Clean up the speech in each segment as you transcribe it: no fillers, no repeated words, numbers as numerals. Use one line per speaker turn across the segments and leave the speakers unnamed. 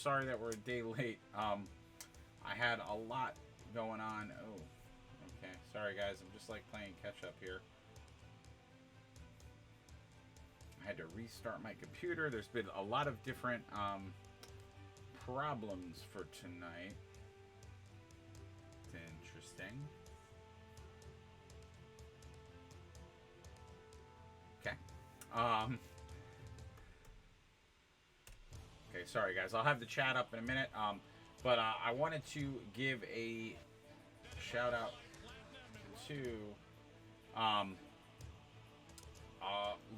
Sorry that we're a day late. I had a lot going on. Oh, okay. Sorry, guys. I'm just like playing catch up here. I had to restart my computer. There's been a lot of different problems for tonight. It's interesting. Okay. Okay, sorry guys. I'll have the chat up in a minute. But I wanted to give a shout out to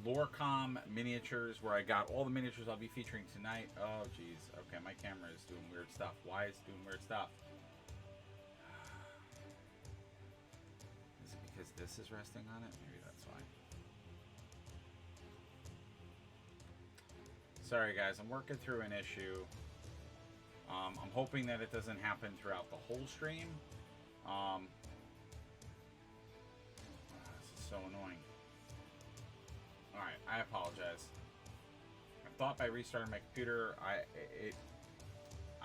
Lorecom Miniatures, where I got all the miniatures I'll be featuring tonight. Oh, geez. Okay, my camera is doing weird stuff. Why is it doing weird stuff? Is it because this is resting on it? Maybe that's why. Sorry, guys. I'm working through an issue. I'm hoping that it doesn't happen throughout the whole stream. This is so annoying. Alright, I apologize. I thought by restarting my computer, I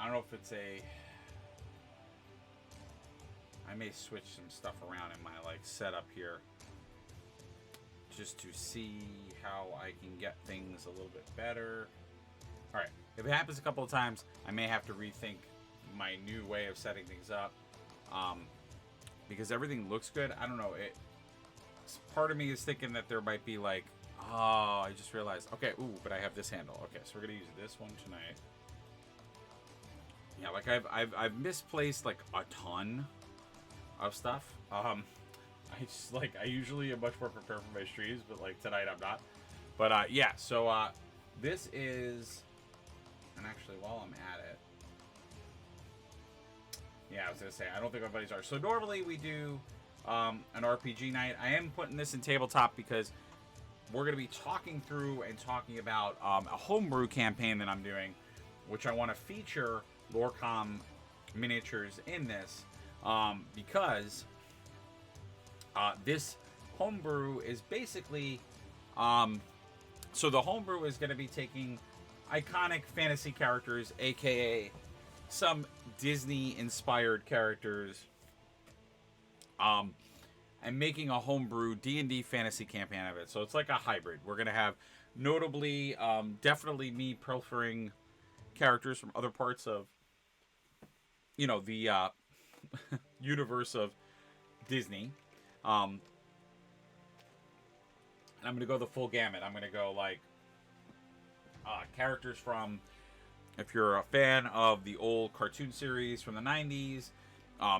don't know if it's a... I may switch some stuff around in my setup here, just to see how I can get things a little bit better. Alright, if it happens a couple of times, I may have to rethink my new way of setting things up. Because everything looks good. I don't know. Part of me is thinking that there might be oh, I just realized. Okay, ooh, but I have this handle. Okay, so we're gonna use this one tonight. Yeah, I've misplaced a ton of stuff. I usually am much more prepared for my streams, but tonight I'm not. But yeah, so this is, and actually while I'm at it, yeah, I was gonna say I don't think my buddies are. So normally we do an RPG night. I am putting this in tabletop because we're going to be talking through and talking about a homebrew campaign that I'm doing, which I want to feature Lorecom Miniatures in this, because this homebrew is basically, so the homebrew is going to be taking iconic fantasy characters, aka some Disney-inspired characters, and making a homebrew D&D fantasy campaign of it. So it's like a hybrid. We're going to have notably, definitely me pilfering characters from other parts of, the universe of Disney. And I'm going to go the full gamut. I'm going to go characters from, if you're a fan of the old cartoon series from the 90s,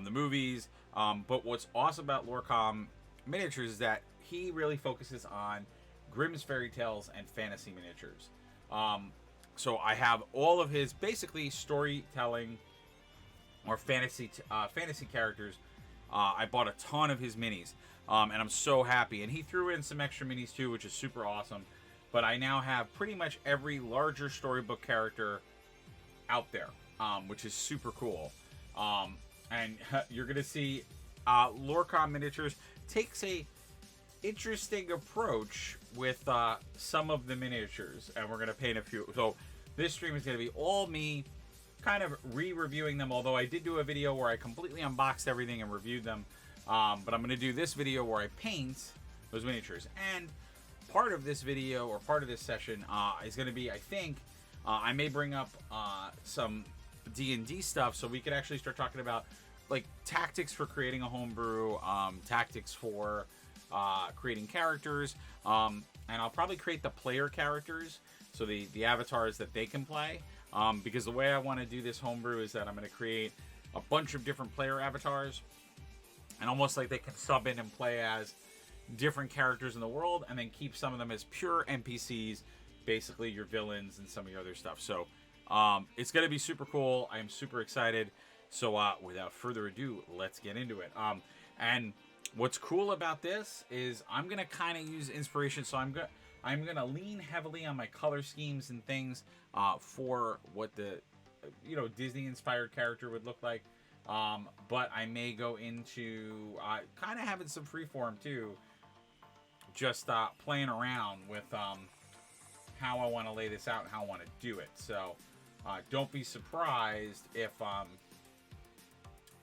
the movies. But what's awesome about Lorecom Miniatures is that he really focuses on Grimm's fairy tales and fantasy miniatures. So I have all of his basically storytelling or fantasy characters. I bought a ton of his minis, and I'm so happy. And he threw in some extra minis too, which is super awesome. But I now have pretty much every larger storybook character out there, which is super cool. And you're going to see Lorecom Miniatures takes a interesting approach with some of the miniatures, and we're going to paint a few. So this stream is going to be all me kind of re-reviewing them, although I did do a video where I completely unboxed everything and reviewed them. But I'm going to do this video where I paint those miniatures. And part of this video, or part of this session, is going to be, I think, I may bring up some D&D stuff, so we could actually start talking about tactics for creating a homebrew, tactics for creating characters, and I'll probably create the player characters, so the avatars that they can play, because the way I want to do this homebrew is that I'm going to create a bunch of different player avatars, and almost like they can sub in and play as different characters in the world, and then keep some of them as pure NPCs, basically your villains and some of your other stuff. So it's going to be super cool. I am super excited. So without further ado, let's get into it. And what's cool about this is I'm going to kind of use inspiration. So I'm going to lean heavily on my color schemes and things for what the Disney-inspired character would look like. But I may go into kind of having some freeform too. Just playing around with how I want to lay this out and how I want to do it. So Don't be surprised if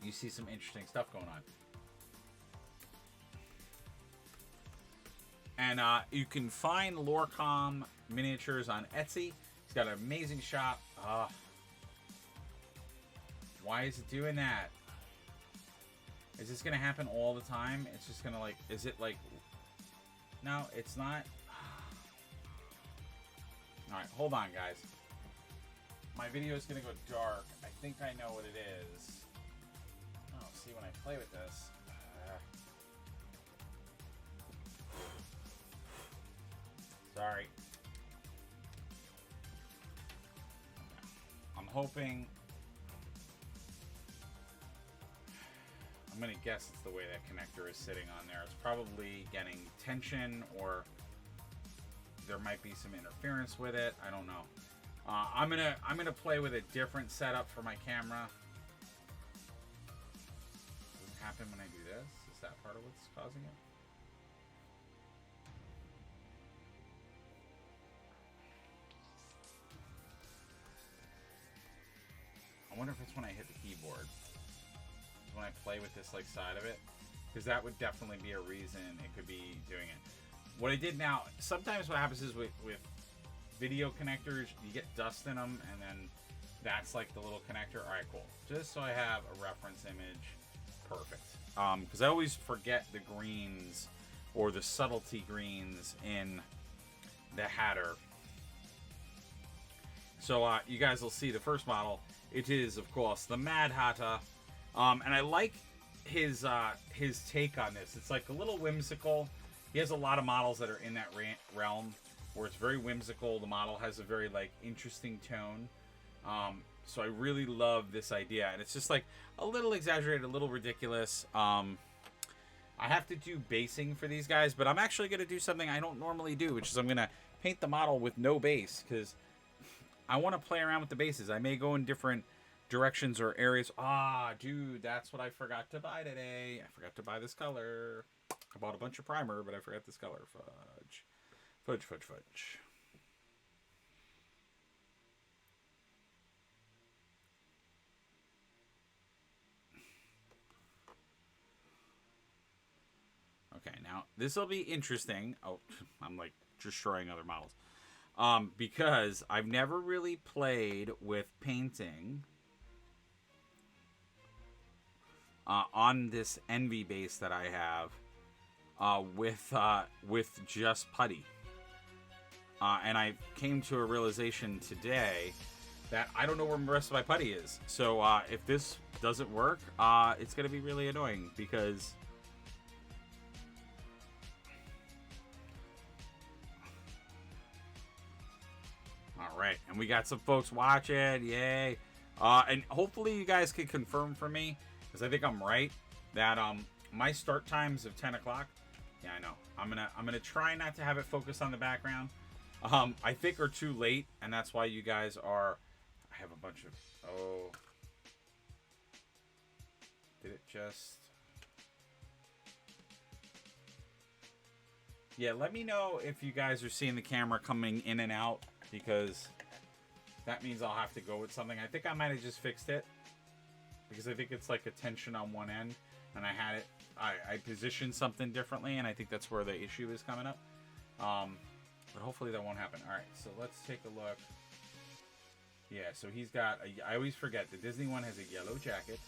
you see some interesting stuff going on. And you can find Lorecom Miniatures on Etsy. He's got an amazing shop. Why is it doing that? Is this going to happen all the time? It's just going to like... Is it like... No, it's not. Alright, hold on, guys. My video is going to go dark. I think I know what it is. Oh, see, when I play with this... Sorry. I'm hoping... I'm going to guess it's the way that connector is sitting on there. It's probably getting tension, or there might be some interference with it. I don't know. I'm gonna play with a different setup for my camera. Does it happen when I do this? Is that part of what's causing it? I wonder if it's when I hit the keyboard. When I play with this like side of it, because that would definitely be a reason it could be doing it. What I did now, sometimes what happens is with video connectors, you get dust in them, and then that's like the little connector. All right, cool. Just so I have a reference image. Perfect. Because I always forget the greens or the subtlety greens in the Hatter. So you guys will see the first model. It is, of course, the Mad Hatter. And I like his take on this. It's like a little whimsical. He has a lot of models that are in that realm where it's very whimsical. The model has a very like interesting tone. So I really love this idea, and it's just like a little exaggerated, a little ridiculous. I have to do basing for these guys, but I'm actually going to do something I don't normally do, which is I'm going to paint the model with no base, because I want to play around with the bases. I may go in different directions or areas. Dude, that's what I forgot to buy today. I forgot to buy this color. I bought a bunch of primer, but I forgot this color. Fudge. Fudge, fudge, fudge. Okay, now this will be interesting. Oh, I'm like destroying other models. Because I've never really played with painting on this Envy base that I have with just putty. And I came to a realization today that I don't know where the rest of my putty is. So if this doesn't work, it's going to be really annoying, because all right, and we got some folks watching. Yay. And hopefully you guys can confirm for me, because I think I'm right, that my start times of 10 o'clock. Yeah, I know. I'm gonna try not to have it focus on the background. I think are too late, and that's why you guys are. I have a bunch of. Oh, did it just? Yeah, let me know if you guys are seeing the camera coming in and out, because that means I'll have to go with something. I think I might have just fixed it, because I think it's like a tension on one end, and I had it. I positioned something differently, and I think that's where the issue is coming up. But hopefully that won't happen. All right, so let's take a look. Yeah, so he's got I always forget, the Disney one has a yellow jacket.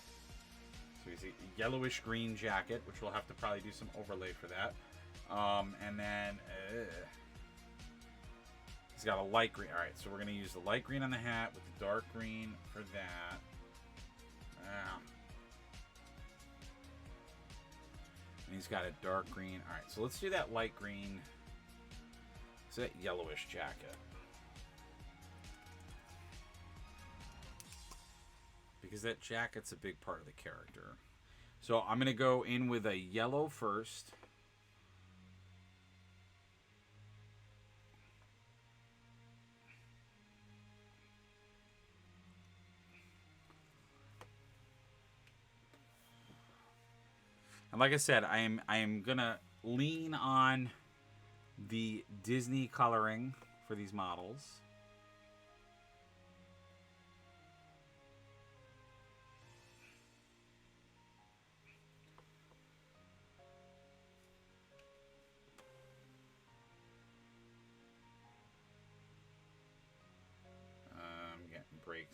So he's a yellowish green jacket, which we'll have to probably do some overlay for that. And then he's got a light green. All right, so we're gonna use the light green on the hat with the dark green for that. And he's got a dark green. All right, so let's do that light green. It's that yellowish jacket. Because that jacket's a big part of the character. So I'm going to go in with a yellow first. And like I said, I am going to lean on the Disney coloring for these models.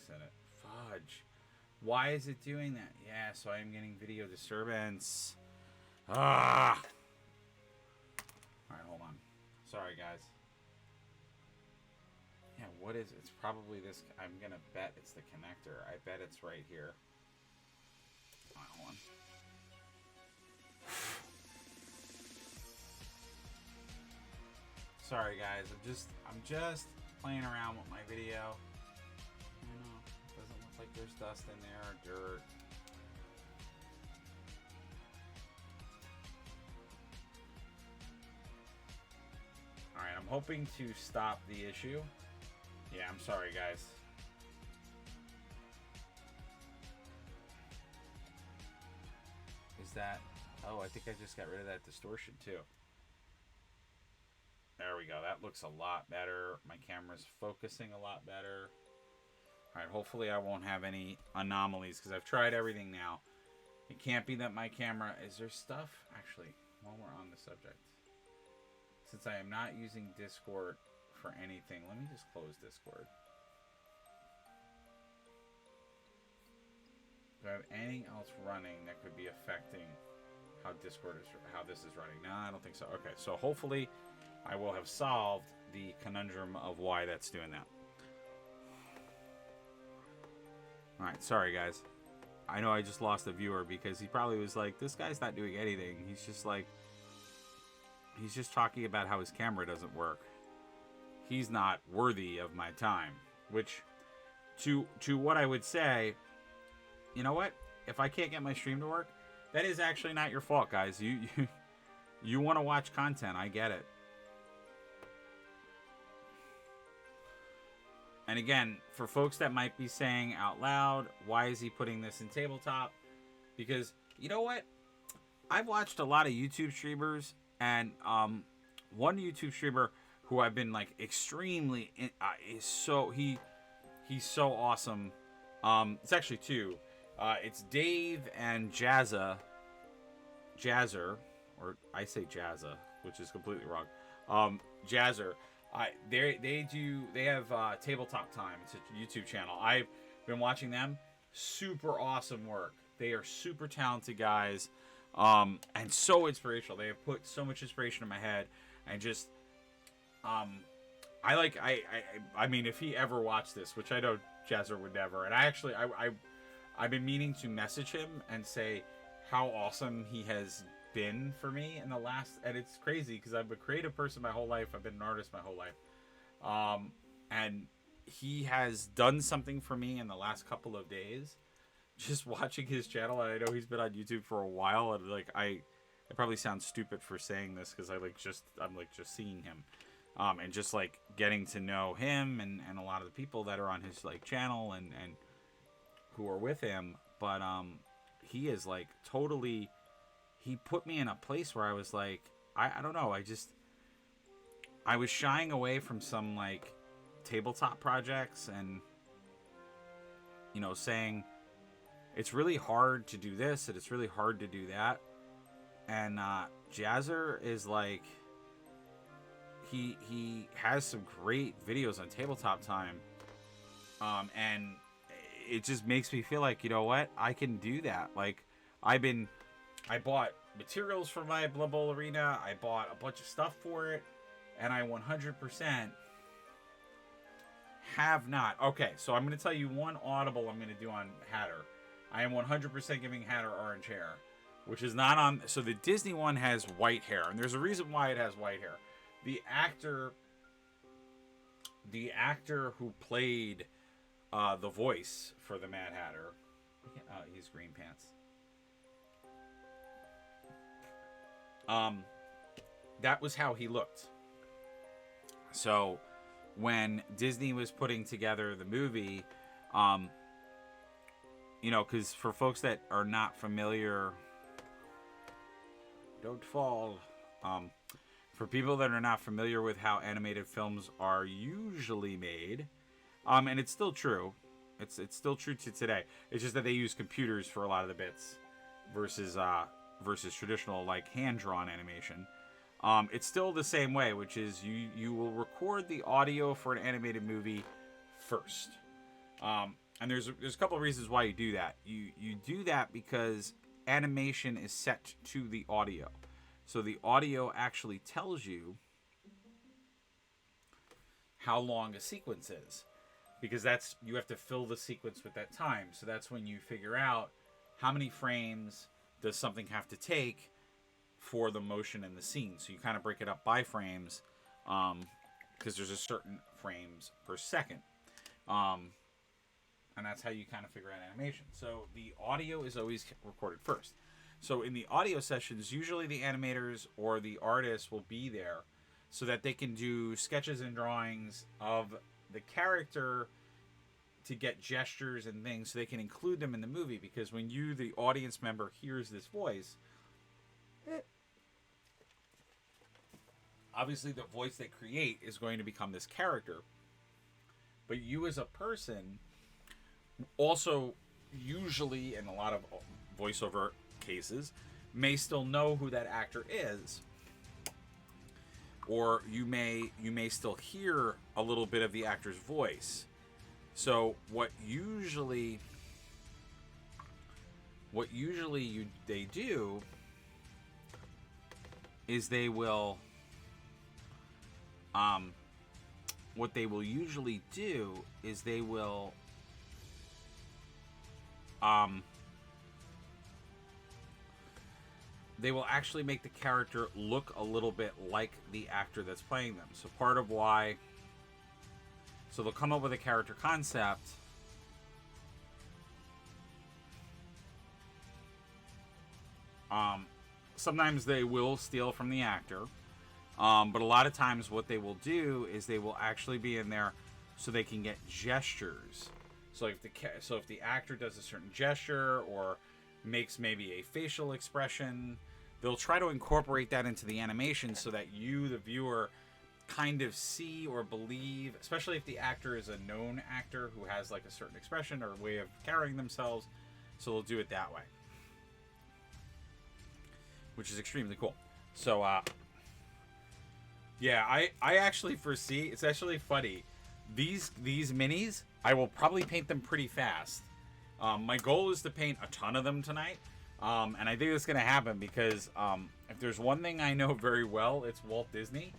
graphics in it. Fudge. Why is it doing that? Yeah, so I am getting video disturbance. Ah! Alright, hold on. Sorry, guys. Yeah, what is it? It's probably this. I'm gonna bet it's the connector. I bet it's right here. Alright, hold on. Sorry, guys. I'm just playing around with my video. I know. It doesn't look like there's dust in there or dirt. Alright, I'm hoping to stop the issue. Yeah, I'm sorry, guys. Is that... Oh, I think I just got rid of that distortion, too. There we go. That looks a lot better. My camera's focusing a lot better. Alright, hopefully I won't have any anomalies, because I've tried everything now. It can't be that my camera... Is there stuff? Actually, while we're on the subject. Since I am not using Discord for anything, let me just close Discord. Do I have anything else running that could be affecting how Discord is, how this is running? No, I don't think so. Okay, so hopefully I will have solved the conundrum of why that's doing that. Alright, sorry guys. I know I just lost a viewer because he probably was like, this guy's not doing anything. He's just like, he's just talking about how his camera doesn't work. He's not worthy of my time. Which, to what I would say, you know what? If I can't get my stream to work, that is actually not your fault, guys. You want to watch content. I get it. And again, for folks that might be saying out loud, why is he putting this in tabletop? Because, you know what? I've watched a lot of YouTube streamers, and one YouTube streamer who I've been like extremely is so he's so awesome. It's actually two. It's Dave and Jazzer, or I say Jazza, which is completely wrong. Jazzer. They have Tabletop Time. It's a YouTube channel. I've been watching them. Super awesome work. They are super talented guys, and so inspirational. They have put so much inspiration in my head, and just I mean, if he ever watched this, which I know Jazzer would never, and I've been meaning to message him and say how awesome he has been for me in the last, and it's crazy because I'm a creative person my whole life. I've been an artist my whole life, and he has done something for me in the last couple of days. Just watching his channel, and I know he's been on YouTube for a while, and like I probably sound stupid for saying this because I'm just seeing him, and just like getting to know him and a lot of the people that are on his like channel and who are with him. But he is like totally. He put me in a place where I was like, I don't know. I was shying away from some like tabletop projects and, you know, saying it's really hard to do this and it's really hard to do that. And Jazzer is like, he has some great videos on Tabletop Time. And it just makes me feel like, you know what? I can do that. Like, I bought materials for my Blood Bowl Arena. I bought a bunch of stuff for it. And I 100% have not. Okay, so I'm going to tell you one audible I'm going to do on Hatter. I am 100% giving Hatter orange hair, which is not on... So the Disney one has white hair, and there's a reason why it has white hair. The actor who played the voice for the Mad Hatter... he's green pants. That was how he looked. So when Disney was putting together the movie, you know, because for folks that are not familiar, don't fall. For people that are not familiar with how animated films are usually made, and it's still true. It's still true to today. It's just that they use computers for a lot of the bits versus traditional like hand-drawn animation. It's still the same way, which is you will record the audio for an animated movie first. and there's a couple of reasons why you do that. You do that because animation is set to the audio, so the audio actually tells you how long a sequence is, because that's, you have to fill the sequence with that time. So that's when you figure out how many frames does something have to take for the motion in the scene. So you kind of break it up by frames, because there's a certain frames per second. And that's how you kind of figure out animation. So the audio is always recorded first. So in the audio sessions, usually the animators or the artists will be there so that they can do sketches and drawings of the character to get gestures and things so they can include them in the movie. Because when you, the audience member, hears this voice, obviously the voice they create is going to become this character. But you as a person also, usually in a lot of voiceover cases, may still know who that actor is, or you may still hear a little bit of the actor's voice. So what usually they do is they will what they will usually do is they will actually make the character look a little bit like the actor that's playing them. So part of why, so they'll come up with a character concept, sometimes they will steal from the actor, but a lot of times what they will do is they will actually be in there so they can get gestures. So if the actor does a certain gesture or makes maybe a facial expression, they'll try to incorporate that into the animation so that you, the viewer, kind of see or believe, especially if the actor is a known actor who has like a certain expression or way of carrying themselves. So they'll do it that way, which is extremely cool. So yeah, I actually foresee, it's actually funny, these minis, I will probably paint them pretty fast. My goal is to paint a ton of them tonight, and I think that's going to happen because if there's one thing I know very well, it's Walt Disney.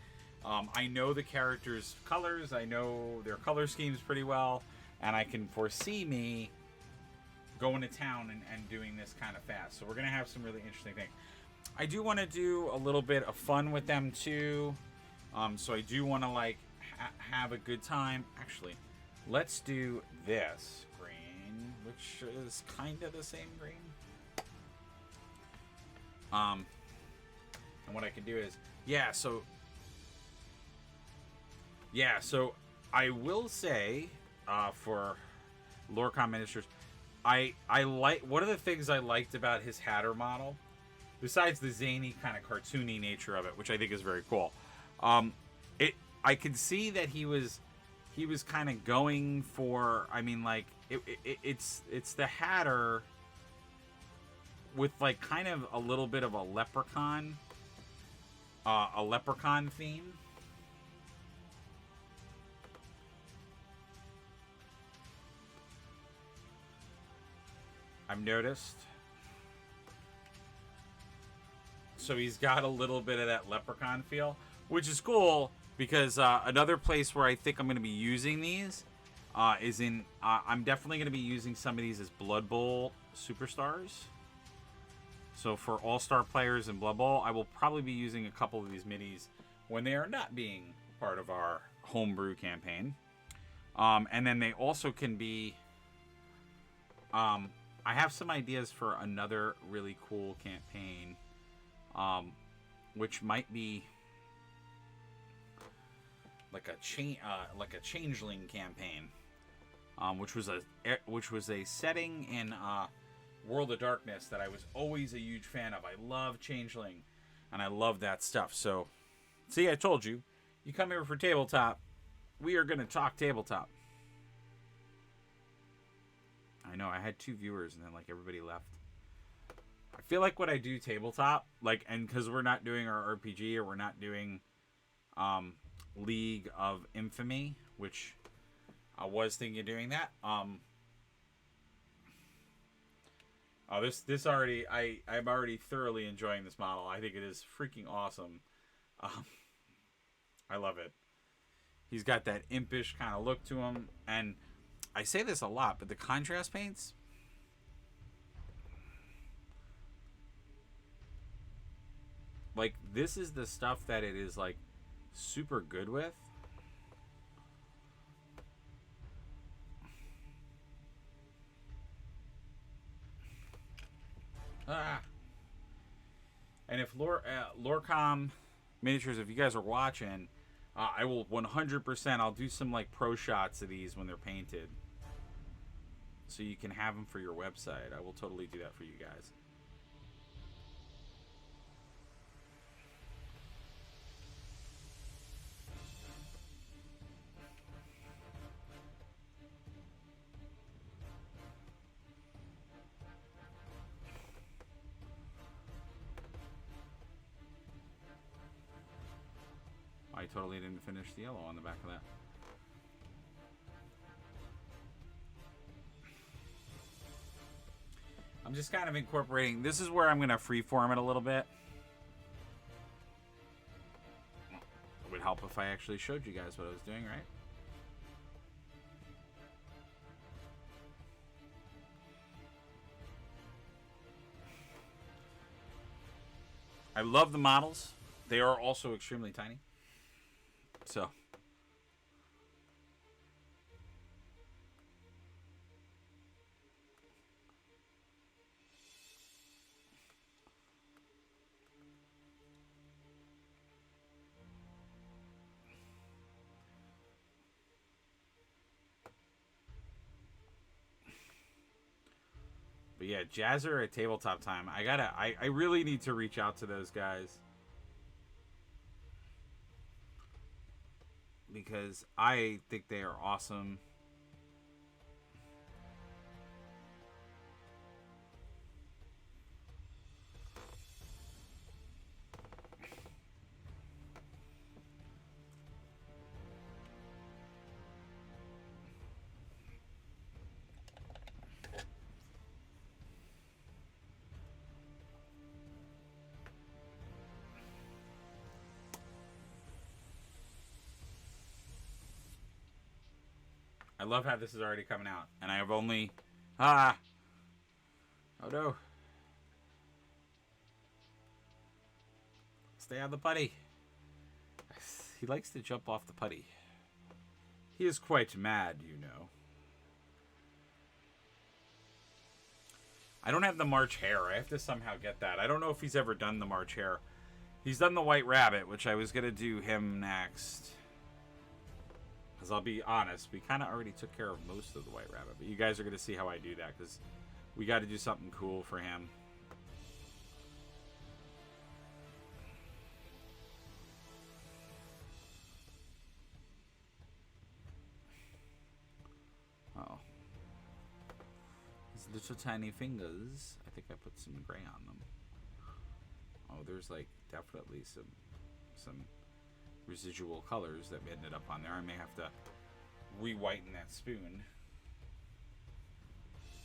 I know the characters' colors, I know their color schemes pretty well, and I can foresee me going to town and doing this kind of fast. So we're going to have some really interesting things. I do want to do a little bit of fun with them too. So I do want to like have a good time. Actually, let's do this green, which is kind of the same green. And what I can do is, so I will say, for Lorecom Minatures, I like, one of the things I liked about his Hatter model, besides the zany kind of cartoony nature of it, which I think is very cool, I could see that he was kind of going for, I mean, like it's the Hatter with like kind of a little bit of a leprechaun theme. I've noticed. So he's got a little bit of that leprechaun feel, which is cool because another place where I think I'm going to be using these is in, I'm definitely going to be using some of these as Blood Bowl superstars. So for all-star players in Blood Bowl, I will probably be using a couple of these minis when they are not being part of our homebrew campaign. And then they also can be, I have some ideas for another really cool campaign, which might be like a changeling campaign, which was a setting in World of Darkness that I was always a huge fan of. I love changeling, and I love that stuff. So, see, I told you, you come here for tabletop, we are going to talk tabletop. I know, I had 2 viewers, and then like everybody left. I feel like when I do tabletop, like, and because we're not doing our RPG or we're not doing League of Infamy, which I was thinking of doing that. Oh, this already I'm already thoroughly enjoying this model. I think it is freaking awesome. Um, I love it. He's got that impish kind of look to him, and I say this a lot, but the contrast paints, like this is the stuff that it is like super good with. Ah. And if Lorecom Miniatures, if you guys are watching, I will 100%. I'll do some like pro shots of these when they're painted, so you can have them for your website. I will totally do that for you guys. I totally didn't finish the yellow on the back of that. I'm just kind of incorporating. This is where I'm going to freeform it a little bit. It would help if I actually showed you guys what I was doing, right? I love the models. They are also extremely tiny. So, but yeah, Jazzer at Tabletop Time. I really need to reach out to those guys, because I think they are awesome. I love how this is already coming out, and I have only oh no, stay on the putty. He likes to jump off the putty. He is quite mad, you know. I don't have the March Hare. I have to somehow get that. I don't know if he's ever done the March Hare. He's done the White Rabbit, which I was going to do him next. Because I'll be honest, we kind of already took care of most of the White Rabbit. But you guys are going to see how I do that, because we got to do something cool for him. Oh. His little tiny fingers. I think I put some gray on them. Oh, there's like definitely some residual colors that ended up on there. I may have to re-whiten that spoon.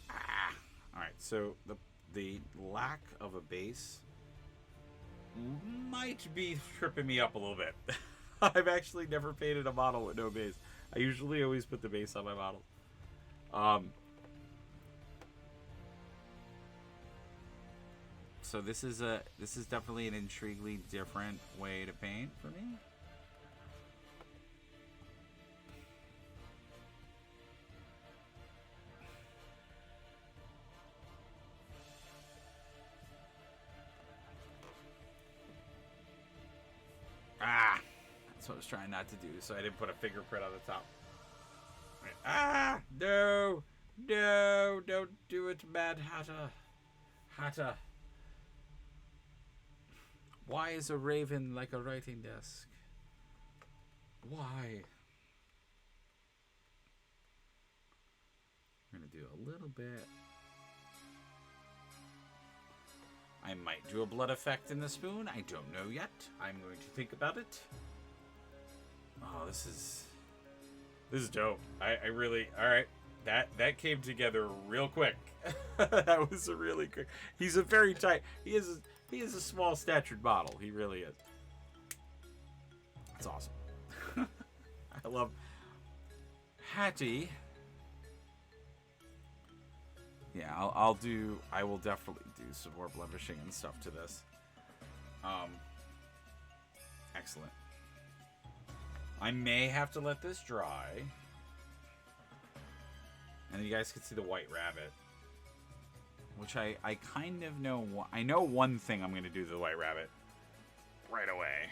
Ah. All right, so the lack of a base might be tripping me up a little bit. I've actually never painted a model with no base. I usually always put the base on my model. So this is definitely an intriguingly different way to paint for me. Ah, that's what I was trying not to do, so I didn't put a fingerprint on the top. Right. Ah, no, no, don't do it, Mad Hatter. Hatter. Why is a raven like a writing desk? Why? We're gonna do a little bit. I might do a blood effect in the spoon. I don't know yet. I'm going to think about it. Oh, this is dope. I really, all right. That came together real quick. That was a really quick. He's a very tight. He is a small statured model. He really is. That's awesome. I love Hattie. Yeah, I will definitely do some more blemishing and stuff to this. Excellent. I may have to let this dry. And you guys can see the white rabbit. Which I kind of know. I know one thing I'm going to do to the white rabbit right away.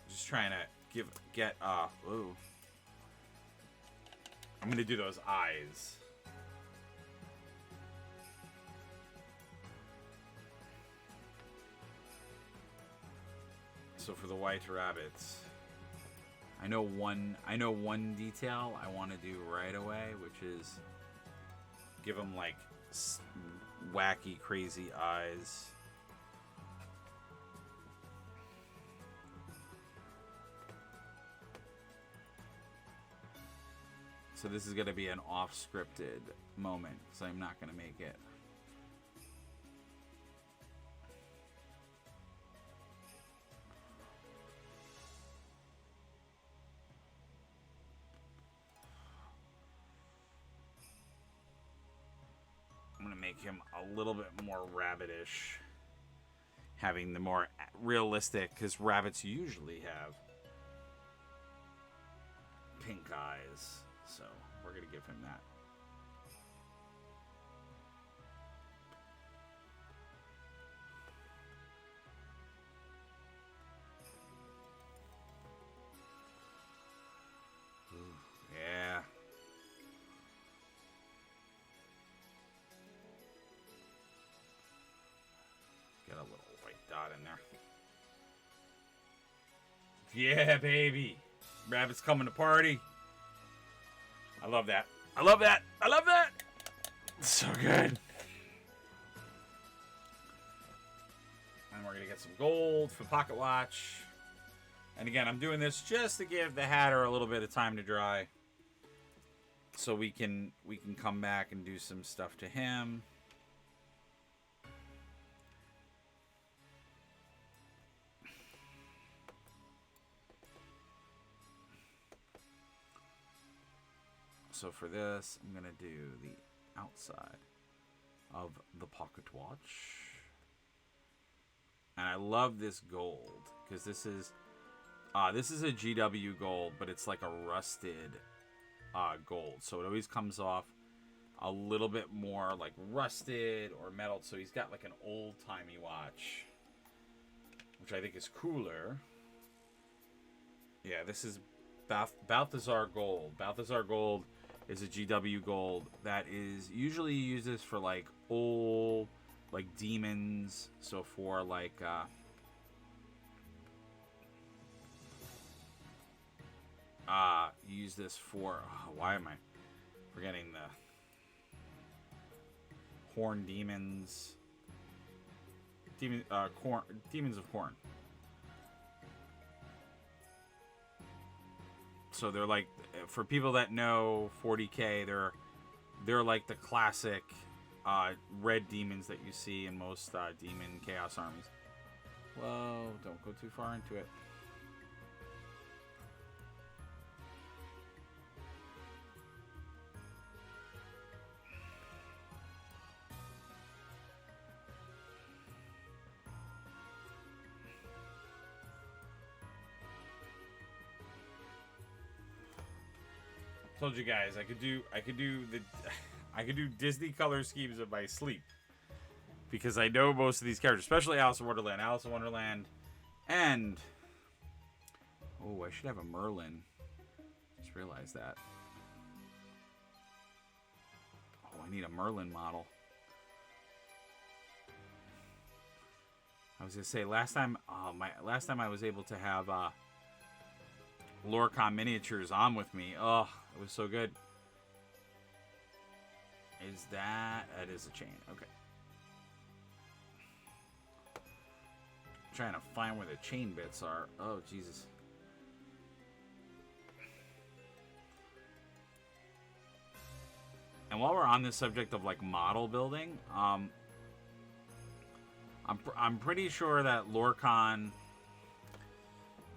Just trying to get ooh. I'm going to do those eyes. So for the white rabbits, I know one detail I want to do right away, which is give them like wacky, crazy eyes. So this is going to be an off-scripted moment, so I'm not going to make it. Make him a little bit more rabbitish, having the more realistic, because rabbits usually have pink eyes, so we're gonna give him that. Ooh, yeah. Get a little white dot in there. Yeah, baby. Rabbit's coming to party. I love that. I love that. I love that. It's so good. And we're going to get some gold for pocket watch. And again, I'm doing this just to give the Hatter a little bit of time to dry. So we can come back and do some stuff to him. So for this, I'm going to do the outside of the pocket watch. And I love this gold because this is a GW gold, but it's like a rusted gold. So it always comes off a little bit more like rusted or metal. So he's got like an old-timey watch, which I think is cooler. Yeah, this is Balthazar Gold. Balthazar Gold is a GW gold that is usually uses for like old, like demons. So for like use this for why am I forgetting the horn demons? Demons of Corn. So they're like, for people that know 40K, they're like the classic red demons that you see in most demon chaos armies. Whoa, don't go too far into it. Told you guys I could do Disney color schemes in my sleep because I know most of these characters, especially Alice in Wonderland. Alice in Wonderland, and oh, I should have a Merlin. Just realized that. Oh, I need a Merlin model. I was gonna say last time I was able to have Lorecom Minatures on with me. Oh, it was so good. Is that is a chain? Okay. I'm trying to find where the chain bits are. Oh, Jesus. And while we're on this subject of like model building, I'm pretty sure that Lorecom,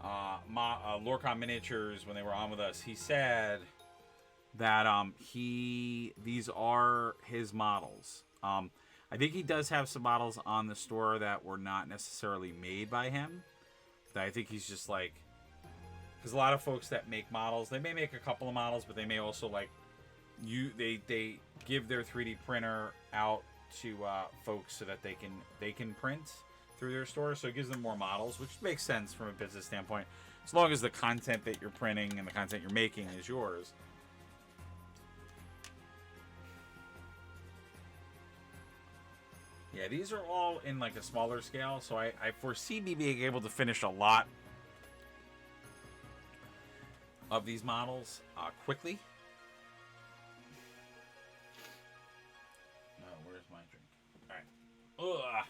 Lorecom Miniatures, when they were on with us, he said that these are his models. I think he does have some models on the store that were not necessarily made by him. That I think he's just like, because a lot of folks that make models, they may make a couple of models, but they may also like they give their 3D printer out to folks so that they can print through their store. So it gives them more models, which makes sense from a business standpoint, as long as the content that you're printing and the content you're making is yours. Yeah, these are all in like a smaller scale, so I foresee me being able to finish a lot of these models quickly. No, where's my drink? All right. Ugh.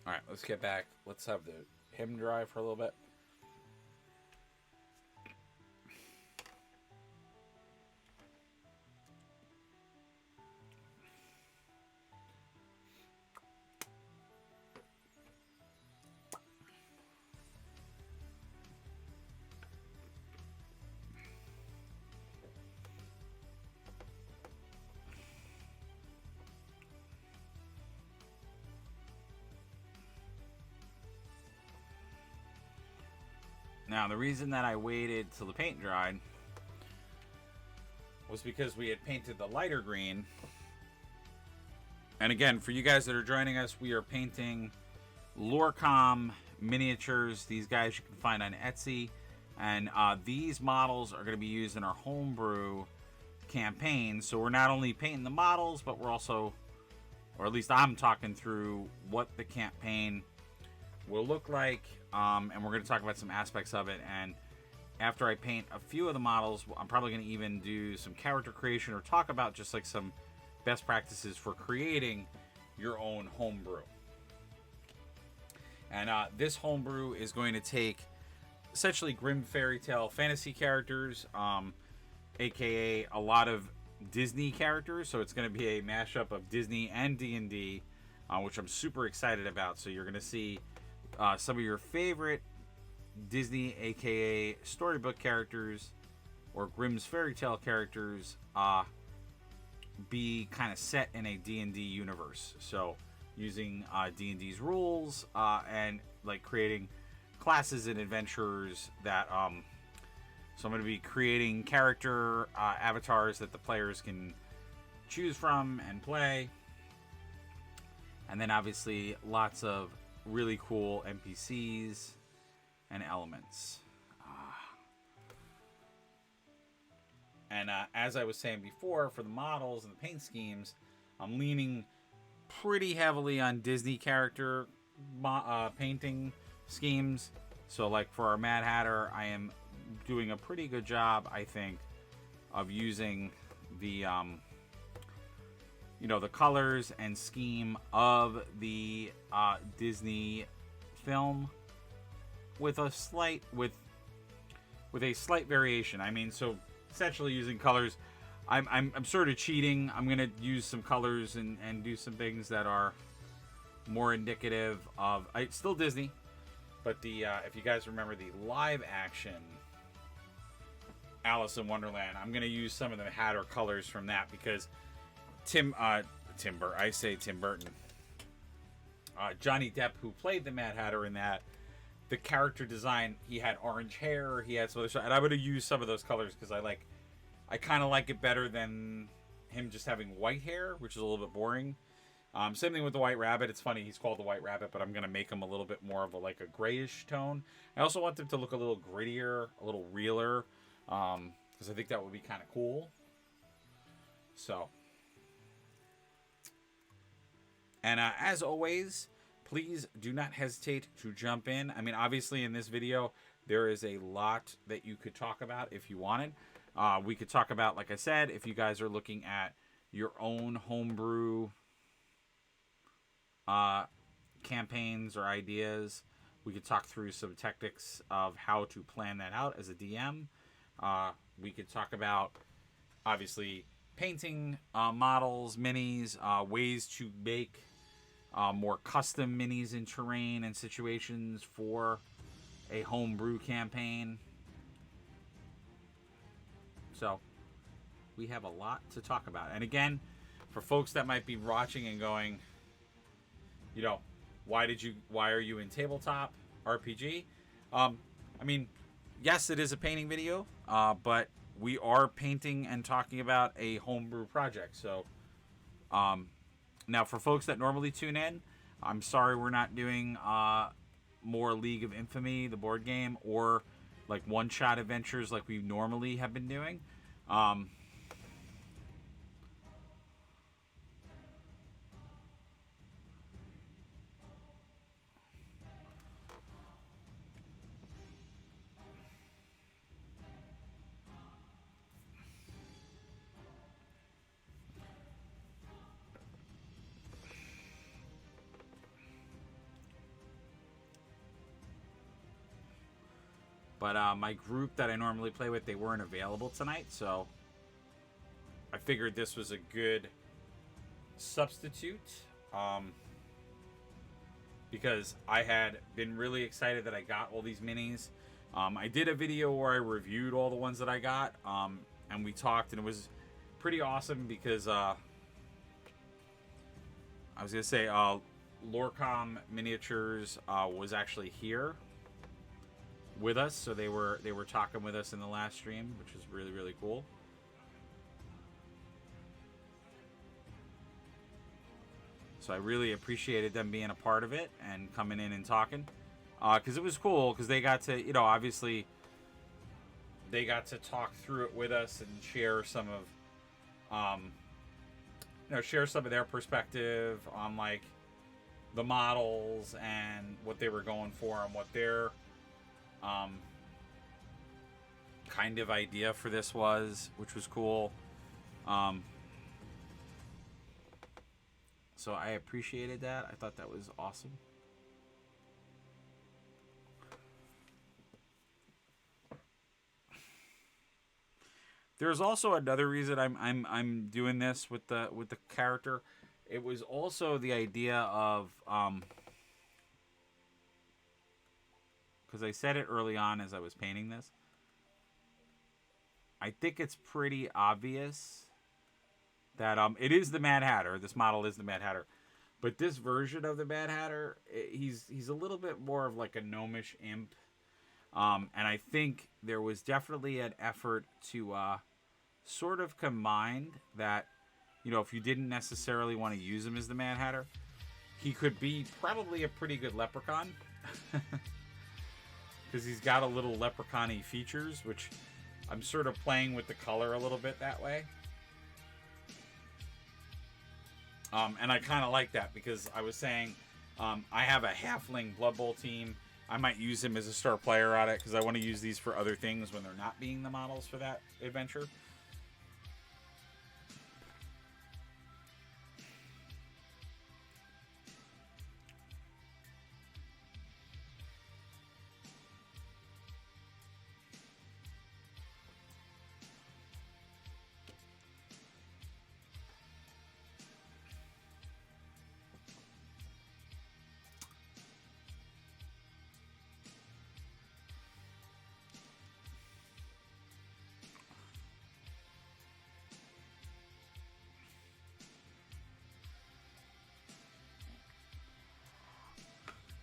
All right, let's get back. Let's have him dry for a little bit. Now, the reason that I waited till the paint dried was because we had painted the lighter green. And again, for you guys that are joining us, we are painting Lorecom Miniatures. These guys you can find on Etsy. And these models are going to be used in our homebrew campaign. So we're not only painting the models, but we're also, or at least I'm talking through what the campaign will look like. And we're going to talk about some aspects of it. And after I paint a few of the models, I'm probably going to even do some character creation or talk about just like some best practices for creating your own homebrew. And this homebrew is going to take essentially Grimm fairy tale fantasy characters, aka a lot of Disney characters. So it's going to be a mashup of Disney and D&D, which I'm super excited about. So you're going to see some of your favorite Disney, aka storybook characters, or Grimm's fairy tale characters, be kind of set in a D&D universe. So using D&D's rules and like creating classes and adventures that so I'm going to be creating character avatars that the players can choose from and play, and then obviously lots of really cool NPCs and elements. And as I was saying before, for the models and the paint schemes, I'm leaning pretty heavily on Disney character painting schemes. So like for our Mad Hatter, I am doing a pretty good job, I think, of using the the colors and scheme of the Disney film with a slight variation. I mean, so essentially using colors, I'm sort of cheating. I'm gonna use some colors and do some things that are more indicative of it's still Disney, but the if you guys remember the live action Alice in Wonderland, I'm gonna use some of the Hatter colors from that because Tim Burton, Johnny Depp, who played the Mad Hatter in that, the character design, he had orange hair, he had some other stuff, and I'm gonna use some of those colors because I kind of like it better than him just having white hair, which is a little bit boring. Same thing with the White Rabbit. It's funny, he's called the White Rabbit, but I'm gonna make him a little bit more of a grayish tone. I also want them to look a little grittier, a little realer, because I think that would be kind of cool. So, and as always, please do not hesitate to jump in. I mean, obviously in this video, there is a lot that you could talk about if you wanted. We could talk about, like I said, if you guys are looking at your own homebrew campaigns or ideas. We could talk through some tactics of how to plan that out as a DM. We could talk about, obviously, painting models, minis, ways to make more custom minis in terrain and situations for a homebrew campaign. So we have a lot to talk about. And again, for folks that might be watching and going, you know, why are you in tabletop RPG? I mean, yes, it is a painting video, but we are painting and talking about a homebrew project. So now for folks that normally tune in, I'm sorry we're not doing more League of Infamy, the board game, or like one-shot adventures like we normally have been doing. But my group that I normally play with, they weren't available tonight, so I figured this was a good substitute. Because I had been really excited that I got all these minis. I did a video where I reviewed all the ones that I got, and we talked, and it was pretty awesome because I was gonna say Lorecom Miniatures was actually here with us, so they were talking with us in the last stream, which is really, really cool. So I really appreciated them being a part of it and coming in and talking, because it was cool, because they got to, you know, obviously they got to talk through it with us and share some of share some of their perspective on like the models and what they were going for and what their kind of idea for this was, which was cool. So I appreciated that. I thought that was awesome. There's also another reason I'm doing this with the character. It was also the idea of because I said it early on as I was painting this. I think it's pretty obvious that it is the Mad Hatter. This model is the Mad Hatter, but this version of the Mad Hatter, he's a little bit more of like a gnomish imp, and I think there was definitely an effort to sort of combine that. You know, if you didn't necessarily want to use him as the Mad Hatter, he could be probably a pretty good leprechaun, because he's got a little leprechaun-y features, which I'm sort of playing with the color a little bit that way. And I kind of like that, because I was saying I have a halfling Blood Bowl team. I might use him as a star player on it, because I want to use these for other things when they're not being the models for that adventure.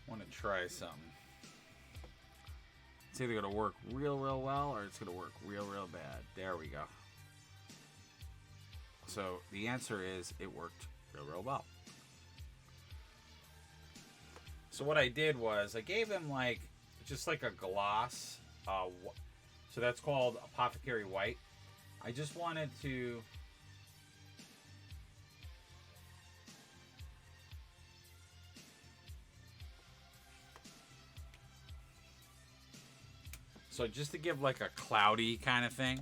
Want to try something. It's either going to work real well, or it's going to work real bad. There we go. So the answer is it worked real well. So what I did was I gave him like just like a gloss. So that's called Apothecary White. I just wanted to so just to give like a cloudy kind of thing.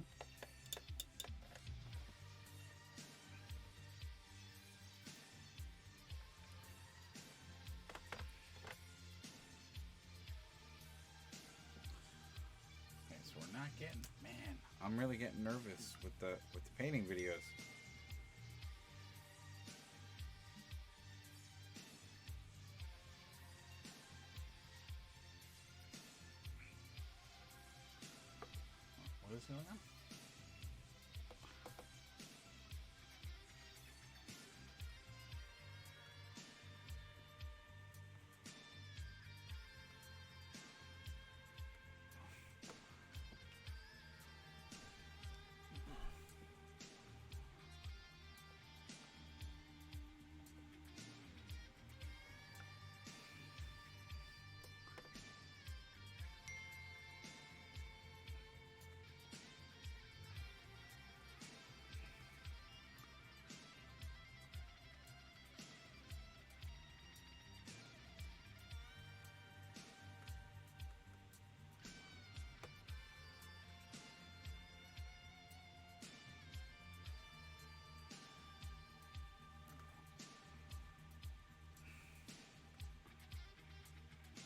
I'm really getting nervous with the painting videos. What is going on?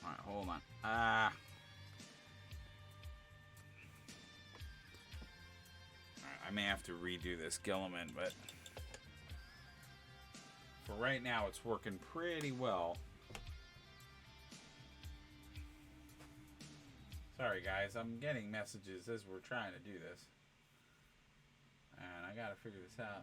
Alright, hold on. Alright, I may have to redo this Gilliman, but for right now, it's working pretty well. Sorry, guys. I'm getting messages as we're trying to do this. And I gotta figure this out.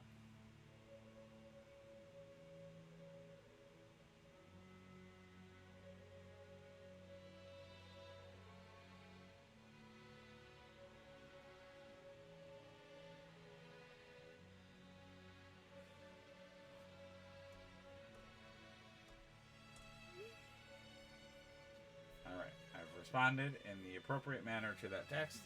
Alright, I've responded in the appropriate manner to that text.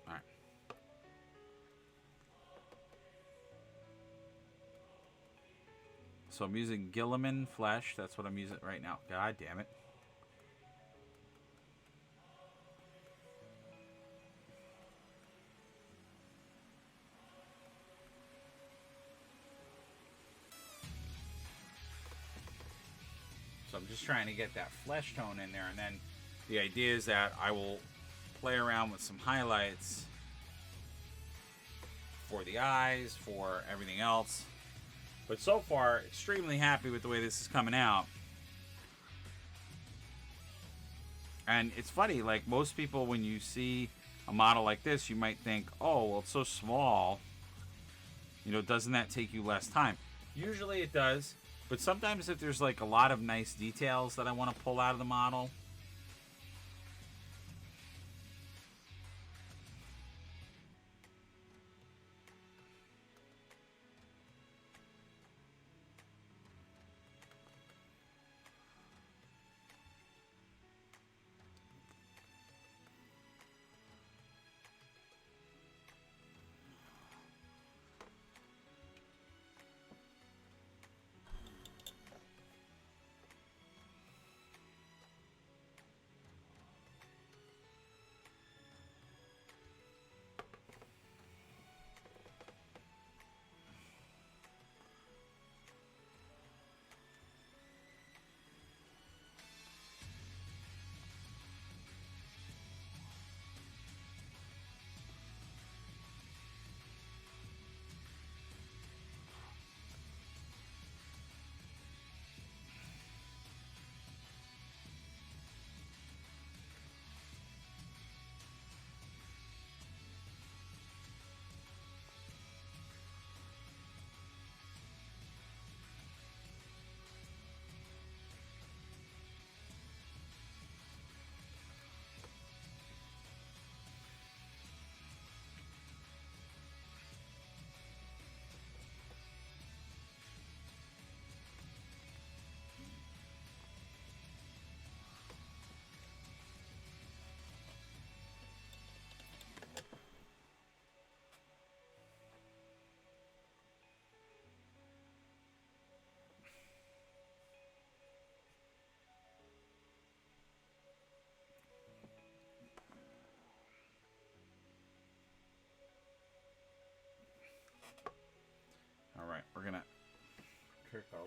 Alright. So I'm using Gilliman Flesh. That's what I'm using right now. God damn it. So I'm just trying to get that flesh tone in there, and then the idea is that I will play around with some highlights for the eyes, for everything else. But so far, extremely happy with the way this is coming out. And it's funny, like most people, when you see a model like this, you might think, oh, well, it's so small. You know, doesn't that take you less time? Usually it does. But sometimes if there's like a lot of nice details that I want to pull out of the model,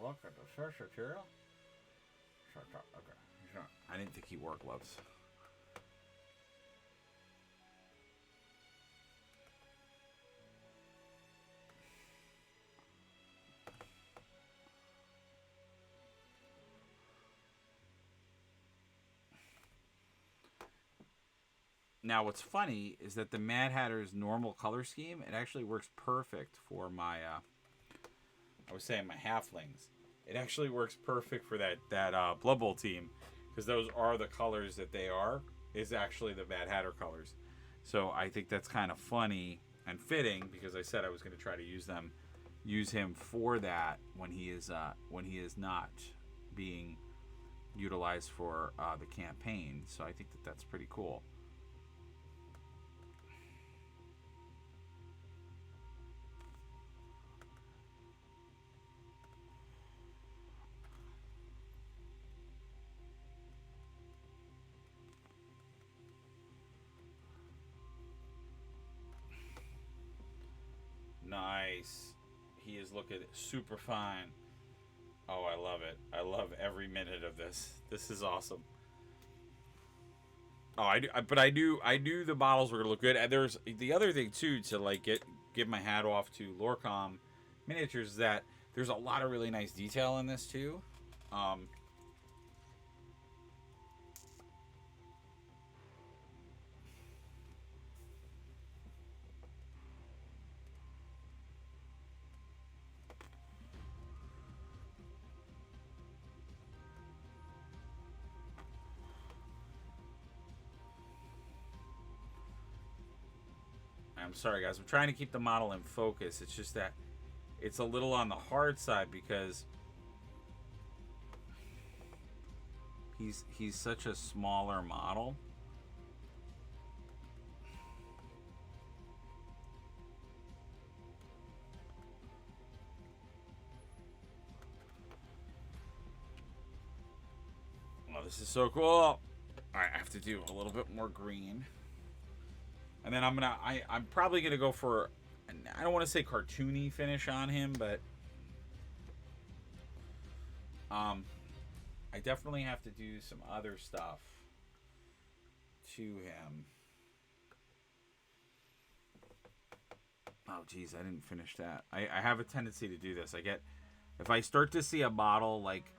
look at the source material. Okay. I didn't think he wore gloves. Now, what's funny is that the Mad Hatter's normal color scheme, it actually works perfect for my, I was saying my halflings. It actually works perfect for that Blood Bowl team, because those are the colors that they are, is actually the Mad Hatter colors. So I think that's kind of funny and fitting, because I said I was going to try to use him for that when he is not being utilized for the campaign. So I think that that's pretty cool. Nice. He is looking super fine. Oh, I love it. I love every minute of this. This is awesome. Oh, I knew the models were gonna look good. And there's the other thing too, to like give my hat off to Lorecom Miniatures, is that there's a lot of really nice detail in this too. Um, I'm sorry, guys. I'm trying to keep the model in focus. It's just that it's a little on the hard side because he's such a smaller model. Oh, this is so cool. All right, I have to do a little bit more green. And then I'm probably gonna go for, I don't want to say cartoony finish on him, but I definitely have to do some other stuff to him. Oh geez, I didn't finish that. I have a tendency to do this. If I start to see a model like,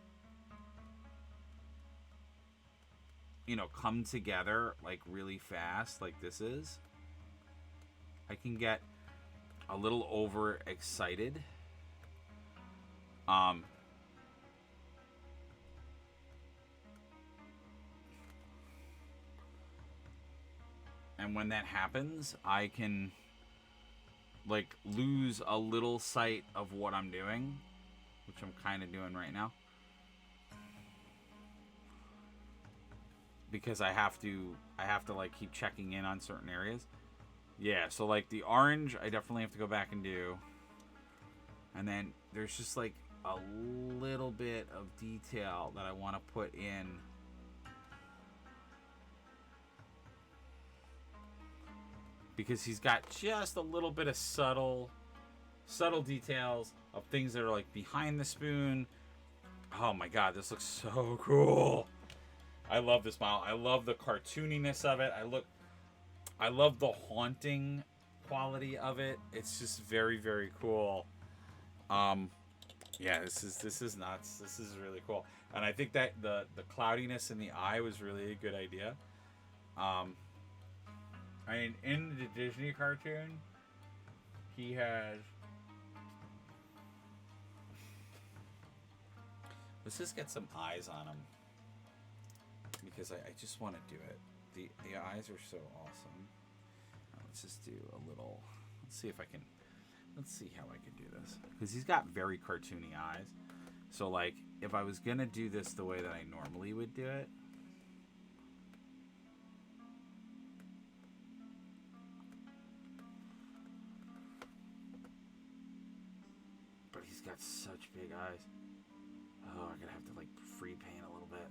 come together like really fast, like this is, I can get a little over excited. And when that happens, I can like lose a little sight of what I'm doing, which I'm kind of doing right now, because I have to like keep checking in on certain areas. Yeah, so like the orange, I definitely have to go back and do. And then there's just like a little bit of detail that I want to put in. Because he's got just a little bit of subtle details of things that are like behind the spoon. Oh my god, this looks so cool. I love this model. I love the cartooniness of it. I love the haunting quality of it. It's just very, very cool. Yeah, this is nuts. This is really cool. And I think that the cloudiness in the eye was really a good idea. I mean, in the Disney cartoon, he has... Let's just get some eyes on him, because I just want to do it. The eyes are so awesome. Let's just do a little... Let's see how I can do this. Because he's got very cartoony eyes. So, like, if I was going to do this the way that I normally would do it... But he's got such big eyes. Oh, I'm going to have to, like, free paint a little bit.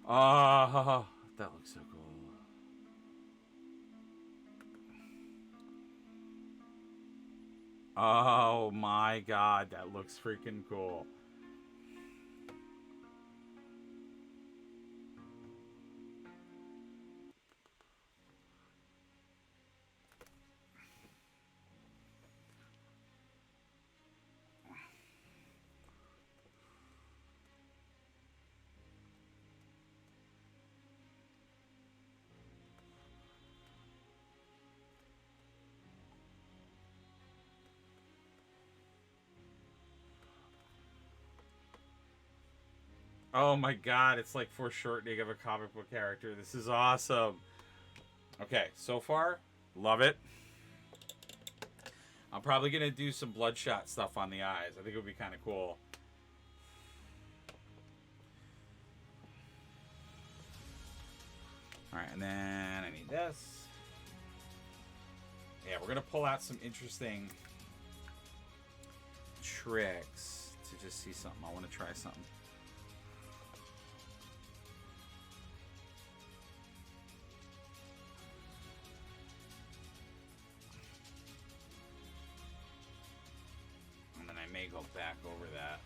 Oh, that looks so cool. Oh my god, that looks freaking cool. Oh my god, it's like foreshortening of a comic book character. This is awesome. Okay, so far, love it. I'm probably going to do some bloodshot stuff on the eyes. I think it would be kind of cool. Alright, and then I need this. Yeah, we're going to pull out some interesting tricks to just see something. I want to try something. And then I may go back over that.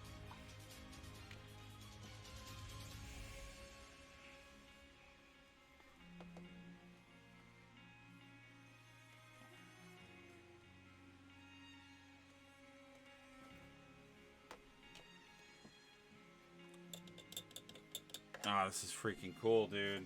Oh, this is freaking cool, dude.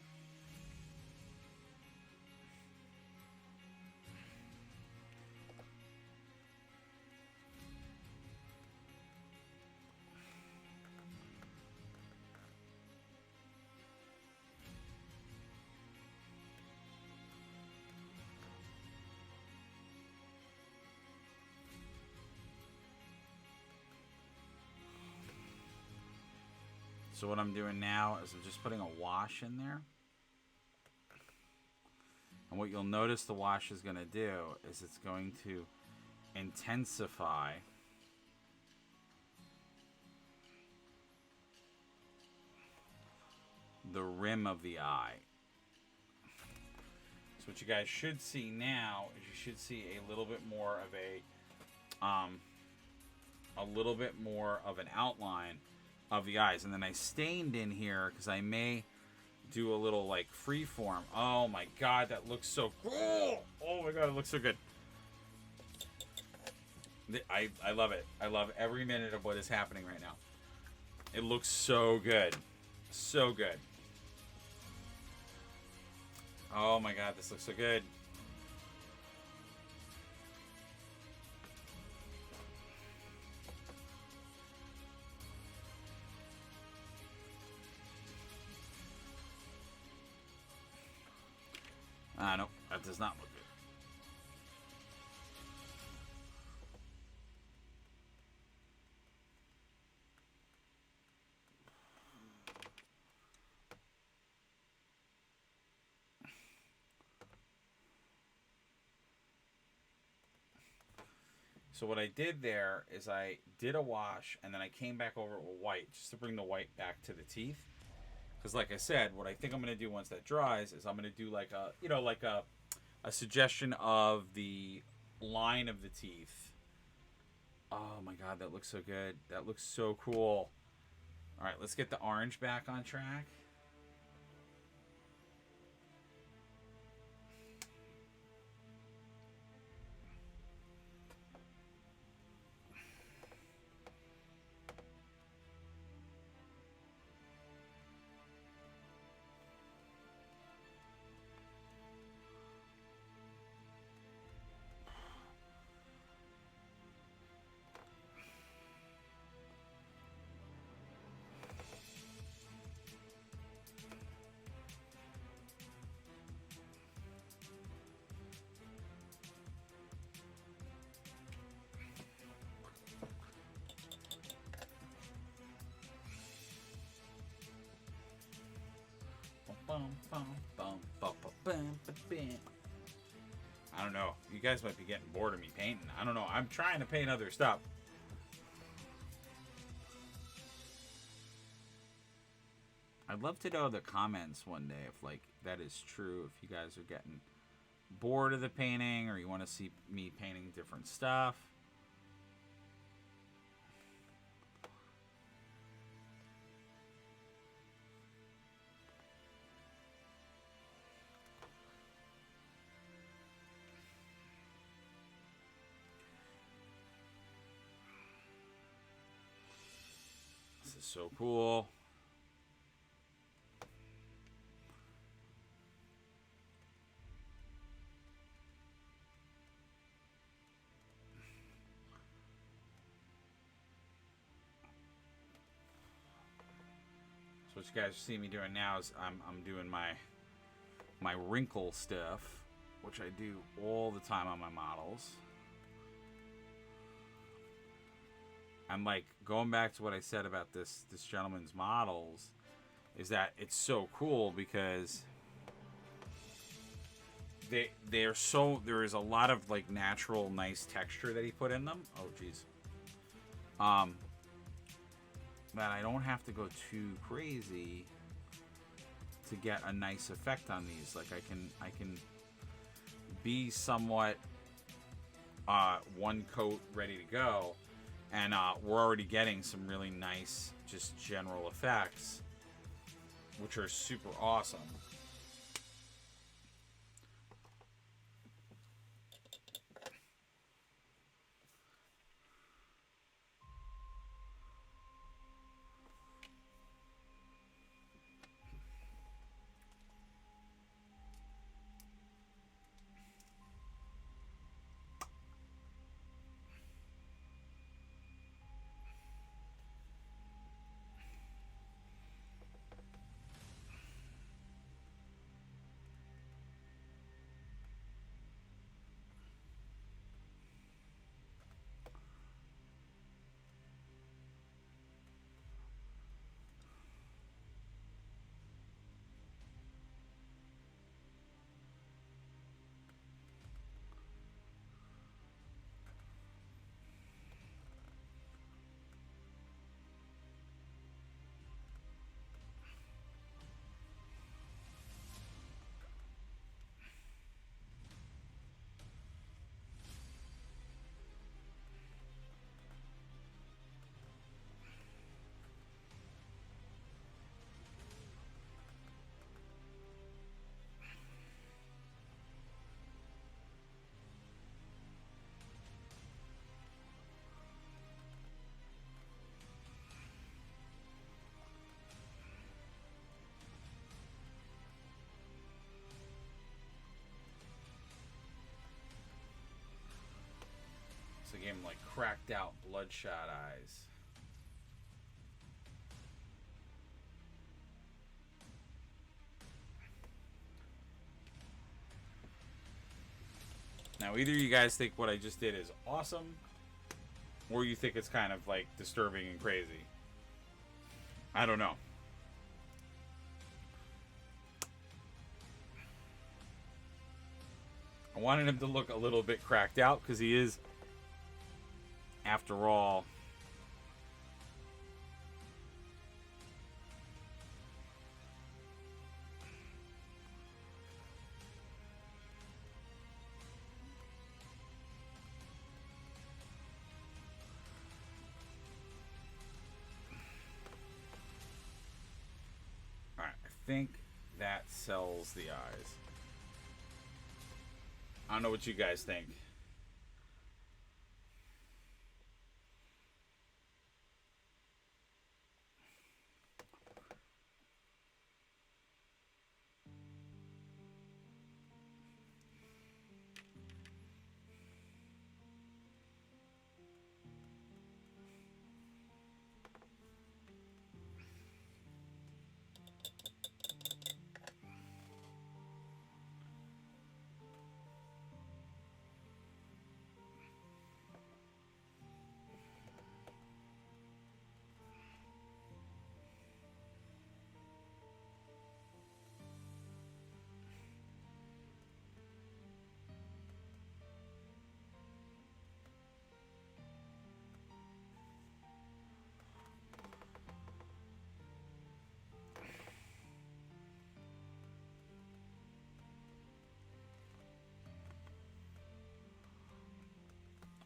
So what I'm doing now is I'm just putting a wash in there. And what you'll notice the wash is going to do is it's going to intensify the rim of the eye. So what you guys should see now is you should see a little bit more of an outline of the eyes. And then I stained in here because I may do a little like freeform. Oh my god, that looks so cool. Oh my god, it looks so good. I love it. I love every minute of what is happening right now. It looks so good. So good. Oh my god, this looks so good. No, that does not look good. So what I did there is I did a wash and then I came back over with white just to bring the white back to the teeth. Because like I said, what I think I'm going to do once that dries is I'm going to do like a suggestion of the line of the teeth. Oh my god, that looks so good. That looks so cool. All right, let's get the orange back on track. I don't know. You guys might be getting bored of me painting. I don't know. I'm trying to paint other stuff. I'd love to know the comments one day if like that is true. If you guys are getting bored of the painting or you want to see me painting different stuff. This is so cool. So what you guys see me doing now is I'm doing my wrinkle stuff, which I do all the time on my models. I'm like going back to what I said about this gentleman's models is that it's so cool because they're so there is a lot of like natural nice texture that he put in them. Oh geez. That I don't have to go too crazy to get a nice effect on these. Like I can be somewhat one coat ready to go, and we're already getting some really nice just general effects, which are super awesome. So I gave him like cracked out bloodshot eyes. Now, either you guys think what I just did is awesome, or you think it's kind of like disturbing and crazy. I don't know. I wanted him to look a little bit cracked out because he is, after all, alright, I think that sells the eyes. I don't know what you guys think.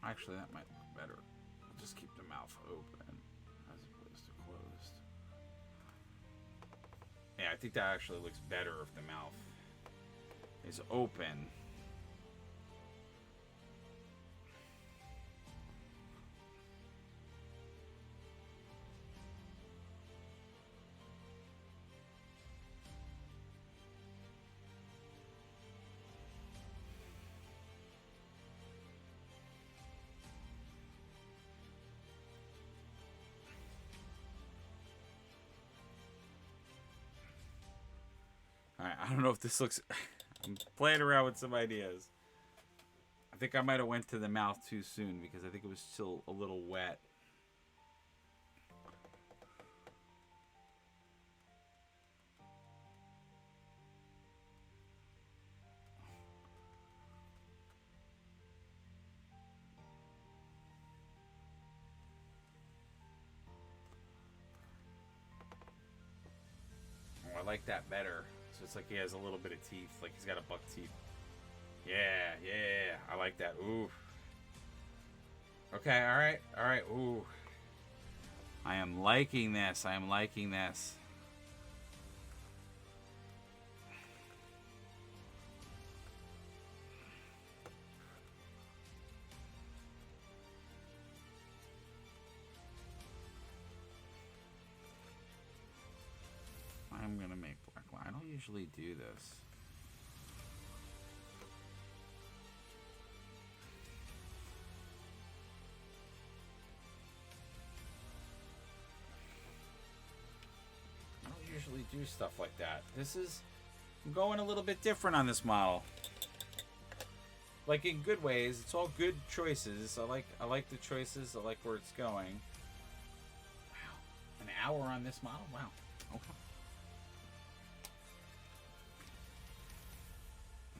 Actually, that might look better. We'll just keep the mouth open as opposed to closed. Yeah, I think that actually looks better if the mouth is open. Alright, I don't know if this looks... I'm playing around with some ideas. I think I might have went to the mouth too soon because I think it was still a little wet. Oh, I like that better. So it's like he has a little bit of teeth. Like he's got a buck teeth. Yeah, yeah. I like that. Ooh. Okay, alright. Alright, ooh. I am liking this. I am liking this. I'm going to make black line. I don't usually do this. I don't usually do stuff like that. I'm going a little bit different on this model. Like in good ways, it's all good choices. I like the choices. I like where it's going. Wow, an hour on this model. Wow. Okay.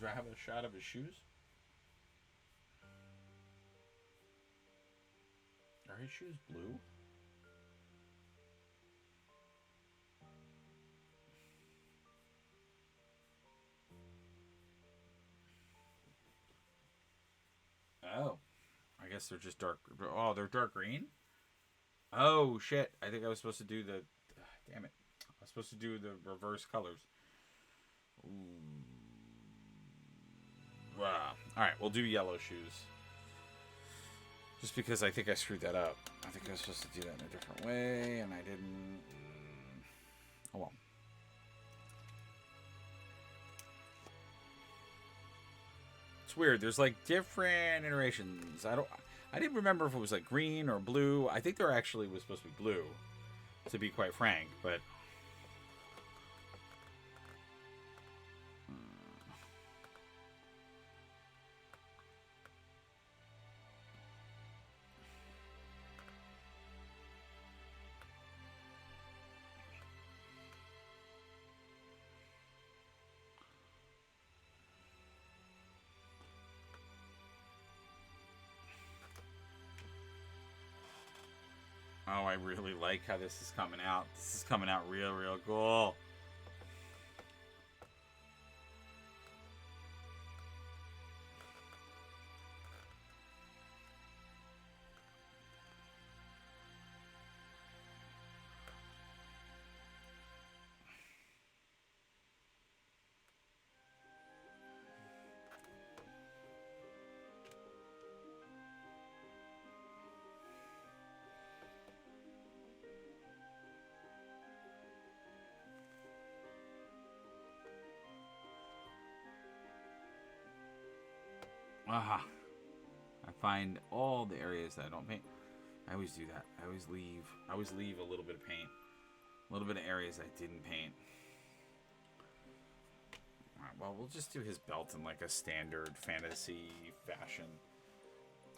Do I have a shot of his shoes? Are his shoes blue? Oh. I guess they're just dark. Oh, they're dark green? Oh, shit. I think I was supposed to do the... Damn it. I was supposed to do the reverse colors. Ooh. Wow. Alright, we'll do yellow shoes. Just because I think I screwed that up. I think I was supposed to do that in a different way, and I didn't. Oh well. It's weird. There's like different iterations. I didn't remember if it was like green or blue. I think there actually was supposed to be blue, to be quite frank, but... Oh, I really like how this is coming out. This is coming out real, real cool. Aha. I find all the areas that I don't paint. I always do that. I always leave a little bit of paint. A little bit of areas I didn't paint. Alright, well, we'll just do his belt in like a standard fantasy fashion.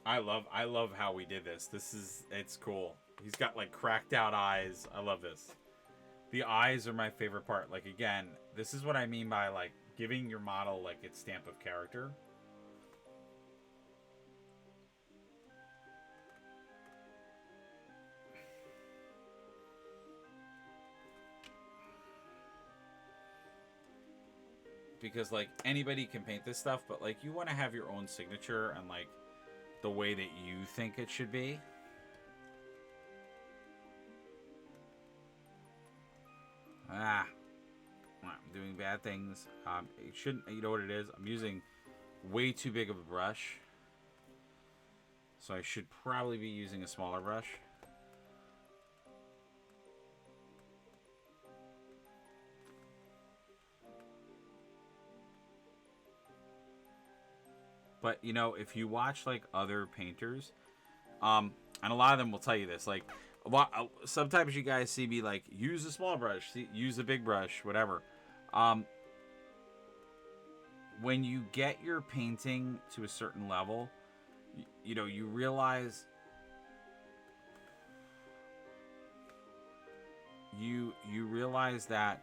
I love how we did this. It's cool. He's got like cracked out eyes. I love this. The eyes are my favorite part. Like, again, this is what I mean by like giving your model like its stamp of character. Because like anybody can paint this stuff, but like you want to have your own signature and like the way that you think it should be. Ah, I'm doing bad things. It shouldn't. You know what it is? I'm using way too big of a brush, so I should probably be using a smaller brush. But you know, if you watch like other painters, and a lot of them will tell you this, like sometimes you guys see me like use a small brush, use a big brush, whatever. Um, when you get your painting to a certain level, you know, you realize you realize that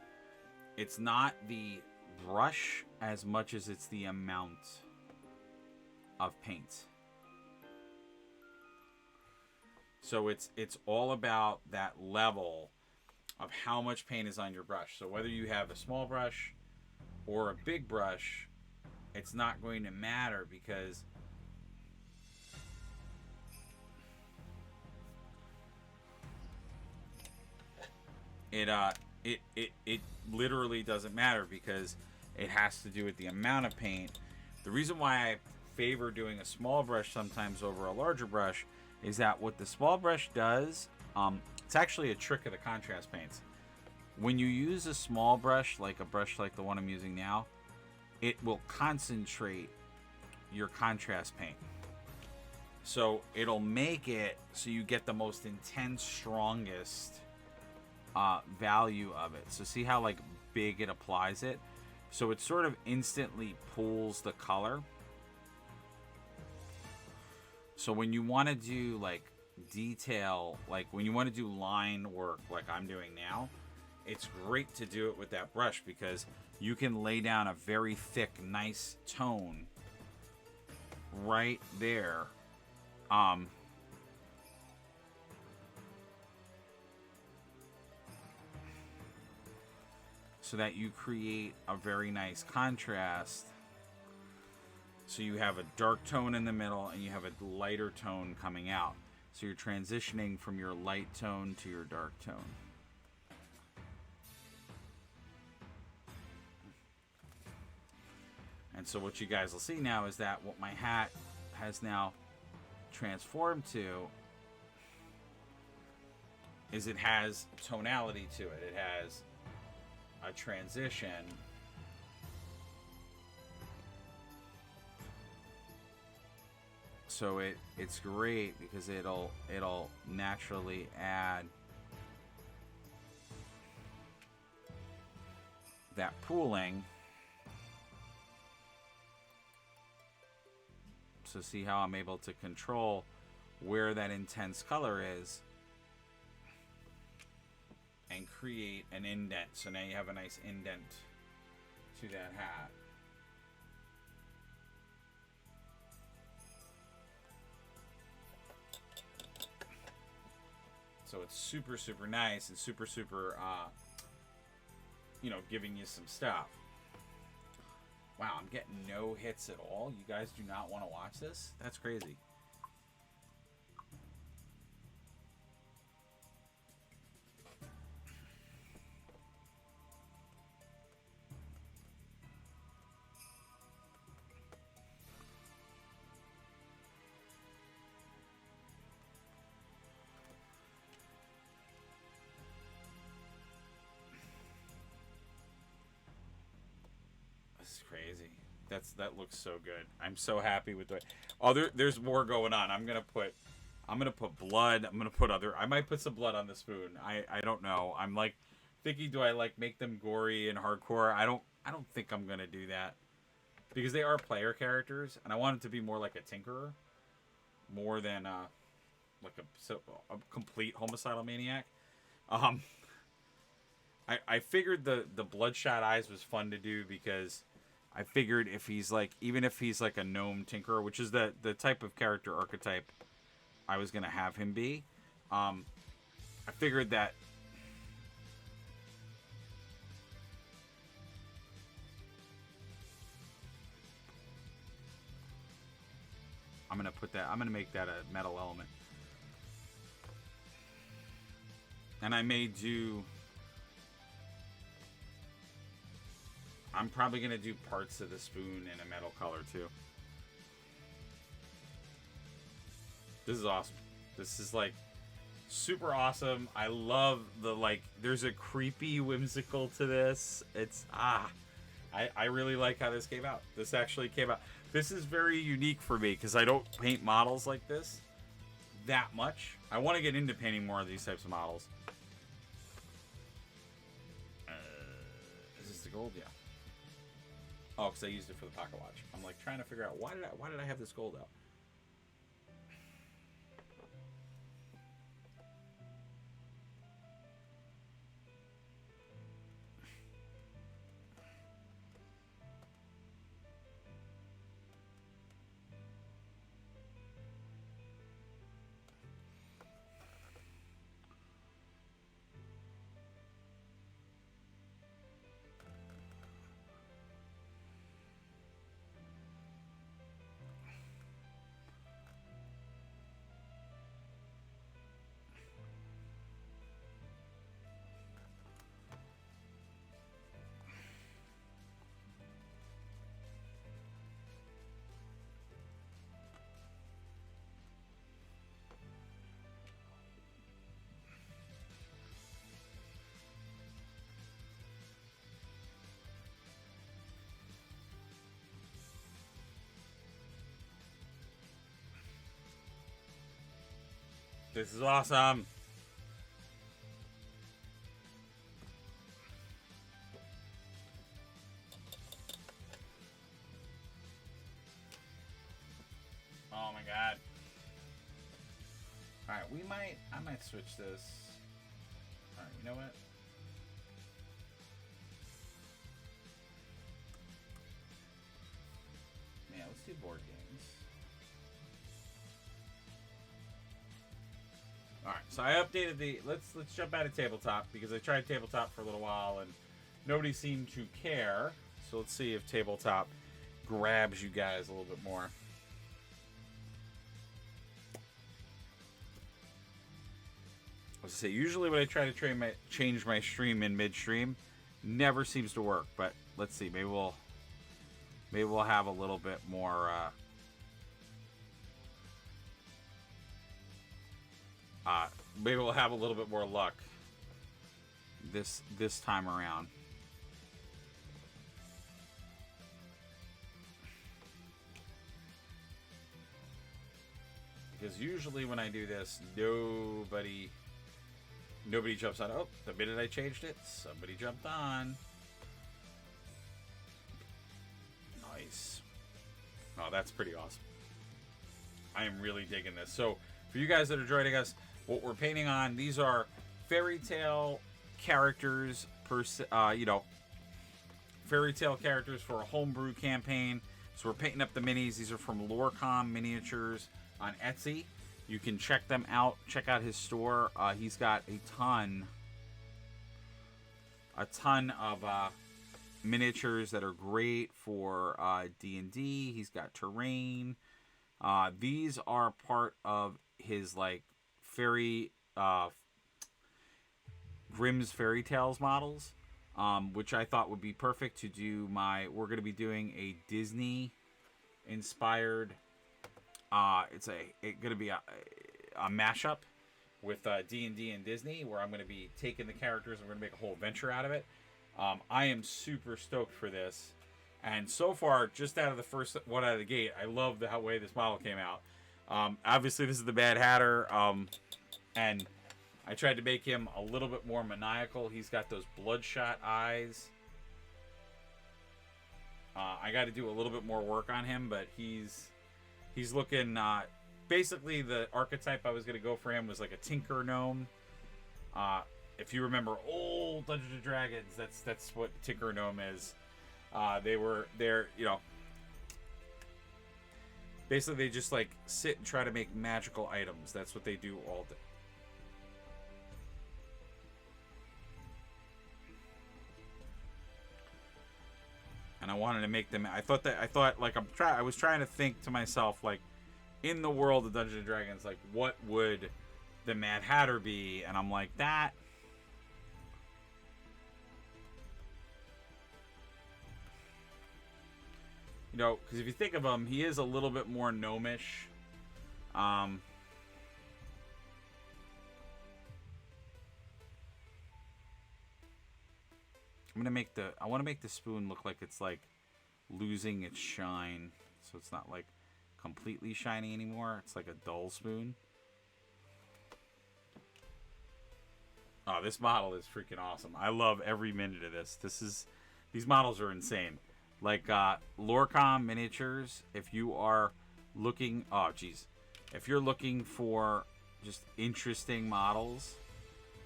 it's not the brush as much as it's the amount of paint. So it's all about that level of how much paint is on your brush. So whether you have a small brush or a big brush, it's not going to matter, because it literally doesn't matter, because it has to do with the amount of paint. The reason why I favor doing a small brush sometimes over a larger brush is that what the small brush does, it's actually a trick of the contrast paints. When you use a small brush, like a brush like the one I'm using now, it will concentrate your contrast paint. So it'll make it so you get the most intense, strongest value of it. So see how like big it applies it? So it sort of instantly pulls the color. So when you want to do like detail, like when you want to do line work like I'm doing now, it's great to do it with that brush, because you can lay down a very thick, nice tone right there. So that you create a very nice contrast. So you have a dark tone in the middle and you have a lighter tone coming out. So you're transitioning from your light tone to your dark tone. And so what you guys will see now is that what my hat has now transformed to is it has tonality to it. It has a transition. So it's great because it'll naturally add that pooling. So see how I'm able to control where that intense color is and create an indent. So now you have a nice indent to that hat. So it's super, super nice and super, super, you know, giving you some stuff. Wow, I'm getting no hits at all. You guys do not want to watch this? That's crazy. Crazy. That looks so good. I'm so happy with the. Oh, there's more going on. I'm gonna put blood. I'm gonna put other. I might put some blood on the spoon. I don't know. I'm like thinking, do I like make them gory and hardcore? I don't think I'm gonna do that, because they are player characters, and I want it to be more like a tinkerer, more than like a complete homicidal maniac. I figured the bloodshot eyes was fun to do, because I figured if he's like, even if he's like a gnome tinkerer, which is the type of character archetype I was gonna have him be, I figured that I'm gonna put that. I'm gonna make that a metal element, and I may do. I'm probably gonna do parts of the spoon in a metal color too. This is awesome. This is like super awesome. I love the like. There's a creepy whimsical to this. It's I really like how this came out. This actually came out. This is very unique for me because I don't paint models like this that much. I want to get into painting more of these types of models. Is this the gold? Yeah. Oh, because I used it for the pocket watch. I'm like trying to figure out why did I have this gold out? This is awesome. Oh my god. Alright, I might switch this. Alright, you know what? Yeah, let's do board games. Alright, so I updated the let's jump out of tabletop because I tried tabletop for a little while and nobody seemed to care. So let's see if tabletop grabs you guys a little bit more. I was gonna say, usually when I try to change my stream in midstream, never seems to work. But let's see, maybe we'll have a little bit more. Maybe we'll have a little bit more luck this time around. Because usually when I do this, nobody jumps on. Oh, the minute I changed it, somebody jumped on. Nice. Oh, that's pretty awesome. I am really digging this. So, for you guys that are joining us, what we're painting on, these are fairy tale characters, fairy tale characters for a homebrew campaign. So we're painting up the minis. These are from Lorecom Miniatures on Etsy. You can check them out. Check out his store. He's got a ton of miniatures that are great for D&D. He's got terrain. These are part of his like fairy Grimm's Fairy Tales models, which I thought would be perfect to do we're going to be doing a Disney inspired it's going to be a mashup with D&D and Disney, where I'm going to be taking the characters and we're going to make a whole adventure out of it. I am super stoked for this. And so far, just out of the first one out of the gate, I love the way this model came out. Obviously, this is the Mad Hatter, and I tried to make him a little bit more maniacal. He's got those bloodshot eyes. I got to do a little bit more work on him, but he's looking... basically, the archetype I was going to go for him was like a Tinker Gnome. If you remember old Dungeons & Dragons, that's what Tinker Gnome is. They're basically they just like sit and try to make magical items. That's what they do all day. And I wanted to make them. I was trying to think to myself, like, in the world of Dungeons and Dragons, like, what would the Mad Hatter be? And I'm like, that. You know, because if you think of him, he is a little bit more gnomish. I'm gonna make the. I want to make the spoon look like it's like losing its shine, so it's not like completely shiny anymore. It's like a dull spoon. Oh, this model is freaking awesome. I love every minute of this. These models are insane. Like Lorecom Miniatures, if you are looking, oh geez, if you're looking for just interesting models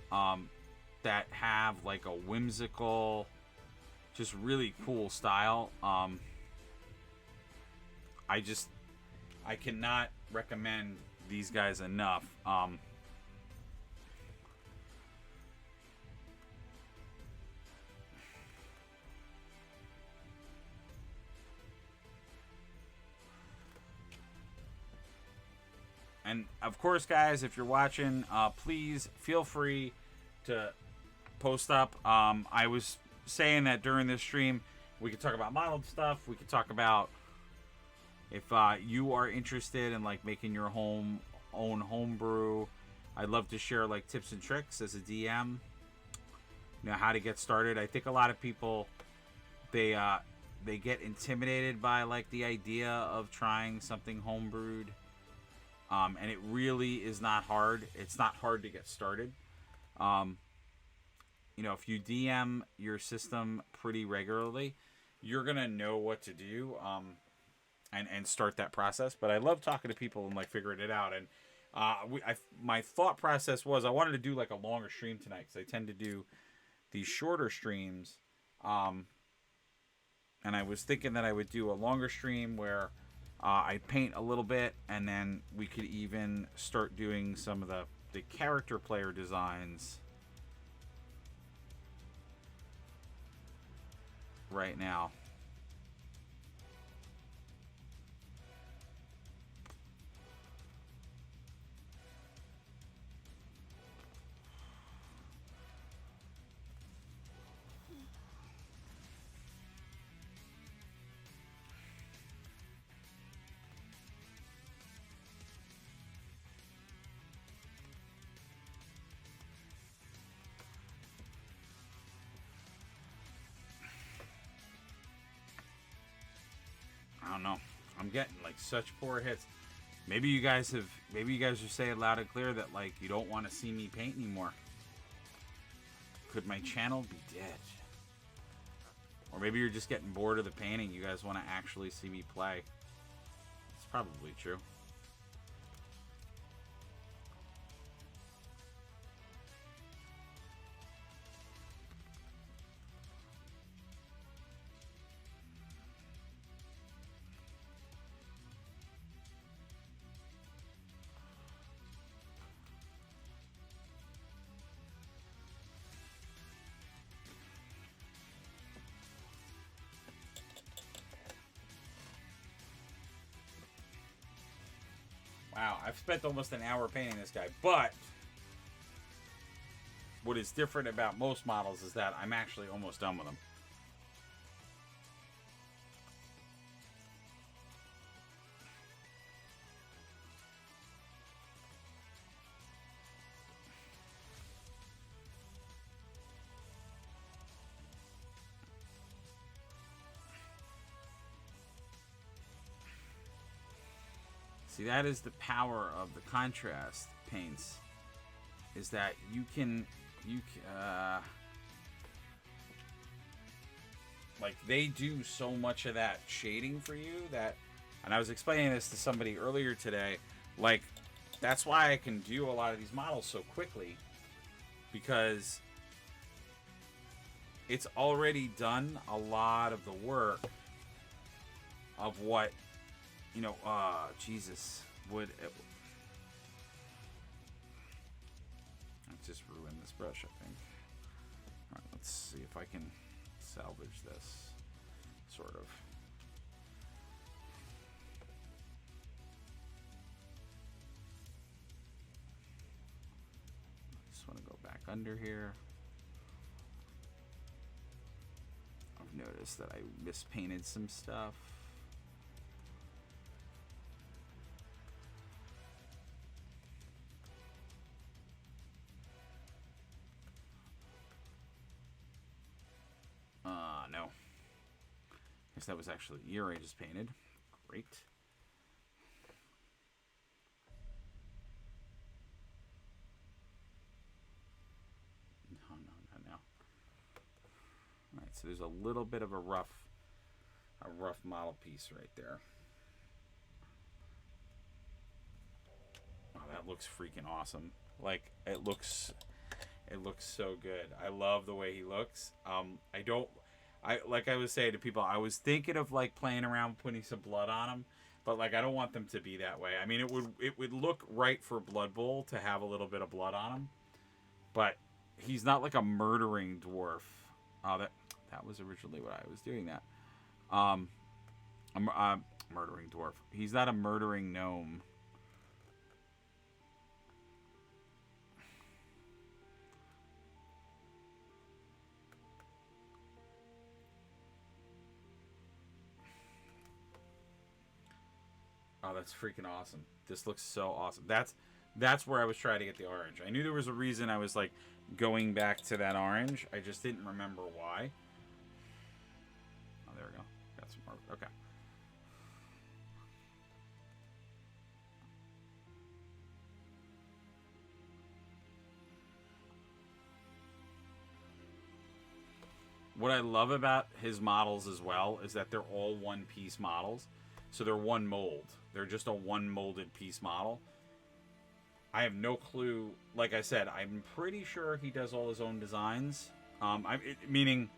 that have like a whimsical, just really cool style, I cannot recommend these guys enough. And of course, guys, if you're watching, please feel free to post up. I was saying that during this stream, we could talk about modeled stuff. We could talk about if you are interested in like making your own homebrew. I'd love to share like tips and tricks as a DM. You know how to get started. I think a lot of people they get intimidated by like the idea of trying something homebrewed. And it really is not hard. It's not hard to get started. You know, if you DM your system pretty regularly, you're gonna know what to do, and start that process. But I love talking to people and like figuring it out. And my thought process was I wanted to do like a longer stream tonight because I tend to do these shorter streams. And I was thinking that I would do a longer stream where I paint a little bit, and then we could even start doing some of the character player designs right now. I don't know. I'm getting like such poor hits. Maybe you guys are saying loud and clear that like you don't want to see me paint anymore. Could my channel be dead? Or maybe you're just getting bored of the painting. You guys want to actually see me play. It's probably true. Wow, I've spent almost an hour painting this guy, but what is different about most models is that I'm actually almost done with them. See, that is the power of the contrast paints, is that you can like they do so much of that shading for you that, and I was explaining this to somebody earlier today, like that's why I can do a lot of these models so quickly, because it's already done a lot of the work of what, you know, Jesus, would it, I just ruined this brush, I think. Alright, let's see if I can salvage this, sort of. under here. I've noticed that I mispainted some stuff. No. Guess that was actually the year I just painted. Great. No. Alright, so there's a little bit of a rough model piece right there. Oh, that looks freaking awesome. Like, it looks so good. I love the way he looks. Like I was saying to people, I was thinking of like playing around putting some blood on him, but like I don't want them to be that way. I mean, it would look right for Blood Bowl to have a little bit of blood on him, but he's not like a murdering dwarf. Oh, that was originally what I was doing that. A murdering dwarf. He's not a murdering gnome. Oh, that's freaking awesome. This looks so awesome. That's where I was trying to get the orange. I knew there was a reason I was like going back to that orange. I just didn't remember why. Oh, there we go. Got some more. Okay. What I love about his models as well is that they're all one-piece models. So they're one mold. They're just a one molded piece model. I have no clue. Like I said, I'm pretty sure he does all his own designs. Meaning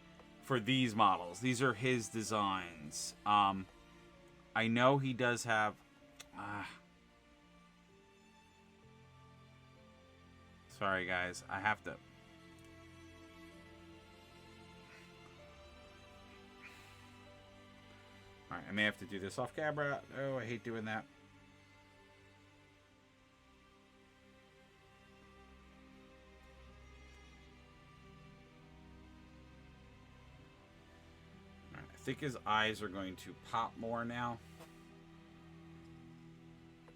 for these models. These are his designs. I know he does have... sorry, guys. I have to... Alright, I may have to do this off camera. Oh, I hate doing that. Alright, I think his eyes are going to pop more now.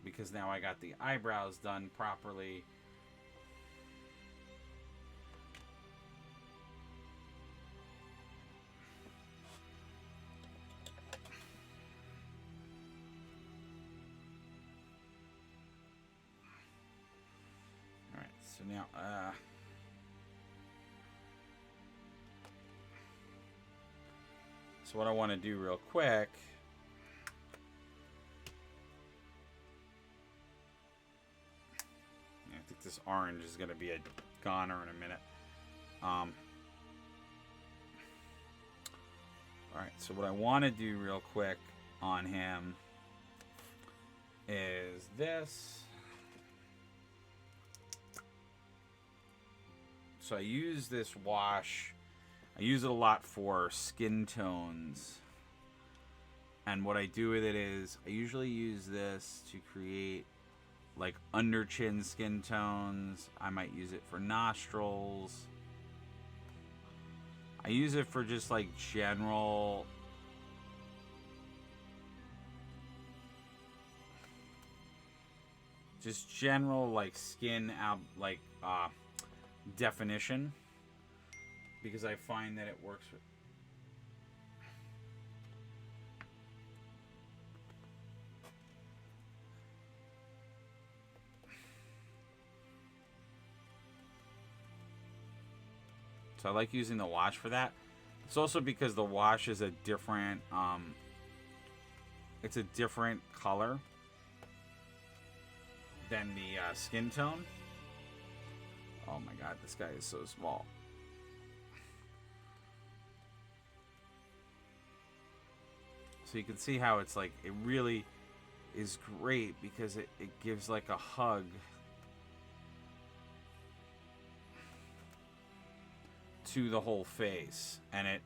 Because now I got the eyebrows done properly. So now, so what I want to do real quick, I think this orange is going to be a goner in a minute. All right, so what I want to do real quick on him is this. So I use this wash. I use it a lot for skin tones. And what I do with it is I usually use this to create like under chin skin tones. I might use it for nostrils. I use it for just like general like skin definition, because I find that it works with... So I like using the wash for that. It's also because the wash is a different it's a different color than the skin tone. Oh my god, this guy is so small. So you can see how it's like, it really is great because it gives like a hug to the whole face. And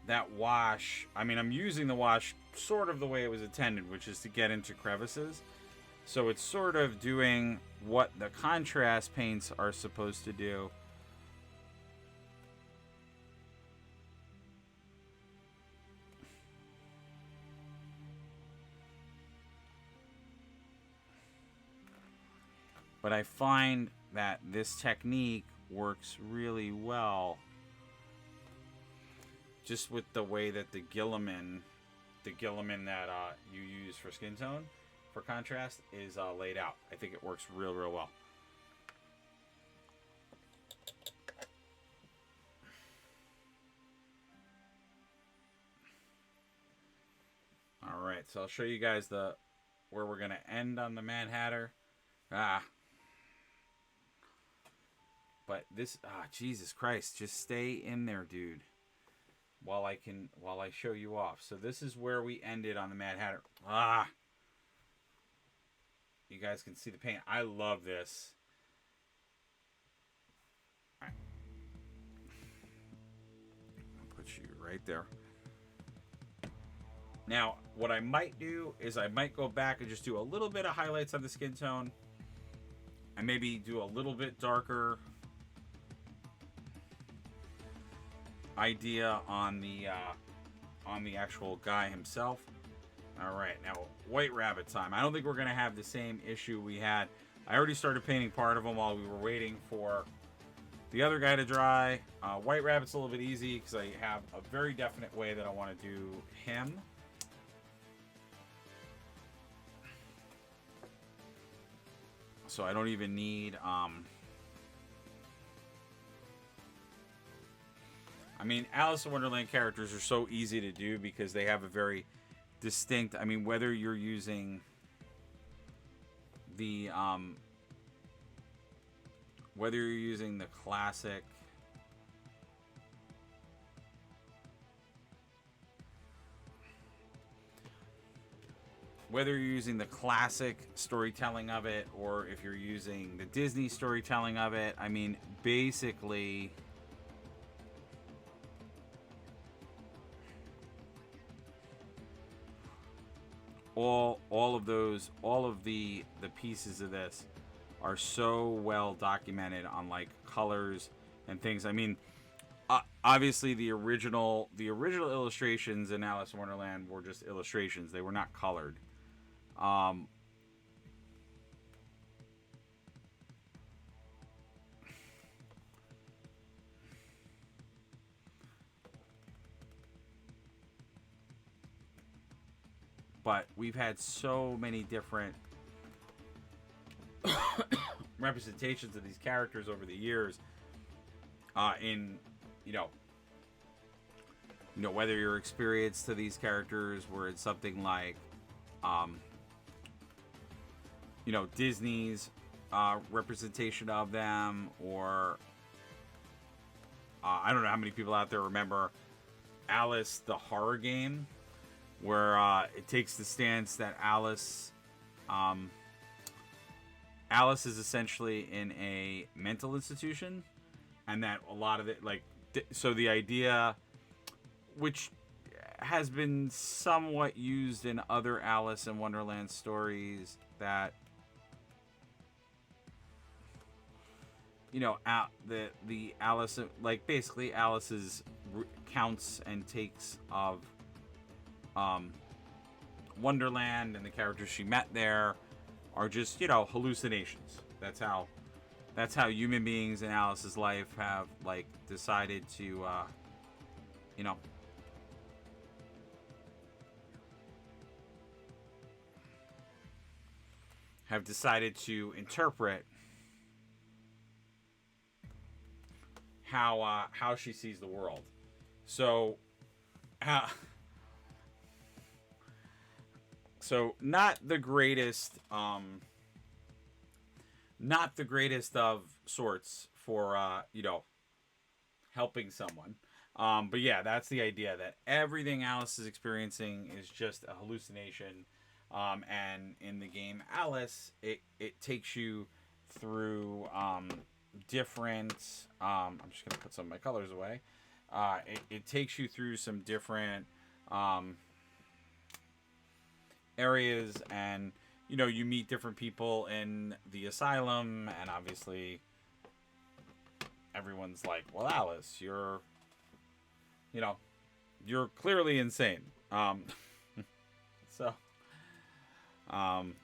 that wash, I mean, I'm using the wash sort of the way it was intended, which is to get into crevices. So it's sort of doing what the contrast paints are supposed to do, But I find that this technique works really well just with the way that the Gilliman that you use for skin tone, for contrast, is laid out. I think it works real well. Alright, so I'll show you guys where we're going to end on the Mad Hatter. But this, Jesus Christ, just stay in there, dude. While I show you off. So this is where we ended on the Mad Hatter. You guys can see the paint. I love this. All right. I'll put you right there. Now, what I might do is I might go back and just do a little bit of highlights on the skin tone. And maybe do a little bit darker idea on the actual guy himself. All right, now White Rabbit time. I don't think we're gonna have the same issue we had. I already started painting part of him while we were waiting for the other guy to dry. White Rabbit's a little bit easy because I have a very definite way that I want to do him. So I don't even need I mean, Alice in Wonderland characters are so easy to do because they have a very distinct, I mean, whether you're using the classic storytelling of it, or if you're using the Disney storytelling of it, I mean, basically all of the pieces of this are so well documented on like colors and things. I mean, obviously the original illustrations in Alice in Wonderland were just illustrations. They were not colored. But we've had so many different representations of these characters over the years. In whether you're experienced to these characters, where it's something like, Disney's representation of them, or I don't know how many people out there remember Alice the horror game, where it takes the stance that Alice is essentially in a mental institution, and that a lot of it, so the idea, which has been somewhat used in other Alice in Wonderland stories, that the Alice, basically Alice's counts and takes of Wonderland and the characters she met there are just, hallucinations. That's how human beings in Alice's life have decided to interpret how she sees the world. So not the greatest of sorts for helping someone, but yeah, that's the idea, that everything Alice is experiencing is just a hallucination. And in the game Alice, it takes you through different, I'm just gonna put some of my colors away. It takes you through some different areas, and you meet different people in the asylum, and obviously everyone's like, well, Alice, you're clearly insane. So and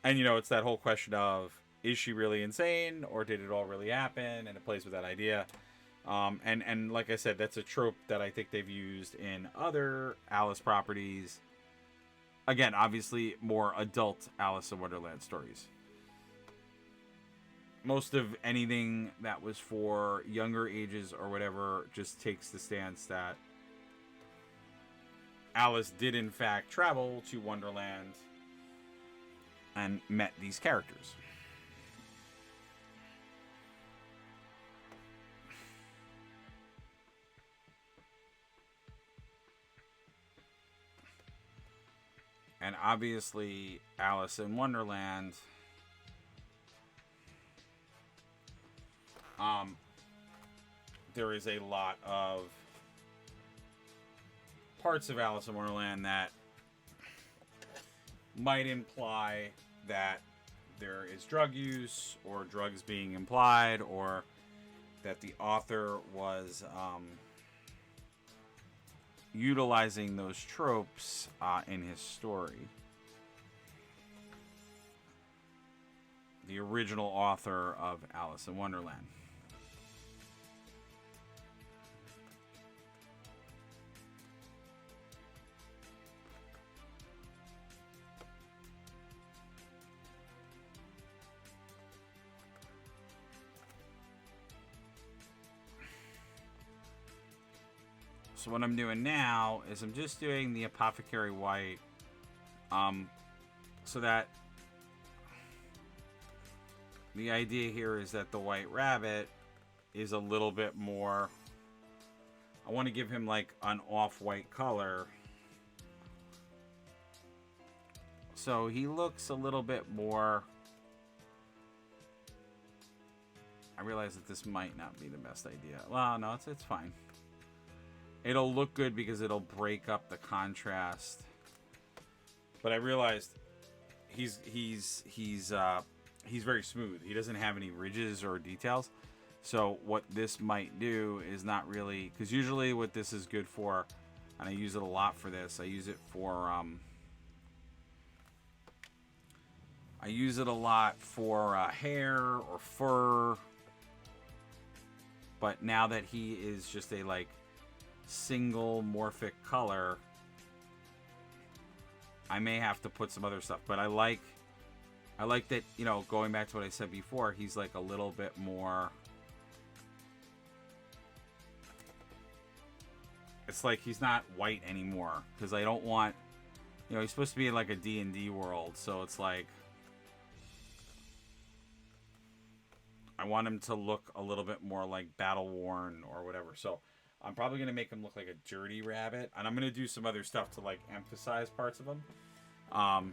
it's that whole question of, is she really insane, or did it all really happen? And it plays with that idea. And like I said, that's a trope that I think they've used in other Alice properties. Again, obviously more adult Alice in Wonderland stories. Most of anything that was for younger ages or whatever just takes the stance that Alice did in fact travel to Wonderland and met these characters. And obviously, Alice in Wonderland, there is a lot of parts of Alice in Wonderland that might imply that there is drug use or drugs being implied, or that the author was utilizing those tropes in his story. The original author of Alice in Wonderland. So what I'm doing now is I'm just doing the Apothecary White, so that the idea here is that the White Rabbit is a little bit more, I want to give him like an off-white color. So he looks a little bit more, I realize that this might not be the best idea. Well, no, it's fine. It'll look good because it'll break up the contrast. But I realized he's very smooth. He doesn't have any ridges or details. So what this might do is not really, because usually what this is good for, and I use it a lot for this, I use it for hair or fur. But now that he is just a like single morphic color, I may have to put some other stuff. But I like that, you know, going back to what I said before, he's like a little bit more, it's like he's not white anymore, because I don't want, you know, he's supposed to be in like a D&D world, so it's like I want him to look a little bit more like battle worn or whatever. So I'm probably going to make him look like a dirty rabbit. And I'm going to do some other stuff to, like, emphasize parts of him. Oh,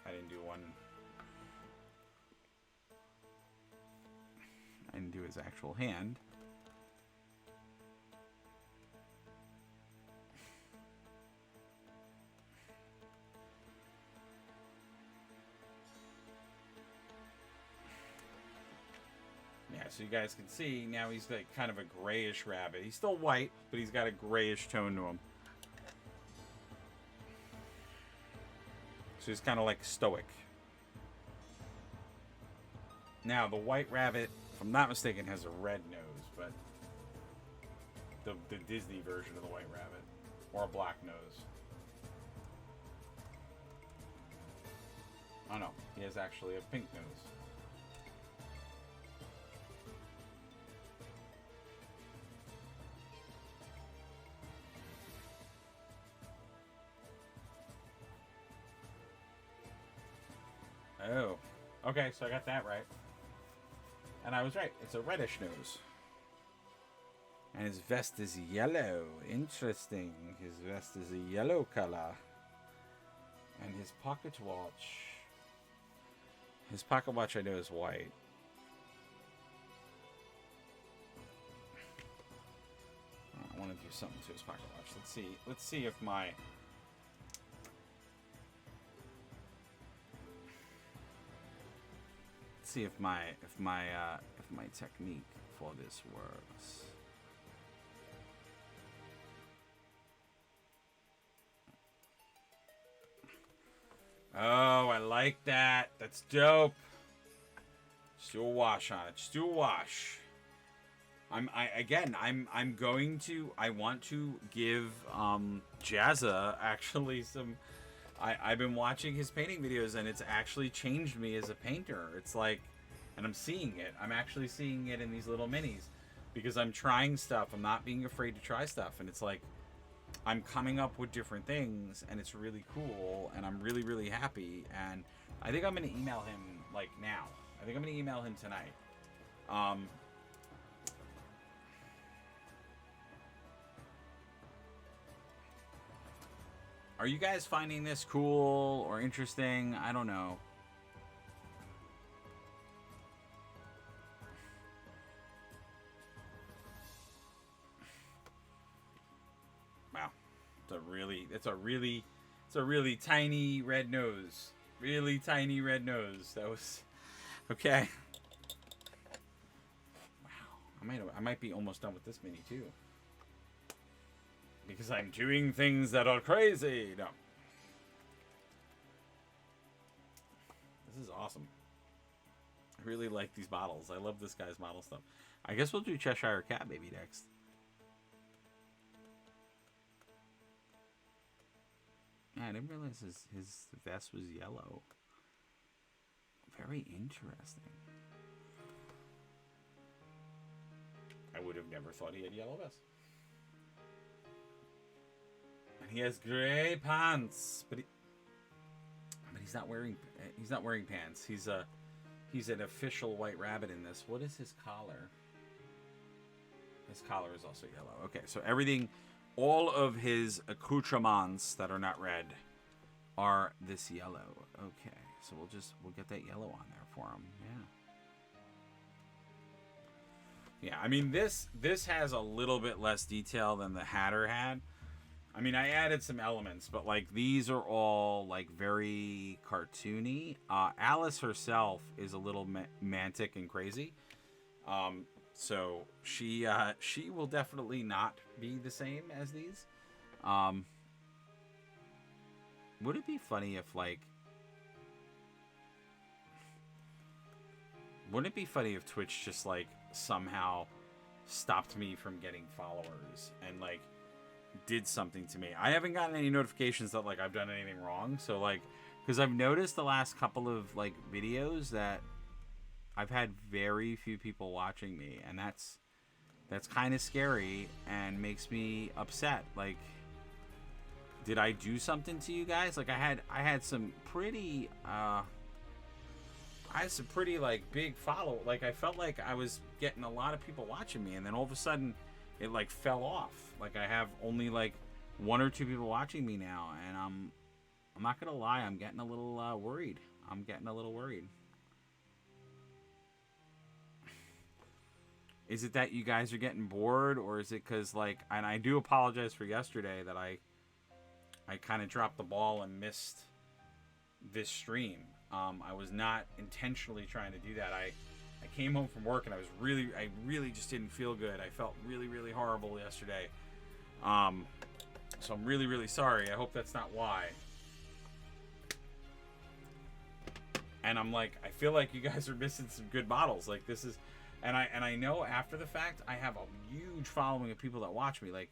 I didn't do one. I didn't do his actual hand. So you guys can see, now he's like kind of a grayish rabbit. He's still white, but he's got a grayish tone to him. So he's kind of like stoic. Now, the White Rabbit, if I'm not mistaken, has a red nose, but the Disney version of the White Rabbit, or a black nose. Oh no, he has actually a pink nose. Oh, okay, so I got that right. And I was right. It's a reddish nose. And his vest is yellow. Interesting. His vest is a yellow color. And his pocket watch. His pocket watch, I know, is white. I want to do something to his pocket watch. Let's see if my... see if my technique for this works. Oh, I like that. That's dope. Just do a wash on it. Just do a wash. I want to give Jazza actually some. I've been watching his painting videos and it's actually changed me as a painter. It's like, and I'm seeing it. I'm actually seeing it in these little minis because I'm trying stuff. I'm not being afraid to try stuff, and it's like I'm coming up with different things, and it's really cool, and I'm really really happy. And I think I'm gonna email him like now. I think I'm gonna email him tonight. Um, Are you guys finding this cool or interesting? I don't know. Wow. It's a really tiny red nose. Really tiny red nose. That was okay. Wow. I might be almost done with this mini too. Because I'm doing things that are crazy. No. This is awesome. I really like these models. I love this guy's model stuff. I guess we'll do Cheshire Cat maybe next. Yeah, I didn't realize his vest was yellow. Very interesting. I would have never thought he had yellow vest. And he has gray pants, but he's not wearing pants. He's an official White Rabbit in this. What is his collar? His collar is also yellow. Okay, so everything, all of his accoutrements that are not red are this yellow. Okay, so we'll get that yellow on there for him. Yeah. Yeah, I mean this has a little bit less detail than the Hatter had. I mean, I added some elements, but like these are all like very cartoony. Alice herself is a little mantic and crazy. So she will definitely not be the same as these. Would it be funny if like? Wouldn't it be funny if Twitch just like somehow stopped me from getting followers and like did something to me? I haven't gotten any notifications that like I've done anything wrong. So like, because I've noticed the last couple of like videos that I've had very few people watching me, and that's kind of scary and makes me upset. Like, did I do something to you guys? Like I had some pretty like big follow. Like I felt like I was getting a lot of people watching me, and then all of a sudden it like fell off. Like I have only like 1 or 2 people watching me now, and I'm not gonna lie, I'm getting a little worried. I'm getting a little worried. Is it that you guys are getting bored, or is it because like? And I do apologize for yesterday that I kind of dropped the ball and missed this stream. I was not intentionally trying to do that. I came home from work and I really just didn't feel good. I felt really, really horrible yesterday. So I'm really, really sorry. I hope that's not why. And I'm like, I feel like you guys are missing some good models. Like this is, and I know after the fact, I have a huge following of people that watch me. Like,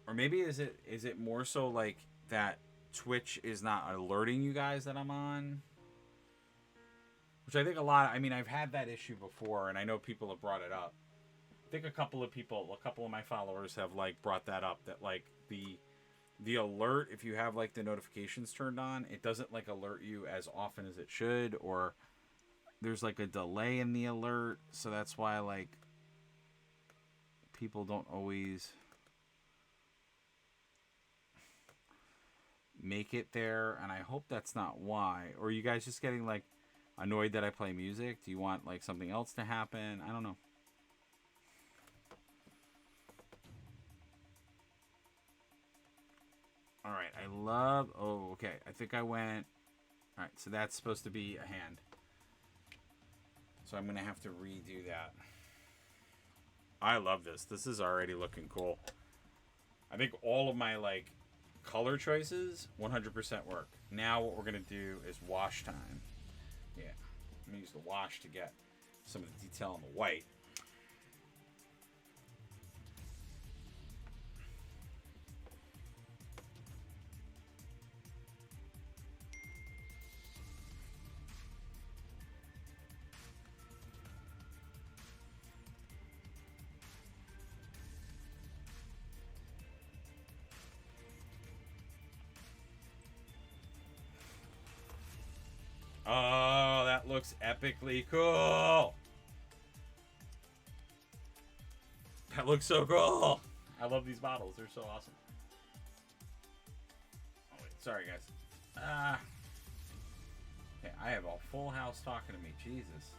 or maybe is it more so like that Twitch is not alerting you guys that I'm on? Which I think a lot. I mean, I've had that issue before, and I know people have brought it up. I think a couple of my followers have like brought that up. That like the alert, if you have like the notifications turned on, it doesn't like alert you as often as it should, or there's like a delay in the alert, so that's why like people don't always make it there, and I hope that's not why. Or are you guys just getting like annoyed that I play music? Do you want like something else to happen? I don't know. All right, I love. Oh, okay. I think I went. All right, so that's supposed to be a hand. So I'm gonna have to redo that. I love this. This is already looking cool. I think all of my like color choices, 100% work. Now what we're going to do is wash time. Yeah, I'm going to use the wash to get some of the detail on the white. Oh, that looks epically cool. That looks so cool. I love these models. They're so awesome. Oh, wait. Sorry, guys. Okay, I have a full house talking to me. Jesus.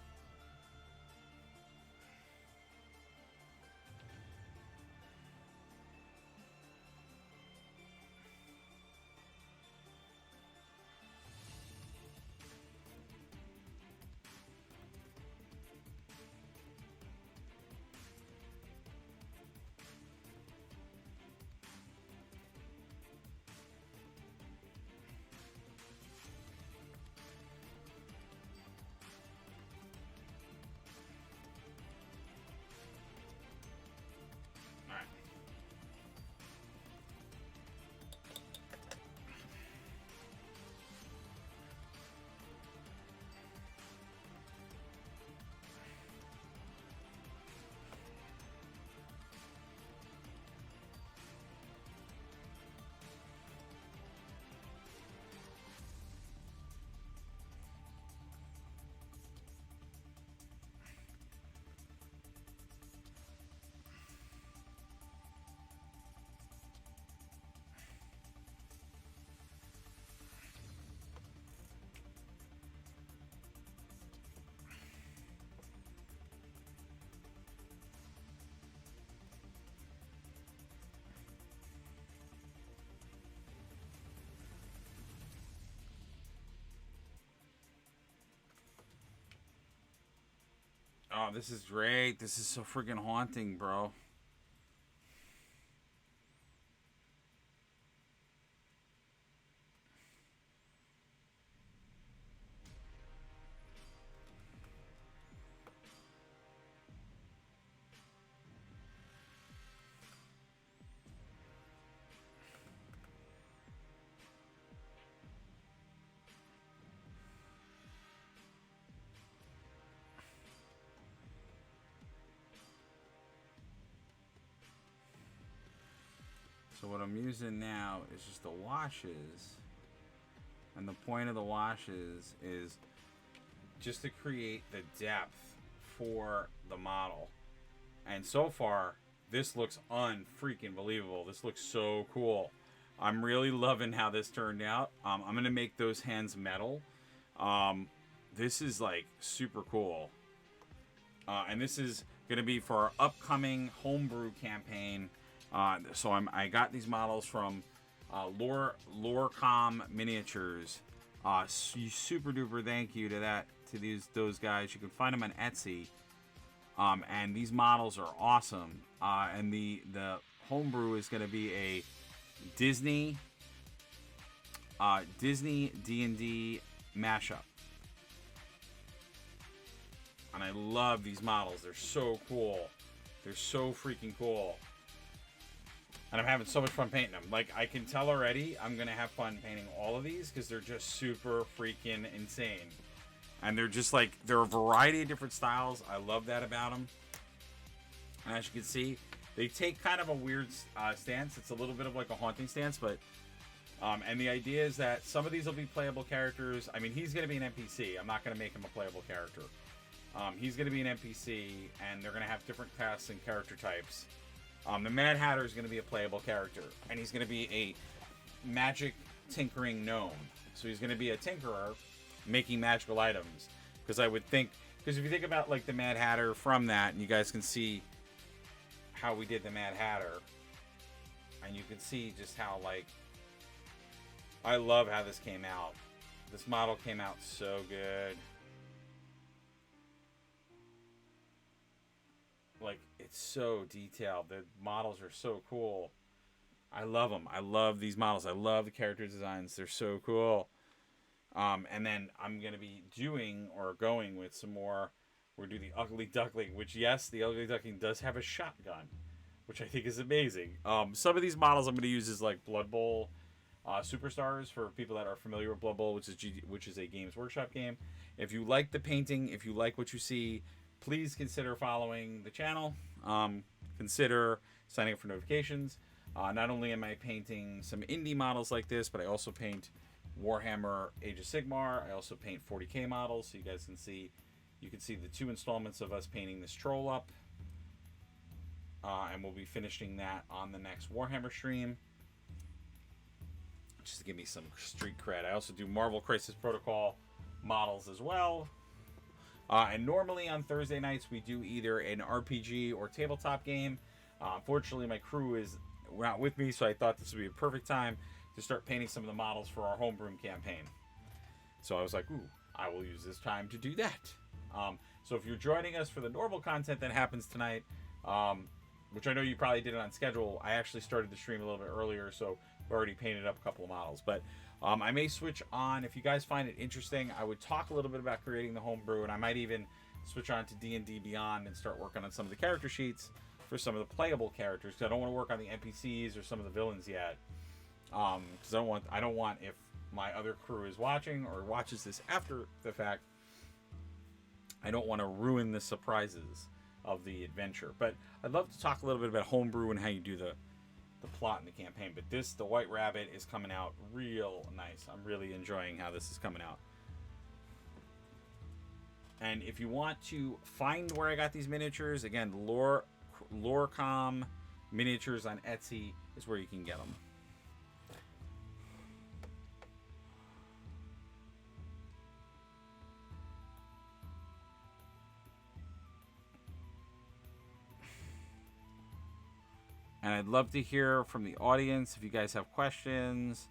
Oh, this is great. This is so freaking haunting, bro. So what I'm using now is just the washes. And the point of the washes is just to create the depth for the model. And so far, this looks unfreaking believable. This looks so cool. I'm really loving how this turned out. I'm going to make those hands metal. This is like super cool. And this is going to be for our upcoming homebrew campaign. So I got these models from Lorecom Minatures. Super duper thank you to those guys. You can find them on Etsy. And these models are awesome. And the homebrew is going to be a Disney D&D mashup. And I love these models. They're so cool. They're so freaking cool. And I'm having so much fun painting them. Like, I can tell already I'm going to have fun painting all of these because they're just super freaking insane. And they're just like, they're a variety of different styles. I love that about them. And as you can see, they take kind of a weird stance. It's a little bit of like a haunting stance, but... and the idea is that some of these will be playable characters. I mean, he's going to be an NPC. I'm not going to make him a playable character. He's going to be an NPC, and they're going to have different casts and character types. The Mad Hatter is going to be a playable character, and he's going to be a magic tinkering gnome. So he's going to be a tinkerer making magical items. Because I would think, because if you think about like the Mad Hatter from that, and you guys can see how we did the Mad Hatter, and you can see just how like, I love how this came out. This model came out so good. Like, it's so detailed. The models are so cool. I love them. I love these models. I love the character designs. They're so cool. And then I'm going to be doing or going with some more. We're going to do the Ugly Duckling, which, yes, the Ugly Duckling does have a shotgun, which I think is amazing. Some of these models I'm going to use is like Blood Bowl Superstars for people that are familiar with Blood Bowl, which is a Games Workshop game. If you like the painting, if you like what you see, please consider following the channel. Consider signing up for notifications. Not only am I painting some indie models like this, but I also paint Warhammer Age of Sigmar. I also paint 40K models, so you guys can see. You can see the 2 installments of us painting this troll up, and we'll be finishing that on the next Warhammer stream, just to give me some street cred. I also do Marvel Crisis Protocol models as well. And normally on Thursday nights we do either an RPG or tabletop game. Unfortunately, my crew is not with me, so I thought this would be a perfect time to start painting some of the models for our homebrew campaign. So I was like, ooh, I will use this time to do that. So if you're joining us for the normal content that happens tonight, which I know you probably did it on schedule, I actually started the stream a little bit earlier, so I've already painted up a couple of models. But I may switch on. If you guys find it interesting, I would talk a little bit about creating the homebrew, and I might even switch on to D&D Beyond and start working on some of the character sheets for some of the playable characters, because I don't want to work on the NPCs or some of the villains yet. Because I don't want, if my other crew is watching or watches this after the fact, I don't want to ruin the surprises of the adventure. But I'd love to talk a little bit about homebrew and how you do the plot in the campaign. But the White Rabbit is coming out real nice. I'm really enjoying how this is coming out. And if you want to find where I got these miniatures, again, Lorecom Minatures on Etsy is where you can get them. And I'd love to hear from the audience if you guys have questions.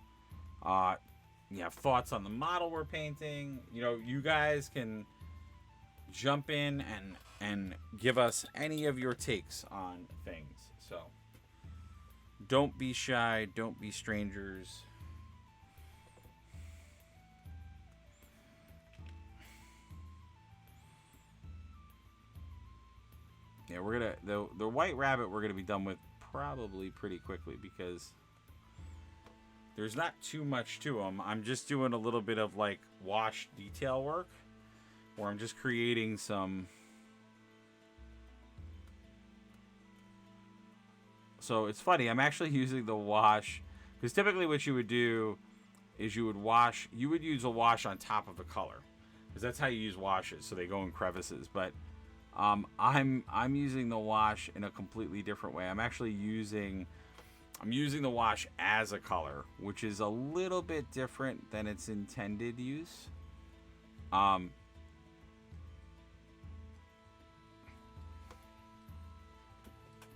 You have thoughts on the model we're painting. You know, you guys can jump in and give us any of your takes on things. So don't be shy. Don't be strangers. Yeah, we're gonna the White Rabbit we're gonna be done with probably pretty quickly, because there's not too much to them. I'm just doing a little bit of like wash detail work, where I'm just creating some. So it's funny, I'm actually using the wash, because typically what you would do is you would use a wash on top of a color, because that's how you use washes, so they go in crevices. But I'm using the wash in a completely different way. I'm using the wash as a color, which is a little bit different than its intended use.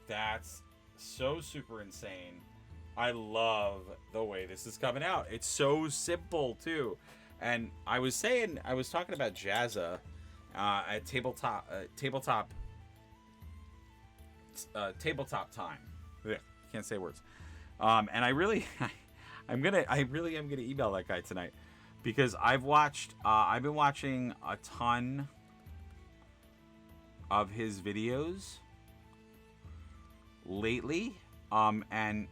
That's so super insane. I love the way this is coming out. It's so simple too. And I was talking about Jazza at tabletop time. Yeah, can't say words. And I really am gonna email that guy tonight, because I've been watching a ton of his videos lately, and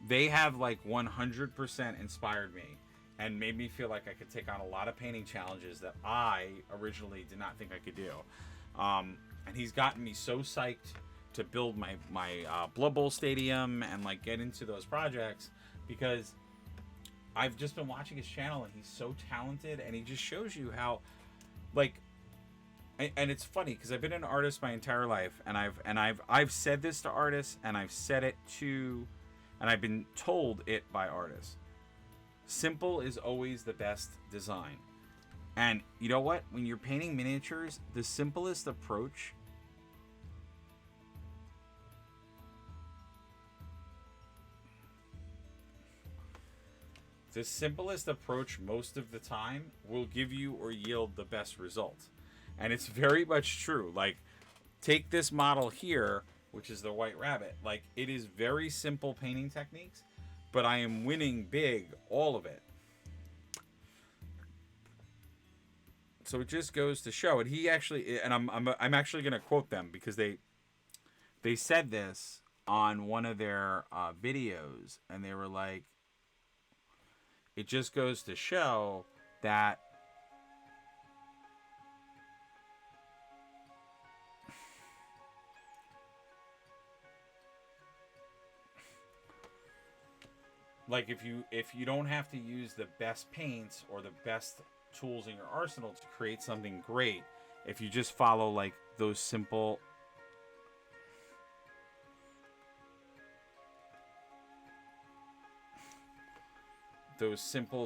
they have like 100% inspired me and made me feel like I could take on a lot of painting challenges that I originally did not think I could do. And he's gotten me so psyched to build my Blood Bowl stadium and like get into those projects, because I've just been watching his channel and he's so talented, and he just shows you how, like, and it's funny because I've been an artist my entire life, and I've said this to artists, and I've said it to, and I've been told it by artists. Simple is always the best design. And you know what? When you're painting miniatures, the simplest approach most of the time will give you or yield the best result. And it's very much true. Like, take this model here, which is the White Rabbit. Like, it is very simple painting techniques, but I am winning big, all of it. So it just goes to show. And he actually, and I'm actually going to quote them because they said this on one of their videos, and they were like, it just goes to show that like if you don't have to use the best paints or the best tools in your arsenal to create something great, if you just follow like those simple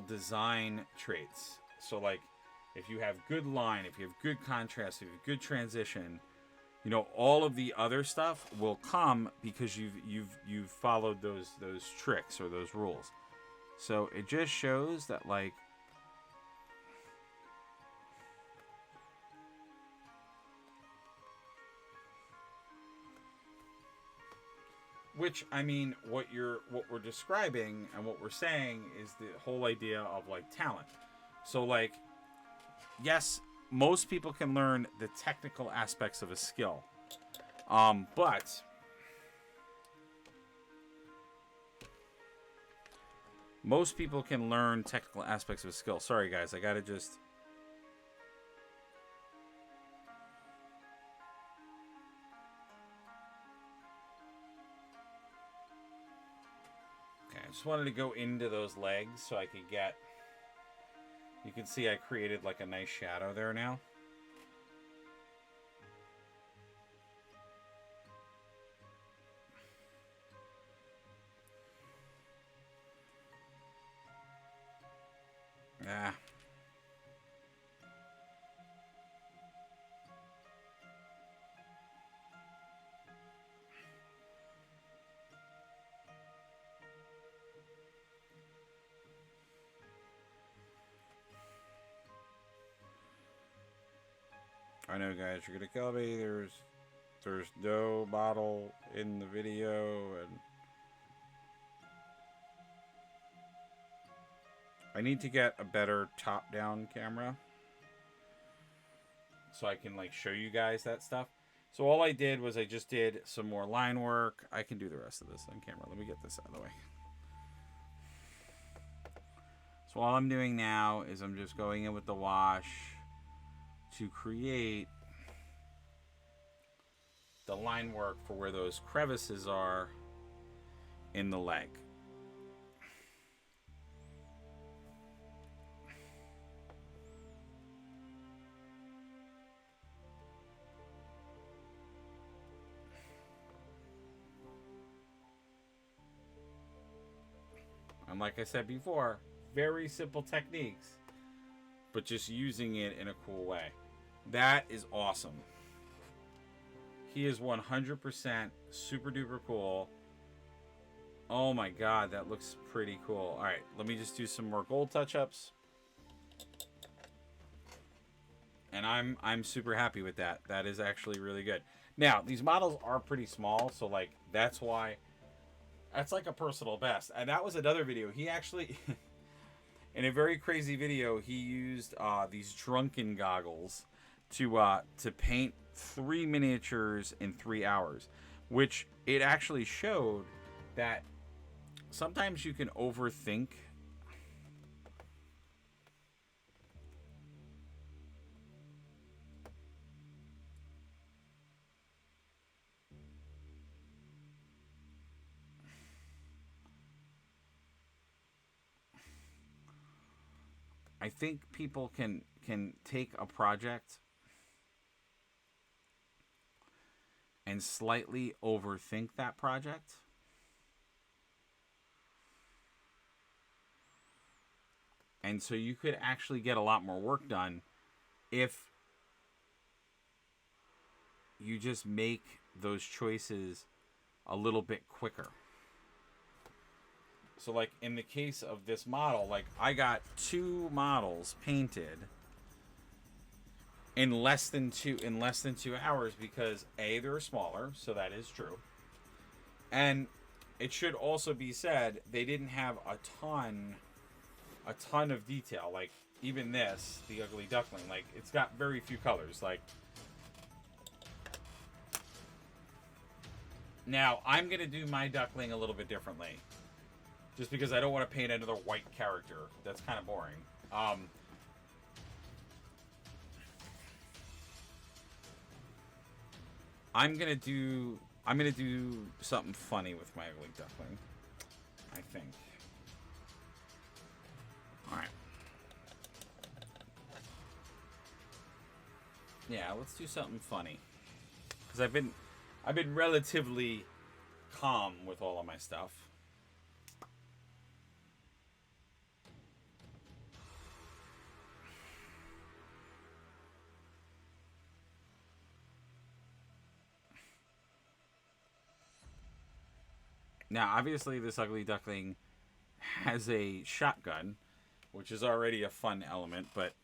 design traits. So like if you have good line, if you have good contrast, if you have good transition, you know, all of the other stuff will come because you've followed those tricks or those rules. So it just shows that, like, which, I mean, what we're describing and what we're saying is the whole idea of like talent. So like, yes, most people can learn the technical aspects of a skill, but most people can learn technical aspects of a skill. Sorry guys, I gotta just just wanted to go into those legs so I could get... You can see I created like a nice shadow there now. Ah. I know, guys, you're gonna kill me. There's no model in the video, and I need to get a better top-down camera so I can like show you guys that stuff. So all I did was I just did some more line work. I can do the rest of this on camera. Let me get this out of the way. So all I'm doing now is I'm just going in with the wash to create the line work for where those crevices are in the leg. And like I said before, very simple techniques, but just using it in a cool way. That is awesome. He is 100% super duper cool. Oh my god, that looks pretty cool. Alright, let me just do some more gold touch-ups. And I'm super happy with that. That is actually really good. Now, these models are pretty small, so like that's why that's like a personal best. And that was another video. He actually in a very crazy video, he used these drunken goggles to paint 3 miniatures in 3 hours, which it actually showed that sometimes you can overthink I think people can take a project and slightly overthink that project. And so you could actually get a lot more work done if you just make those choices a little bit quicker. So like in the case of this model, like I got 2 models painted in less than 2 hours because A, they're smaller, so that is true. And it should also be said they didn't have a ton of detail. Like even this, the ugly duckling, like it's got very few colors. Like now I'm gonna do my duckling a little bit differently. Just because I don't want to paint another white character. That's kind of boring. I'm gonna do something funny with my ugly duckling. I think. All right. Yeah, let's do something funny. Because I've been relatively calm with all of my stuff. Now, obviously, this ugly duckling has a shotgun, which is already a fun element, but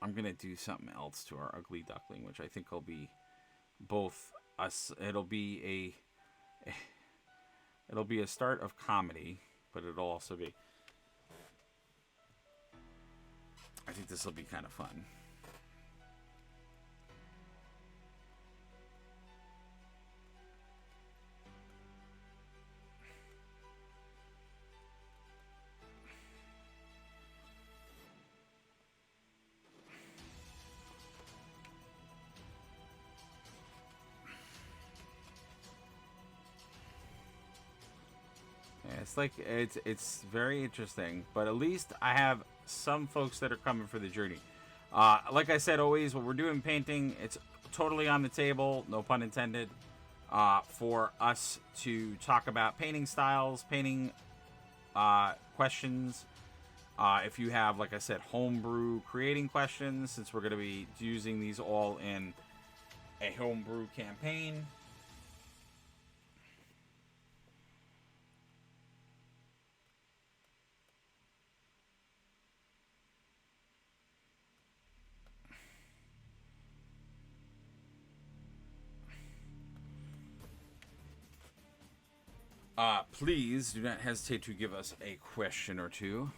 I'm gonna do something else to our ugly duckling, which I think will be both us. It'll be a start of comedy, but it'll also be. I think this will be kind of fun. It's like it's very interesting, but at least I have some folks that are coming for the journey. Like I said, always when we're doing painting, it's totally on the table, no pun intended, for us to talk about painting styles, painting questions. If you have, like I said, homebrew creating questions, since we're going to be using these all in a homebrew campaign. Please do not hesitate to give us a question or two.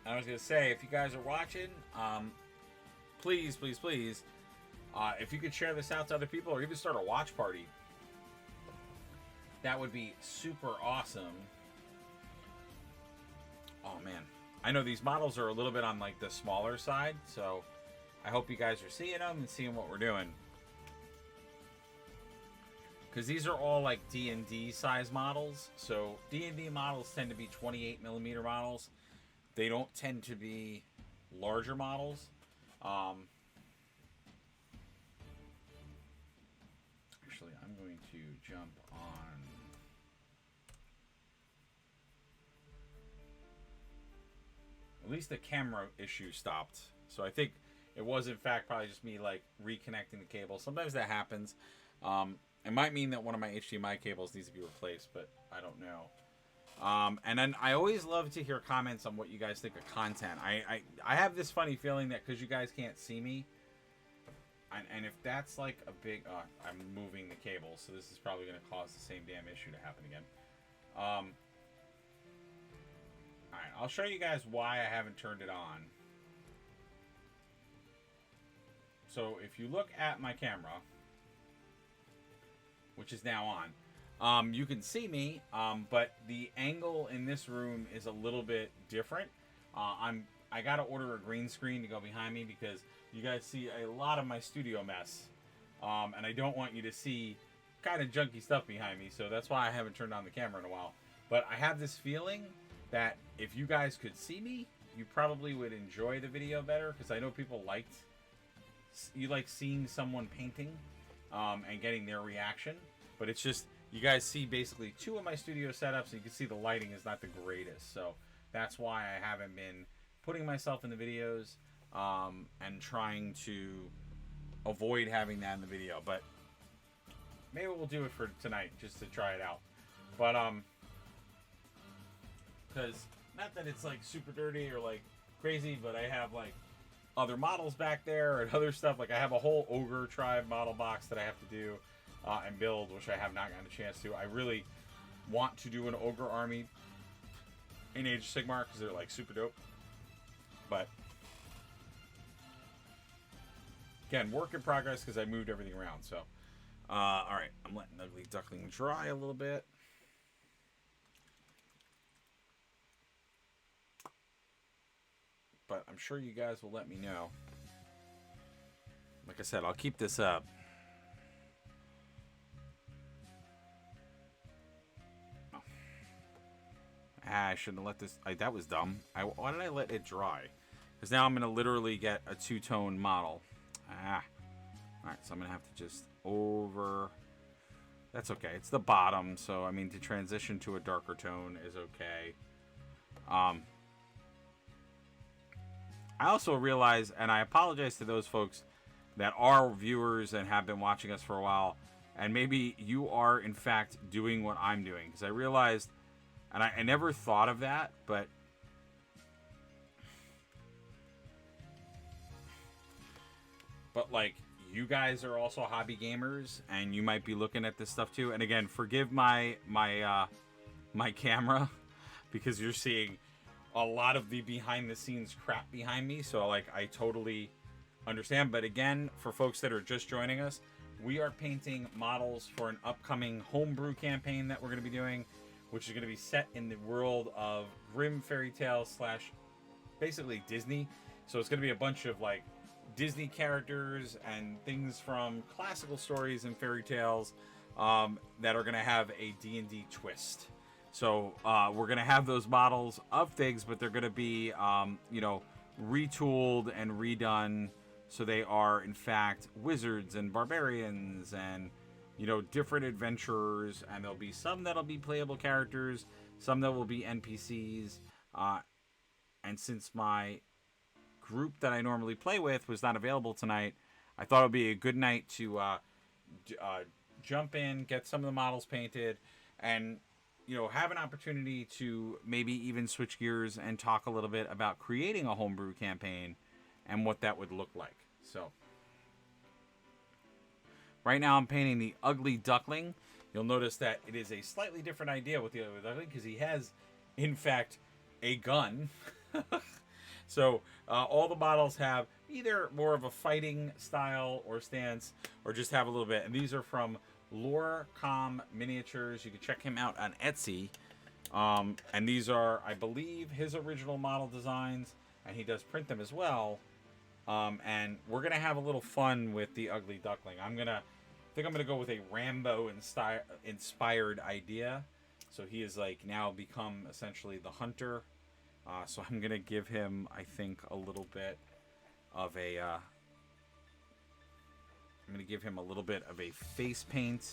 I was going to say, if you guys are watching, please, please, please, if you could share this out to other people or even start a watch party, that would be super awesome. Oh, man. I know these models are a little bit on, like, the smaller side, so I hope you guys are seeing them and seeing what we're doing. Because these are all, like, D&D size models, so D&D models tend to be 28mm models. They don't tend to be larger models. Actually, I'm going to jump on. At least the camera issue stopped. So I think it was, in fact, probably just me, like, reconnecting the cable. Sometimes that happens. It might mean that one of my HDMI cables needs to be replaced, but I don't know. And then I always love to hear comments on what you guys think of content. I have this funny feeling that because you guys can't see me, and if that's like a big... I'm moving the cable, so this is probably going to cause the same damn issue to happen again. Alright, I'll show you guys why I haven't turned it on. So if you look at my camera, which is now on, you can see me, but the angle in this room is a little bit different. I gotta order a green screen to go behind me because you guys see a lot of my studio mess, and I don't want you to see kind of junky stuff behind me, so that's why I haven't turned on the camera in a while. But I have this feeling that if you guys could see me, you probably would enjoy the video better, because I know people liked you like seeing someone painting and getting their reaction. But it's just, you guys see basically 2 of my studio setups, and you can see the lighting is not the greatest. So that's why I haven't been putting myself in the videos and trying to avoid having that in the video. But maybe we'll do it for tonight just to try it out. But because not that it's like super dirty or like crazy, but I have like other models back there and other stuff. Like I have a whole Ogre Tribe model box that I have to do and build, which I have not gotten a chance to. I really want to do an Ogre army in Age of Sigmar because they're like super dope. But again, work in progress because I moved everything around. So all right, I'm letting Ugly Duckling dry a little bit. But I'm sure you guys will let me know. Like I said, I'll keep this up. Oh. I shouldn't have let this... that was dumb. Why did I let it dry? Because now I'm going to literally get a 2-tone model. Alright, so I'm going to have to just over... That's okay. It's the bottom, so, I mean, to transition to a darker tone is okay. I also realize, and I apologize to those folks that are viewers and have been watching us for a while, and maybe you are, in fact, doing what I'm doing. Because I realized, and I never thought of that, but like, you guys are also hobby gamers, and you might be looking at this stuff too. And again, forgive my camera, because you're seeing a lot of the behind the scenes crap behind me, so like I totally understand. But again, for folks that are just joining us, we are painting models for an upcoming homebrew campaign that we're going to be doing, which is going to be set in the world of Grimm fairy tales / basically Disney. So it's going to be a bunch of like Disney characters and things from classical stories and fairy tales that are going to have a D&D twist. So we're going to have those models of things, but they're going to be, you know, retooled and redone. So they are, in fact, wizards and barbarians and, you know, different adventurers. And there'll be some that'll be playable characters, some that will be NPCs. And since my group that I normally play with was not available tonight, I thought it would be a good night to jump in, get some of the models painted, and you know, have an opportunity to maybe even switch gears and talk a little bit about creating a homebrew campaign and what that would look like. So, right now I'm painting the Ugly Duckling. You'll notice that it is a slightly different idea with the Ugly Duckling because he has, in fact, a gun. So, all the models have either more of a fighting style or stance, or just have a little bit. And these are from Lorecom Minatures. You can check him out on Etsy. And these are, I believe, his original model designs, and he does print them as well. And we're gonna have a little fun with the Ugly Duckling. I think I'm gonna go with a Rambo inspired idea. So he is like now become essentially the hunter. So I'm gonna give him, I think, a little bit of a. I'm going to give him a little bit of a face paint.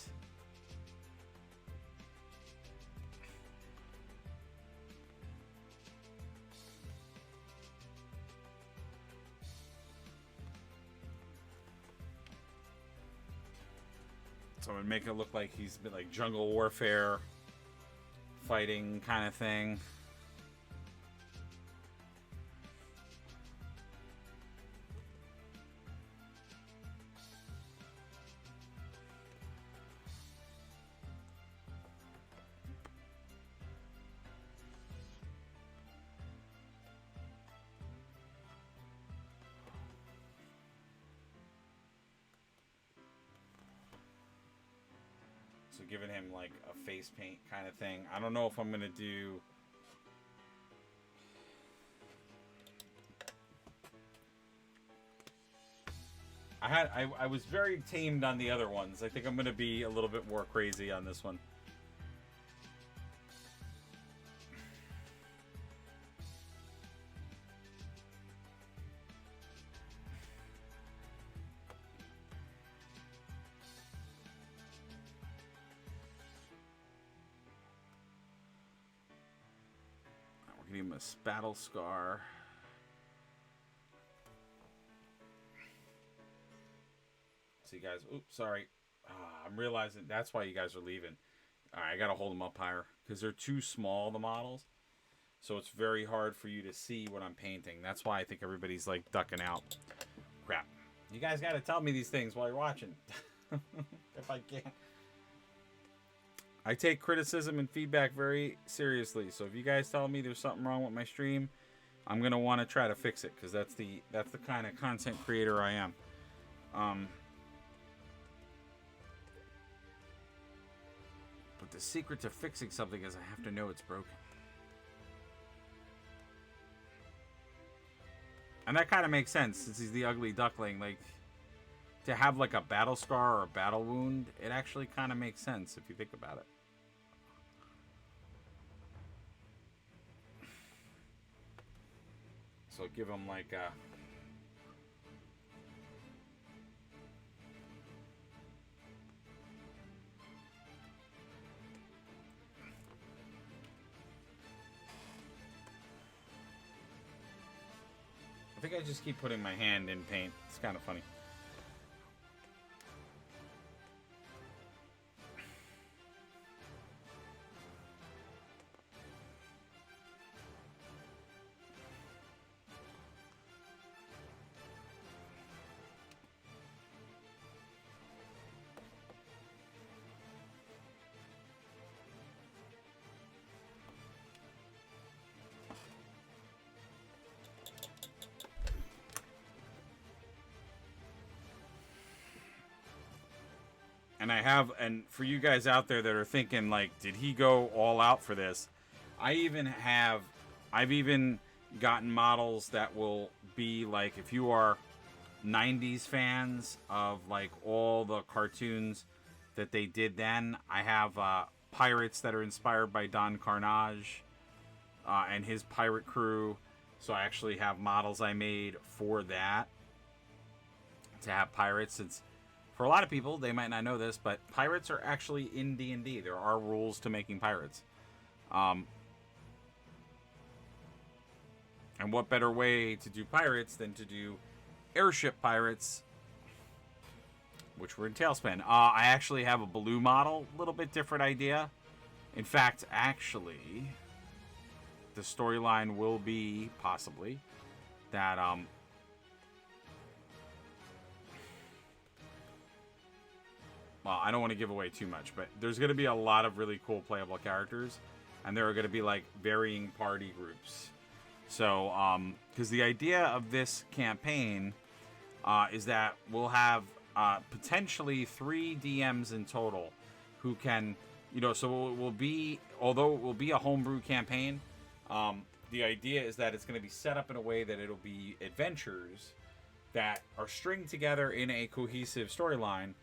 So I'm going to make it look like he's been like jungle warfare fighting kind of thing. So giving him like a face paint kind of thing. I don't know if I'm going to do... I was very tamed on the other ones. I think I'm going to be a little bit more crazy on this one. Give him a battle scar. See, guys. Oops, sorry. I'm realizing that's why you guys are leaving. All right, I gotta hold them up higher because they're too small, the models. So it's very hard for you to see what I'm painting. That's why I think everybody's like ducking out. Crap. You guys gotta tell me these things while you're watching. If I can't. I take criticism and feedback very seriously. So if you guys tell me there's something wrong with my stream, I'm gonna want to try to fix it because that's the kind of content creator I am. But the secret to fixing something is I have to know it's broken. And that kind of makes sense since he's the ugly duckling. Like, to have like a battle scar or a battle wound, it actually kind of makes sense if you think about it. So give him like a... I think I just keep putting my hand in paint. It's kind of funny. And for you guys out there that are thinking like, did he go all out for this? I've even gotten models that will be like, if you are 90s fans of like all the cartoons that they did then, I have pirates that are inspired by Don Carnage and his pirate crew. So I actually have models I made for that, to have pirates. Since for a lot of people, they might not know this, but pirates are actually in D&D. There are rules to making pirates. And what better way to do pirates than to do airship pirates, which were in Tailspin. I actually have a blue model, a little bit different idea. In fact, actually, the storyline will be possibly that well, I don't want to give away too much, but there's going to be a lot of really cool playable characters, and there are going to be like varying party groups. So, because the idea of this campaign is that we'll have potentially 3 DMs in total who can, so it will be, although it will be a homebrew campaign, the idea is that it's going to be set up in a way that it'll be adventures that are stringed together in a cohesive storyline.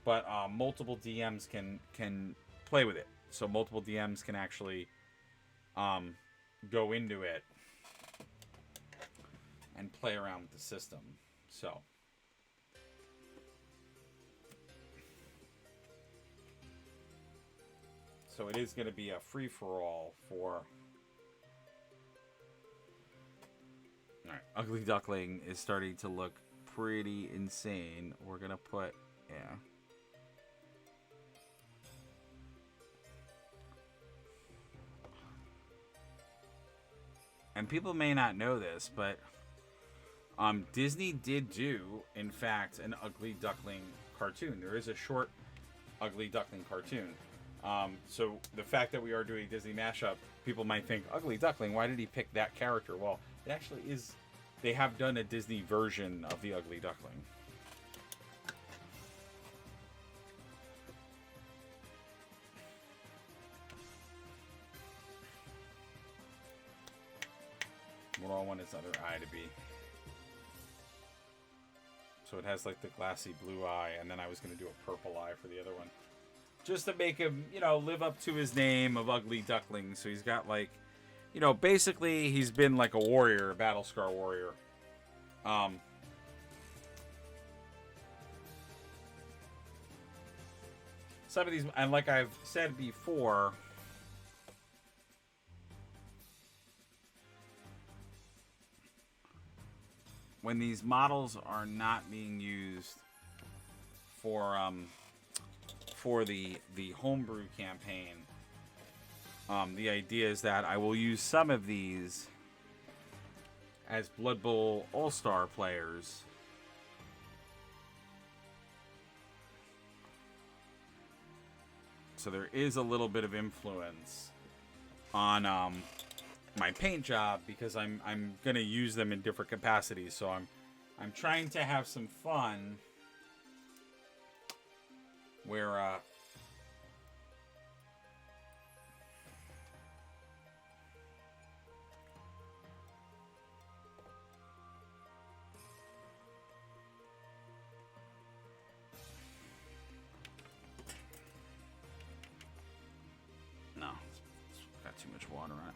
But multiple DMs can play with it. So multiple DMs can actually go into it and play around with the system. So it is going to be a free-for-all for... Alright, Ugly Duckling is starting to look pretty insane. We're going to put... Yeah. And people may not know this, but Disney did do, in fact, an Ugly Duckling cartoon. There is a short Ugly Duckling cartoon. So the fact that we are doing a Disney mashup, people might think, Ugly Duckling, why did he pick that character? Well, it actually is, they have done a Disney version of the Ugly Duckling. What do I want his other eye to be? So it has like the glassy blue eye, and then I was going to do a purple eye for the other one. Just to make him, live up to his name of Ugly Duckling. So he's got like, basically he's been like a warrior, a battle scar warrior. Some of these, and like I've said before, when these models are not being used for the homebrew campaign, the idea is that I will use some of these as Blood Bowl All-Star players. So there is a little bit of influence on my paint job because I'm gonna use them in different capacities. So I'm trying to have some fun where no, it's got too much water on it.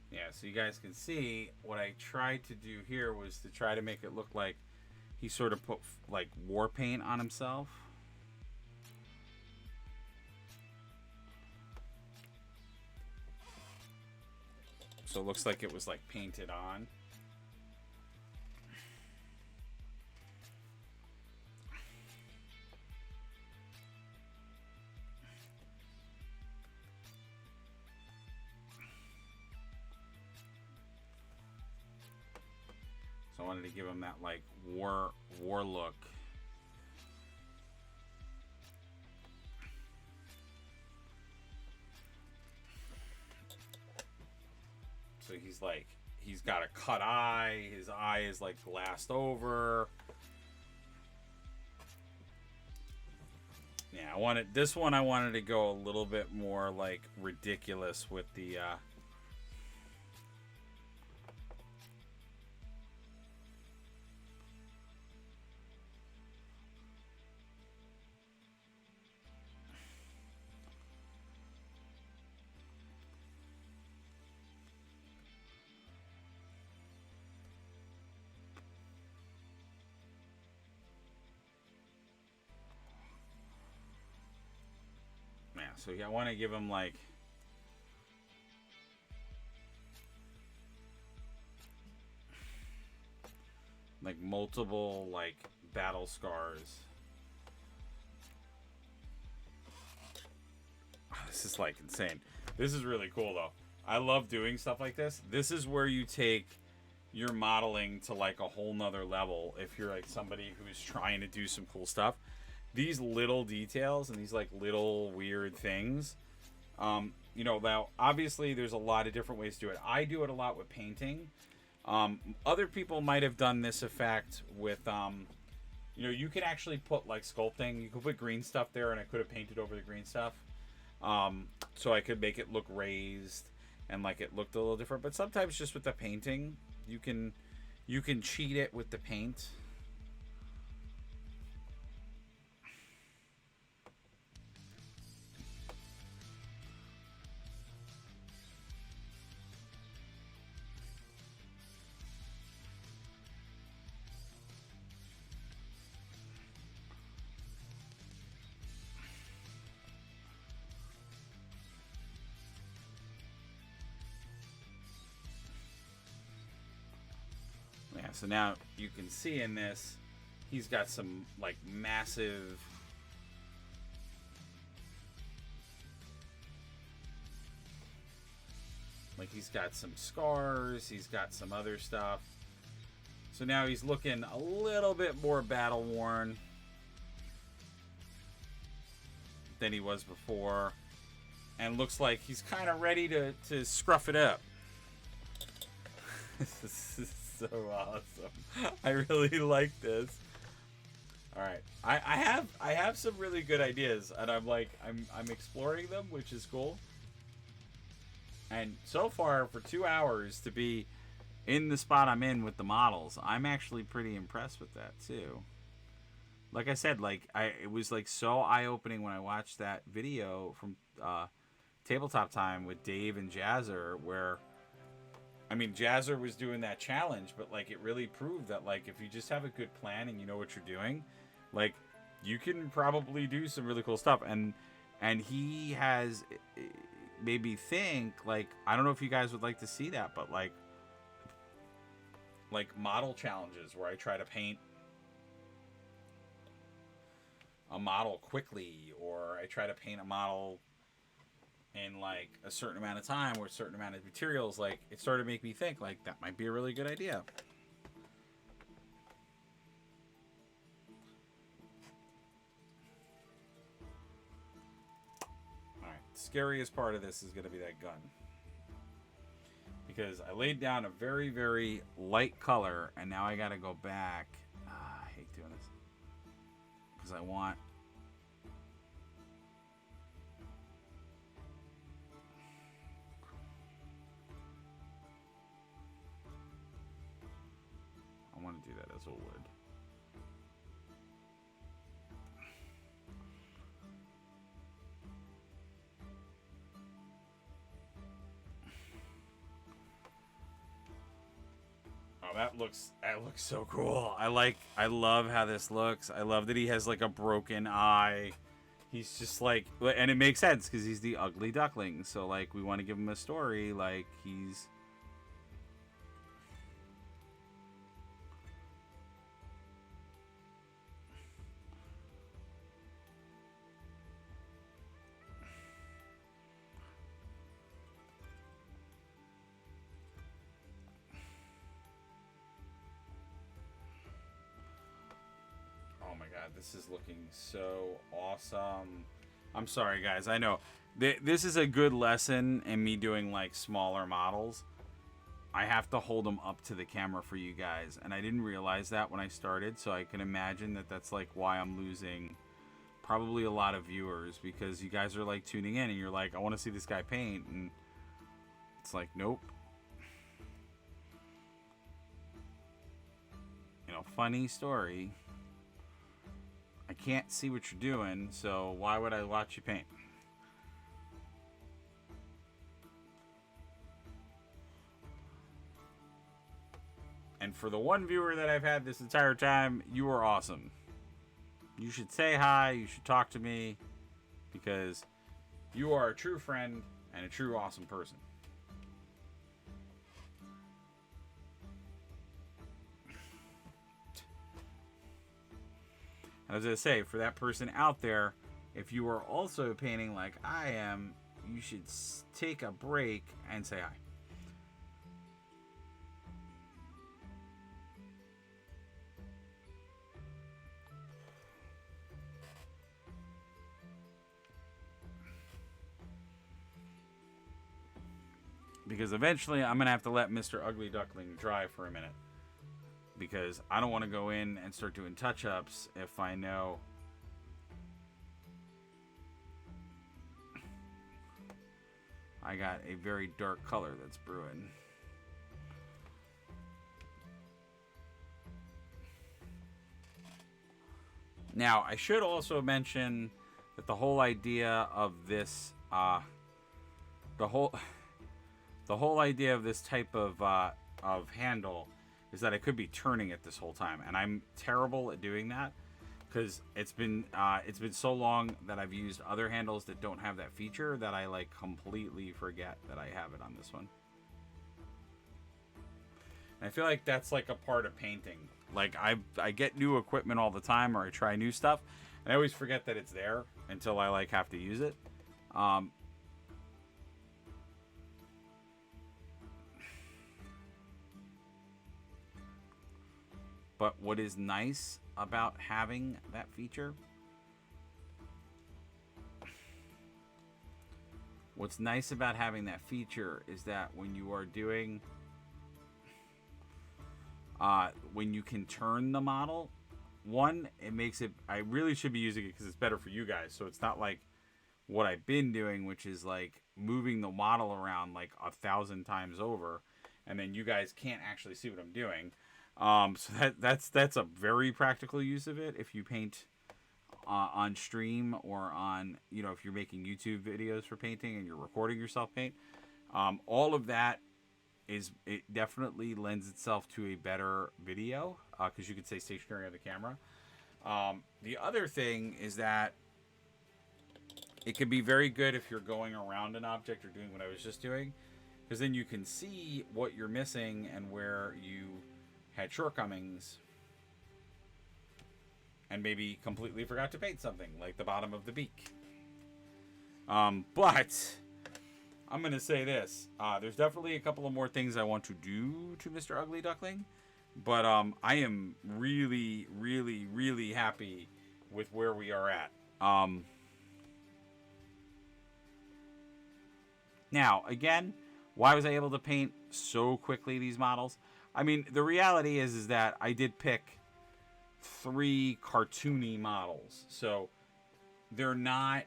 Yeah, so you guys can see what I tried to do here was to try to make it look like he sort of put like war paint on himself. So it looks like it was like painted on. So I wanted to give him that like war look. So he's got a cut eye, his eye is like glassed over. Yeah, I wanted to go a little bit more like ridiculous with the so yeah, I want to give him like multiple like battle scars. This is like insane. This is really cool though. I love doing stuff like this. This is where you take your modeling to like a whole nother level if you're like somebody who's trying to do some cool stuff. These little details and these like little weird things, you know, now obviously there's a lot of different ways to do it. I do it a lot with painting. Other people might have done this effect with, you know, you can actually put like sculpting. You could put green stuff there, and I could have painted over the green stuff, so I could make it look raised and like it looked a little different. But sometimes just with the painting, you can cheat it with the paint. Yeah, so now you can see in this, He's got some like massive. Like he's got some scars. He's got some other stuff. So now he's looking a little bit more battle worn than he was before. And looks like he's kind of ready to scruff it up. This is so awesome. I really like this. All right, I have some really good ideas, and I'm exploring them, which is cool. And so far, for 2 hours to be in the spot I'm in with the models, I'm actually pretty impressed with that too. Like I said, it was like so eye-opening when I watched that video from Tabletop Time with Dave and Jazzer, where I mean Jazzer was doing that challenge, but like it really proved that like if you just have a good plan and you know what you're doing, like you can probably do some really cool stuff. And he has made me think, like, I don't know if you guys would like to see that, but like model challenges where I try to paint a model quickly, or I try to paint a model in like a certain amount of time or a certain amount of materials. Like it started to make me think like that might be a really good idea. All right, scariest part of this is going to be that gun, because I laid down a very, very light color and now I got to go back. I hate doing this because I want to do that as a wood. Oh, that looks so cool. I love how this looks. I love that he has like a broken eye. He's just like, and it makes sense because he's the ugly duckling. So like we want to give him a story, like he's this is looking so awesome. I'm sorry, guys. I know this is a good lesson in me doing like smaller models. I have to hold them up to the camera for you guys, and I didn't realize that when I started, so I can imagine that that's like why I'm losing probably a lot of viewers, because you guys are like tuning in and you're like, I want to see this guy paint, and it's like, nope. You know, funny story. I can't see what you're doing, so why would I watch you paint? And for the one viewer that I've had this entire time, you are awesome. You should say hi, you should talk to me, because you are a true friend and a true awesome person. I was going to say, for that person out there, if you are also painting like I am, you should take a break and say hi. Because eventually I'm going to have to let Mr. Ugly Duckling dry for a minute. Because I don't want to go in and start doing touch-ups if I know I got a very dark color that's brewing. Now, I should also mention that the whole idea of this, the whole idea of this type of handle is that I could be turning it this whole time, and I'm terrible at doing that because it's been so long that I've used other handles that don't have that feature that I like completely forget that I have it on this one. And I feel like that's like a part of painting. Like I get new equipment all the time, or I try new stuff, and I always forget that it's there until I like have to use it. Um, but what is nice about having that feature? What's nice about having that feature is that when you are doing, when you can turn the model, one, it makes it, I really should be using it because it's better for you guys. So it's not like what I've been doing, which is like moving the model around like 1,000 times over, and then you guys can't actually see what I'm doing. So that's a very practical use of it if you paint on stream, or on, you know, if you're making YouTube videos for painting and you're recording yourself paint. All of that it definitely lends itself to a better video, because you can stay stationary on the camera. The other thing is that it can be very good if you're going around an object or doing what I was just doing, because then you can see what you're missing and where you had shortcomings, and maybe completely forgot to paint something, like the bottom of the beak. But I'm going to say this. There's definitely a couple of more things I want to do to Mr. Ugly Duckling. But I am really, really, really happy with where we are at. Now, again, why was I able to paint so quickly these models? I mean, the reality is that I did pick 3 cartoony models. So they're not,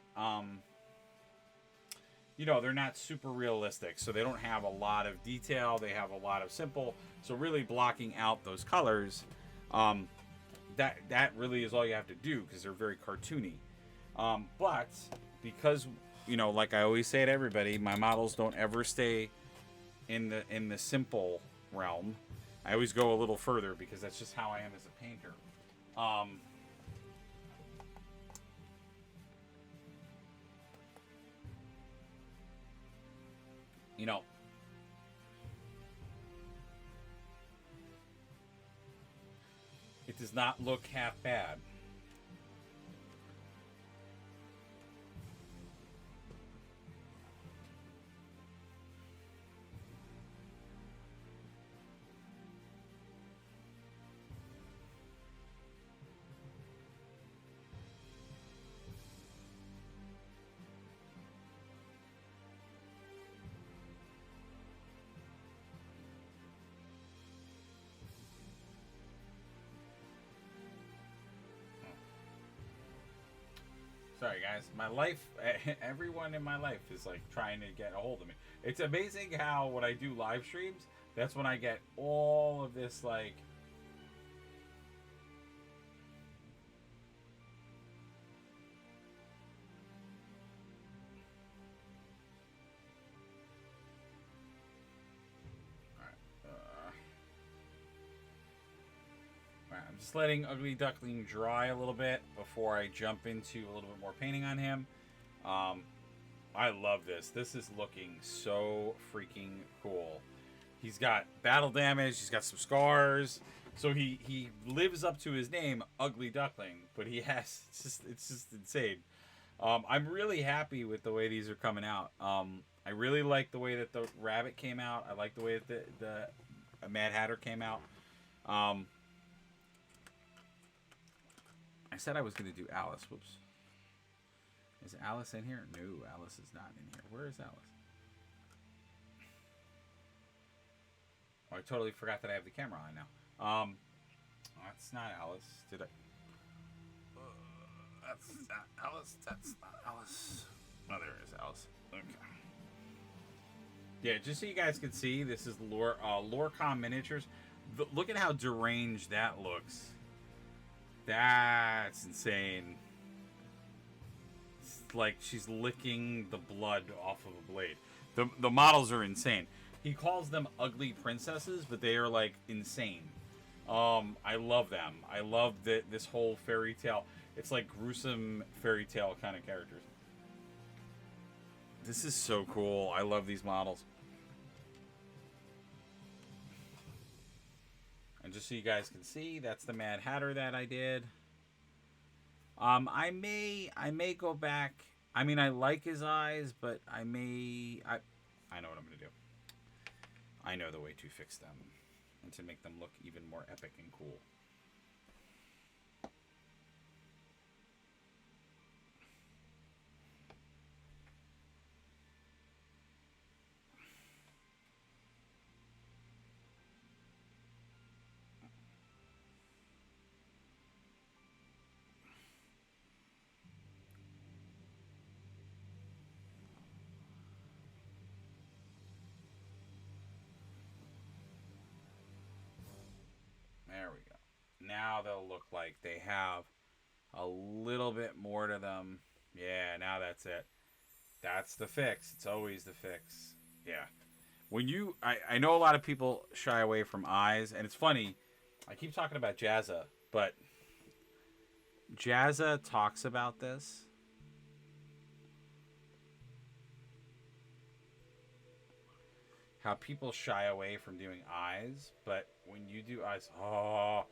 you know, they're not super realistic. So they don't have a lot of detail. They have a lot of simple. So really blocking out those colors, that really is all you have to do, because they're very cartoony. But because, you know, like I always say to everybody, my models don't ever stay in the simple realm. I always go a little further, because that's just how I am as a painter. You know, it does not look half bad. Sorry, guys. My life, everyone in my life is like trying to get a hold of me. It's amazing how when I do live streams, that's when I get all of this, like, I'm just letting Ugly Duckling dry a little bit before I jump into a little bit more painting on him. I love this. This is looking so freaking cool. He's got battle damage. He's got some scars. So he lives up to his name, Ugly Duckling. But he has, it's just insane. I'm really happy with the way these are coming out. I really like the way that the rabbit came out. I like the way that the Mad Hatter came out. I said I was going to do Alice. Whoops. Is Alice in here? No, Alice is not in here. Where is Alice? Oh, I totally forgot that I have the camera on now. That's not Alice. Did I? That's not Alice. That's not Alice. Oh, there is Alice. Okay. Yeah, just so you guys can see, this is Lorecom Miniatures. Look at how deranged that looks. That's insane. It's like she's licking the blood off of a blade. The models are insane. He calls them ugly princesses, but they are like insane. I love them. I love this whole fairy tale. It's like gruesome fairy tale kind of characters. This is so cool. I love these models. And just so you guys can see, that's the Mad Hatter that I did. I may go back. I mean, I like his eyes, but I know what I'm gonna do. I know the way to fix them and to make them look even more epic and cool. There we go. Now they'll look like they have a little bit more to them. Yeah, now that's it. That's the fix. It's always the fix. Yeah. When you... I know a lot of people shy away from eyes, and it's funny. I keep talking about Jazza, but Jazza talks about this. How people shy away from doing eyes, but when you do eyes, oh,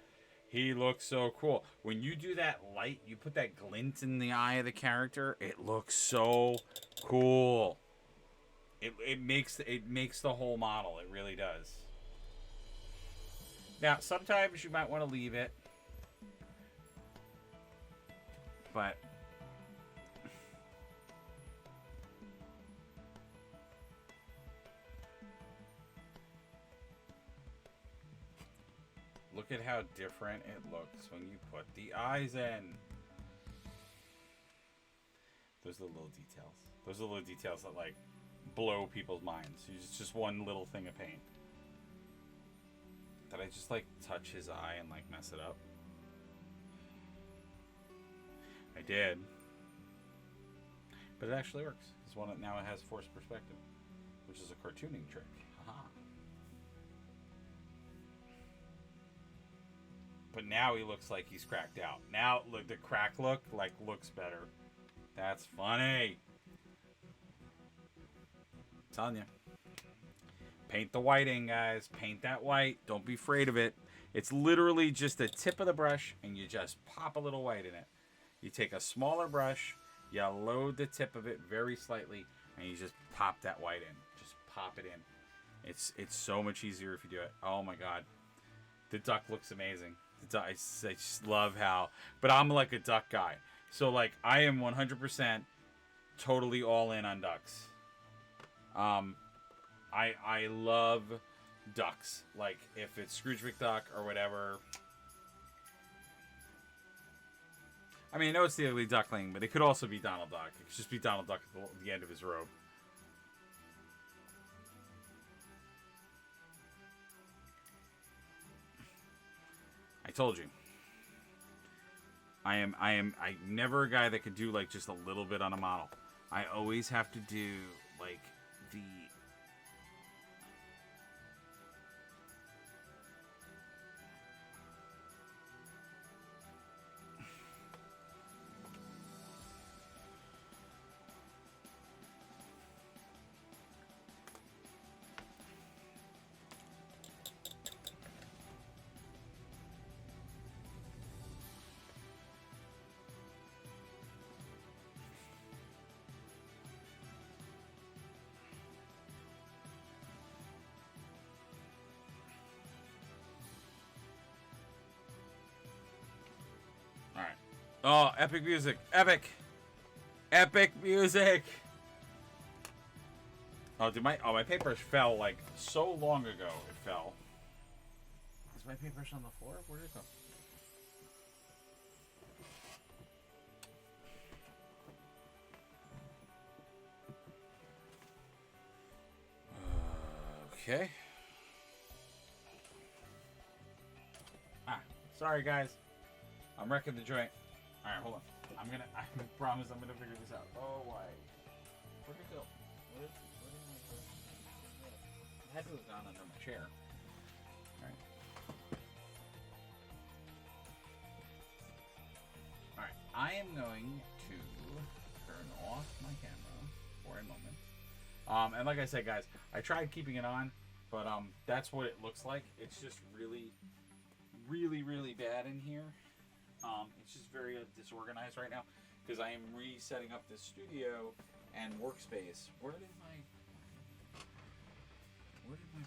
he looks so cool. When you do that light, you put that glint in the eye of the character, it looks so cool. It makes the whole model. It really does. Now, sometimes you might want to leave it, but look at how different it looks when you put the eyes in. Those are the little details. Those are the little details that, like, blow people's minds. It's just one little thing of paint. Did I just, like, touch his eye and, like, mess it up? I did. But it actually works. This one now it has forced perspective, which is a cartooning trick. Haha. But now he looks like he's cracked out. Now, look, the crack look, like, looks better. That's funny. I'm telling you. Paint the white in, guys. Paint that white. Don't be afraid of it. It's literally just the tip of the brush, and you just pop a little white in it. You take a smaller brush, you load the tip of it very slightly, and you just pop that white in. Just pop it in. It's so much easier if you do it. Oh, my God. The duck looks amazing. I just love how... But I'm like a duck guy. So, like, I am 100% totally all in on ducks. I love ducks. Like, if it's Scrooge McDuck or whatever. I mean, I know it's the Ugly Duckling, but it could also be Donald Duck. It could just be Donald Duck at the end of his robe. I told you. I'm never a guy that could do, like, just a little bit on a model. I always have to do, like, the... Alright. Oh, epic music. Epic. Epic music. Oh, my paper fell, like, so long ago it fell. Is my paper on the floor? Where did it go? Okay. Sorry, guys. I'm wrecking the joint. Alright, hold on. I promise I'm gonna figure this out. Oh, why? Where'd it go? Where did it had to have gone under my chair. Alright. Alright, I am going to turn off my camera for a moment. And like I said, guys, I tried keeping it on, but that's what it looks like. It's just really really, really bad in here. It's just very disorganized right now because I am resetting up this studio and workspace. Where did my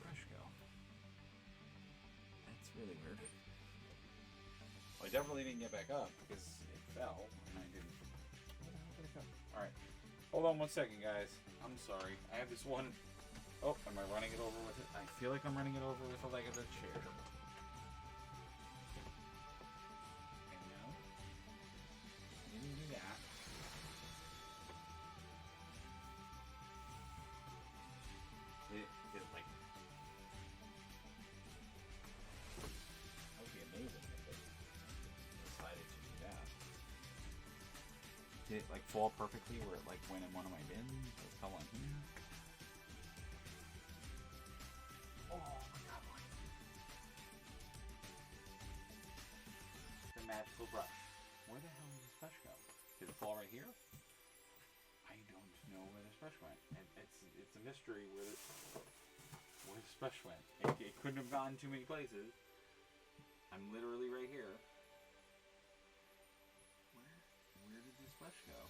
brush go? That's really weird. Well, I definitely didn't get back up because it fell and I didn't. Where the hell did it go? All right, hold on 1 second, guys. I'm sorry. I have this one. Oh, am I running it over with it? I feel like I'm running it over with the leg of the chair. Did it like fall perfectly where it like went in one of my bins? It fell on here. Oh my god. The magical brush. Where the hell did this brush go? Did it fall right here? I don't know where this brush went. It's a mystery where this brush went. It couldn't have gone too many places. I'm literally right here. Where did this brush go?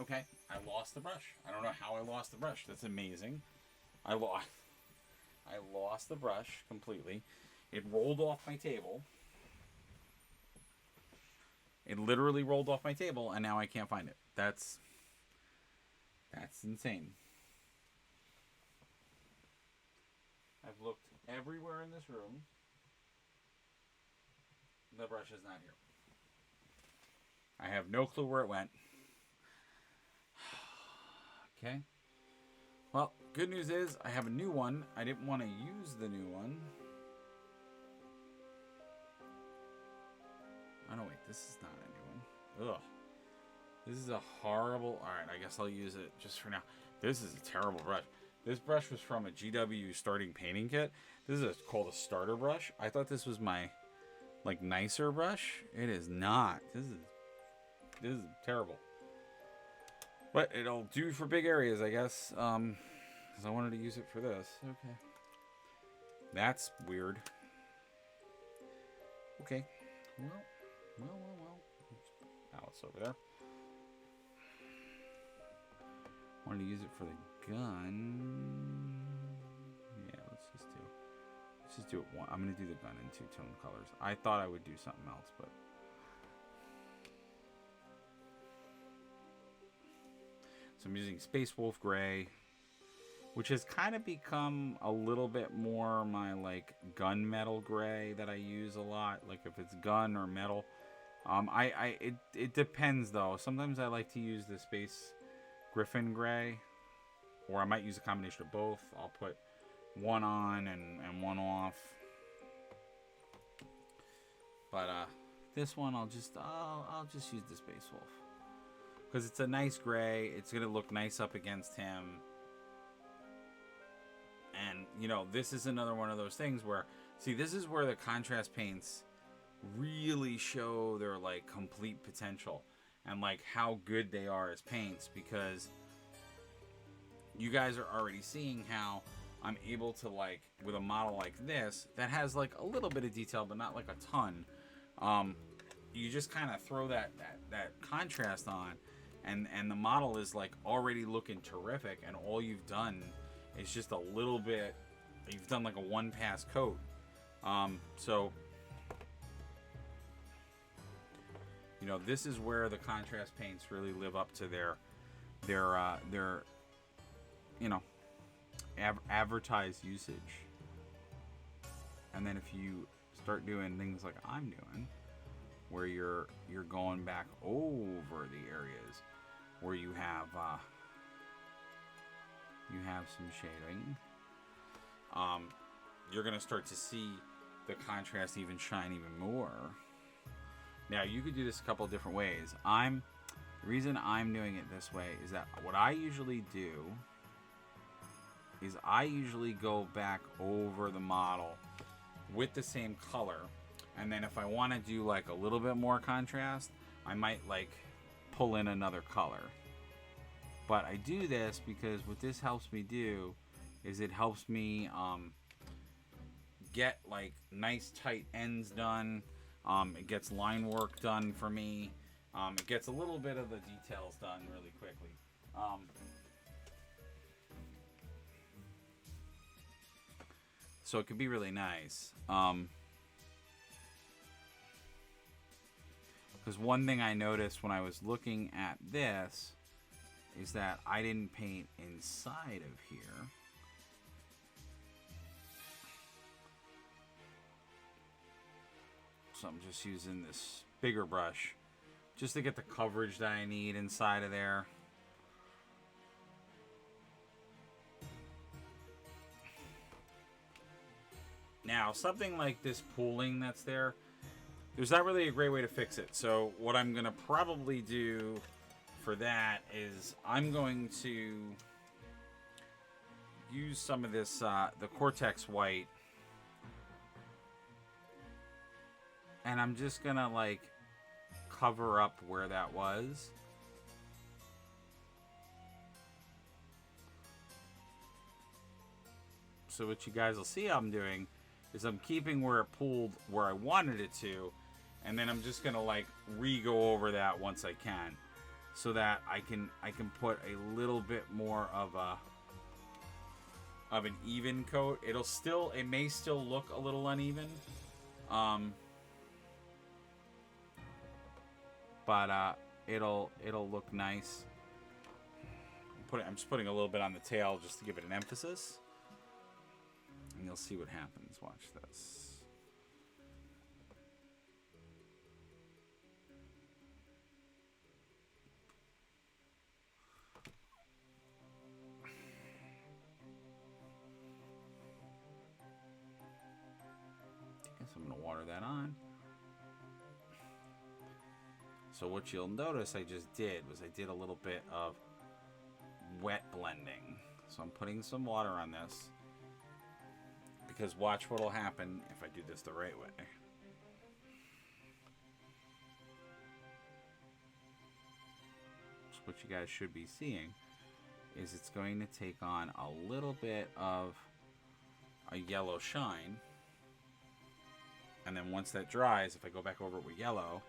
Okay, I lost the brush. I don't know how I lost the brush. That's amazing. I lost the brush completely. It rolled off my table. It literally rolled off my table, and now I can't find it. That's insane. I've looked everywhere in this room. The brush is not here. I have no clue where it went. Okay. Well, good news is I have a new one. I didn't want to use the new one. Oh, no, wait. This is not a new one. Ugh. This is a horrible... Alright, I guess I'll use it just for now. This is a terrible brush. This brush was from a GW starting painting kit. This is called a starter brush. I thought this was my... like nicer brush. It is not. This is terrible. But it'll do for big areas, I guess. Because I wanted to use it for this. Okay. That's weird. Okay. Well. Now it's over there. Wanted to use it for the gun. Yeah, let's just do it one. I'm gonna do the gun in two-tone colors. I thought I would do something else, but so I'm using Space Wolf Gray, which has kind of become a little bit more my like gunmetal gray that I use a lot. Like if it's gun or metal, it depends though. Sometimes I like to use the Space Griffin Gray, or I might use a combination of both. I'll put one on and one off. But this one I'll just use the Space Wolf because it's a nice gray. It's gonna look nice up against him. And you know, this is another one of those things where, see, this is where the contrast paints really show their like complete potential and like how good they are as paints, because you guys are already seeing how I'm able to, like, with a model like this that has like a little bit of detail but not like a ton, you just kind of throw that contrast on and the model is like already looking terrific, and all you've done is just a little bit, you've done like a one pass coat. So you know, this is where the contrast paints really live up to their you know, advertised usage. And then if you start doing things like I'm doing, where you're going back over the areas where you have some shading, you're gonna start to see the contrast even shine even more. Now you could do this a couple of different ways. The reason I'm doing it this way is that what I usually do is I usually go back over the model with the same color, and then if I want to do like a little bit more contrast, I might like pull in another color. But I do this because what this helps me do is it helps me get like nice tight ends done. It gets line work done for me. It gets a little bit of the details done really quickly. So it can be really nice. Because one thing I noticed when I was looking at this is that I didn't paint inside of here. So I'm just using this bigger brush just to get the coverage that I need inside of there. Now, something like this pooling that's there, there's not really a great way to fix it. So what I'm going to probably do for that is I'm going to use some of this, the Cortex white. And I'm just going to like cover up where that was. So what you guys will see I'm doing is I'm keeping where it pooled where I wanted it to. And then I'm just gonna like re-go over that once I can, so that I can put a little bit more of an even coat. It may still look a little uneven, but it'll look nice. I'm just putting a little bit on the tail just to give it an emphasis, and you'll see what happens. Watch this. So I'm going to water that on. So what you'll notice I just did was I did a little bit of wet blending. So I'm putting some water on this, because watch what will happen if I do this the right way. So what you guys should be seeing is it's going to take on a little bit of a yellow shine. And then once that dries, if I go back over it with yellow,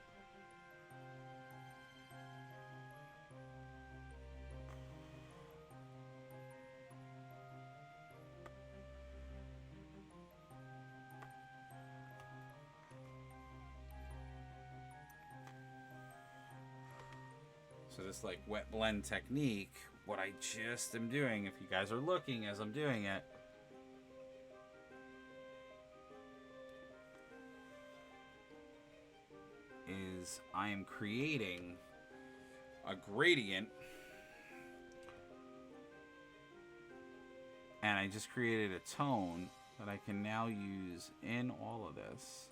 so this like wet blend technique, what I just am doing, if you guys are looking as I'm doing it, is I am creating a gradient, and I just created a tone that I can now use in all of this.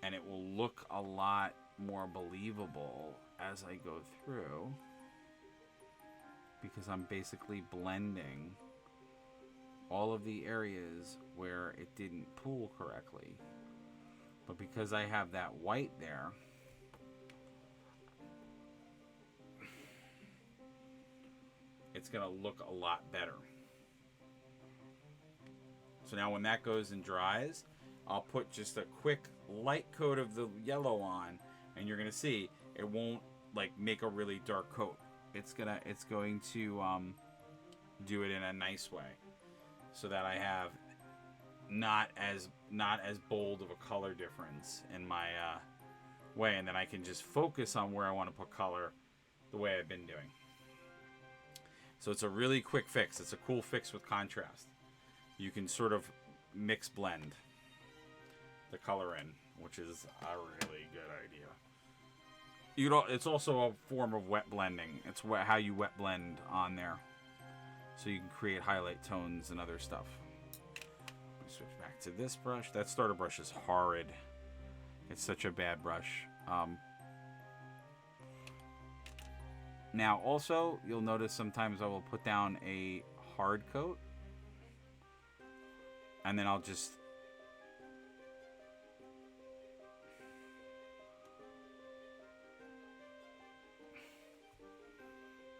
And it will look a lot more believable as I go through, because I'm basically blending all of the areas where it didn't pool correctly. But because I have that white there, it's gonna look a lot better. So now when that goes and dries, I'll put just a quick light coat of the yellow on, and you're gonna see it won't like make a really dark coat. It's going to do it in a nice way, so that I have not as bold of a color difference in my way, and then I can just focus on where I want to put color the way I've been doing. So it's a really quick fix. It's a cool fix with contrast. You can sort of mix blend the color in, which is a really good idea. It's also a form of wet blending. It's how you wet blend on there, so you can create highlight tones and other stuff. Switch back to this brush. That starter brush is horrid. It's such a bad brush. Now also, you'll notice sometimes I will put down a hard coat, and then I'll just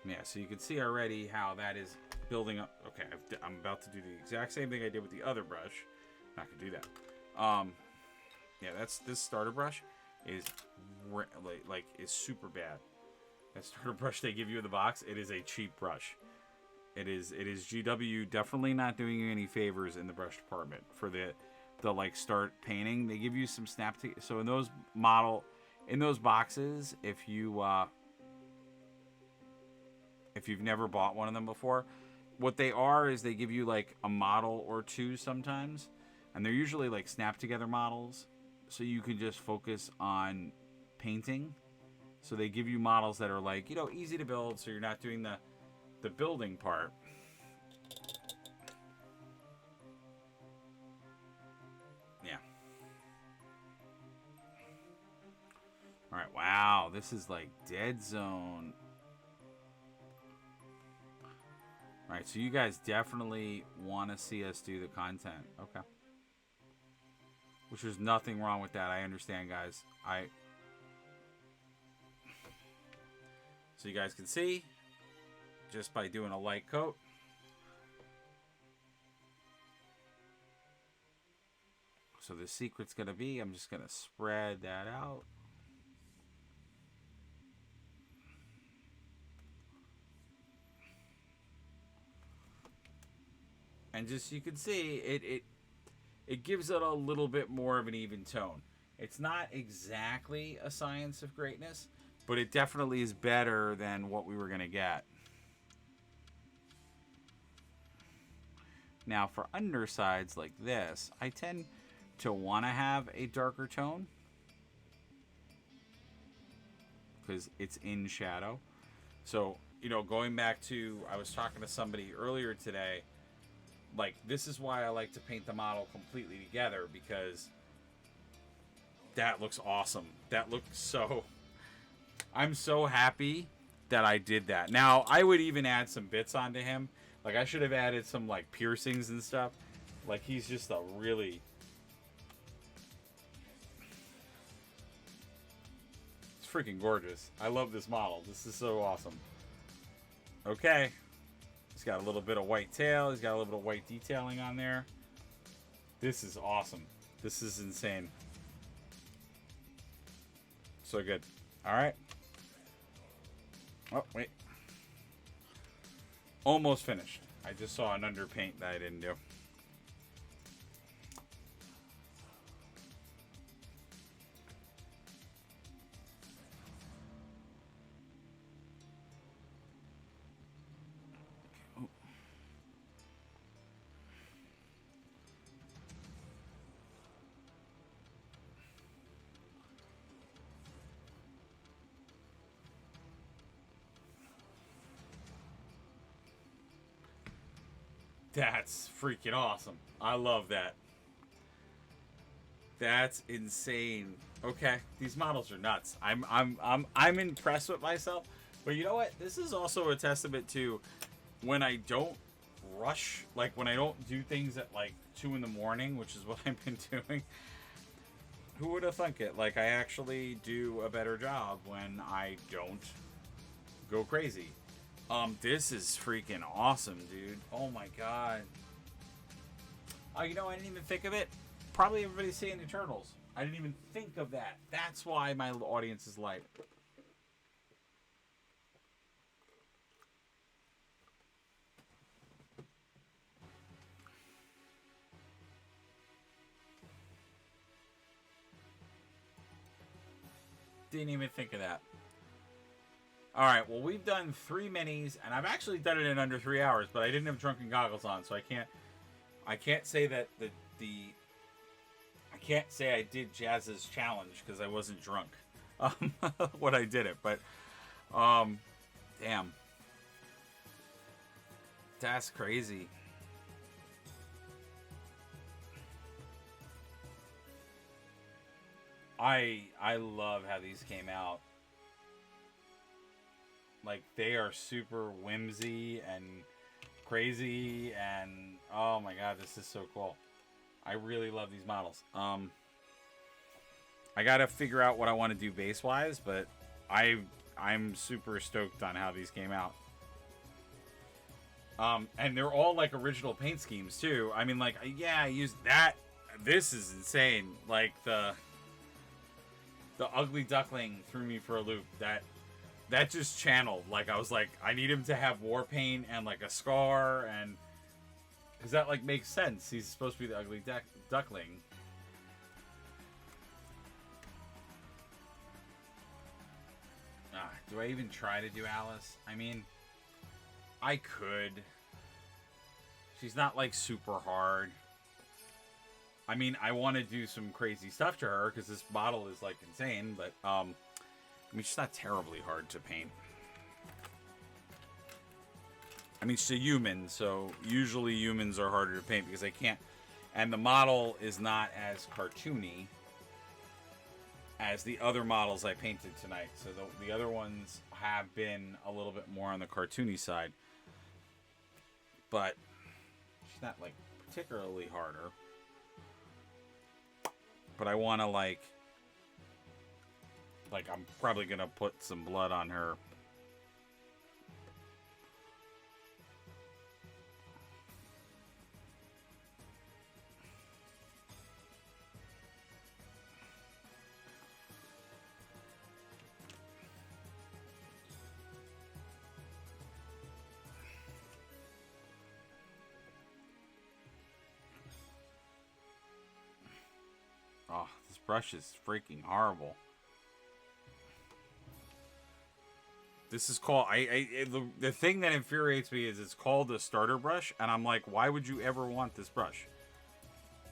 Yeah, so you can see already how that is building up. Okay, I'm about to do the exact same thing I did with the other brush. Not gonna do that. Yeah, this starter brush is is super bad. That starter brush they give you in the box, it is a cheap brush. It is GW definitely not doing you any favors in the brush department for the like start painting. They give you some so in those boxes, if you've never bought one of them before, what they are is they give you like a model or two sometimes, and they're usually like snap together models, so you can just focus on painting. So they give you models that are like, easy to build, so you're not doing the building part. Yeah. All right. Wow, this is like dead zone. All right, so you guys definitely want to see us do the content. Okay. Which there's nothing wrong with that. I understand, guys. So you guys can see, just by doing a light coat. So the secret's going to be, I'm just going to spread that out. And just, you can see, it gives it a little bit more of an even tone. It's not exactly a science of greatness, but it definitely is better than what we were going to get. Now, for undersides like this, I tend to want to have a darker tone because it's in shadow. So, going back to, I was talking to somebody earlier today, like, this is why I like to paint the model completely together, because that looks awesome. That looks so... I'm so happy that I did that. Now, I would even add some bits onto him. Like, I should have added some, like, piercings and stuff. Like, he's just a really... It's freaking gorgeous. I love this model. This is so awesome. Okay. He's got a little bit of white tail. He's got a little bit of white detailing on there. This is awesome. This is insane. So good. All right. Oh, wait. Almost finished. I just saw an underpaint that I didn't do. That's freaking awesome. I love that. That's insane. Okay, these models are nuts. I'm impressed with myself. But you know what? This is also a testament to when I don't rush, like when I don't do things at like 2 in the morning, which is what I've been doing. Who would have thunk it? Like, I actually do a better job when I don't go crazy. This is freaking awesome, dude. Oh my god. Oh, I didn't even think of it. Probably everybody's saying the Turtles. I didn't even think of that. That's why my audience is light. Didn't even think of that. Alright, well, we've done 3 minis, and I've actually done it in under 3 hours, but I didn't have drunken goggles on, so I can't say that I can't say I did Jazz's challenge because I wasn't drunk when I did it, but damn, that's crazy. I love how these came out. Like, they are super whimsy and crazy, and oh my god, this is so cool. I really love these models. I gotta figure out what I want to do base wise, but I'm super stoked on how these came out. And they're all like original paint schemes too. I mean, like, yeah, I used that. This is insane. Like the ugly duckling threw me for a loop. That just channeled. Like I was like, I need him to have war paint and like a scar, and because that like makes sense. He's supposed to be the ugly duckling. Do I even try to do Alice? I mean, I could. She's not like super hard. I mean, I want to do some crazy stuff to her because this model is like insane, but I mean, she's not terribly hard to paint. I mean, she's a human, so usually humans are harder to paint because they can't. And the model is not as cartoony as the other models I painted tonight. So the other ones have been a little bit more on the cartoony side. But she's not, like, particularly harder. But I want to, like, I'm probably going to put some blood on her. Oh, this brush is freaking horrible. This is called... the thing that infuriates me is it's called a starter brush, and I'm like, why would you ever want this brush?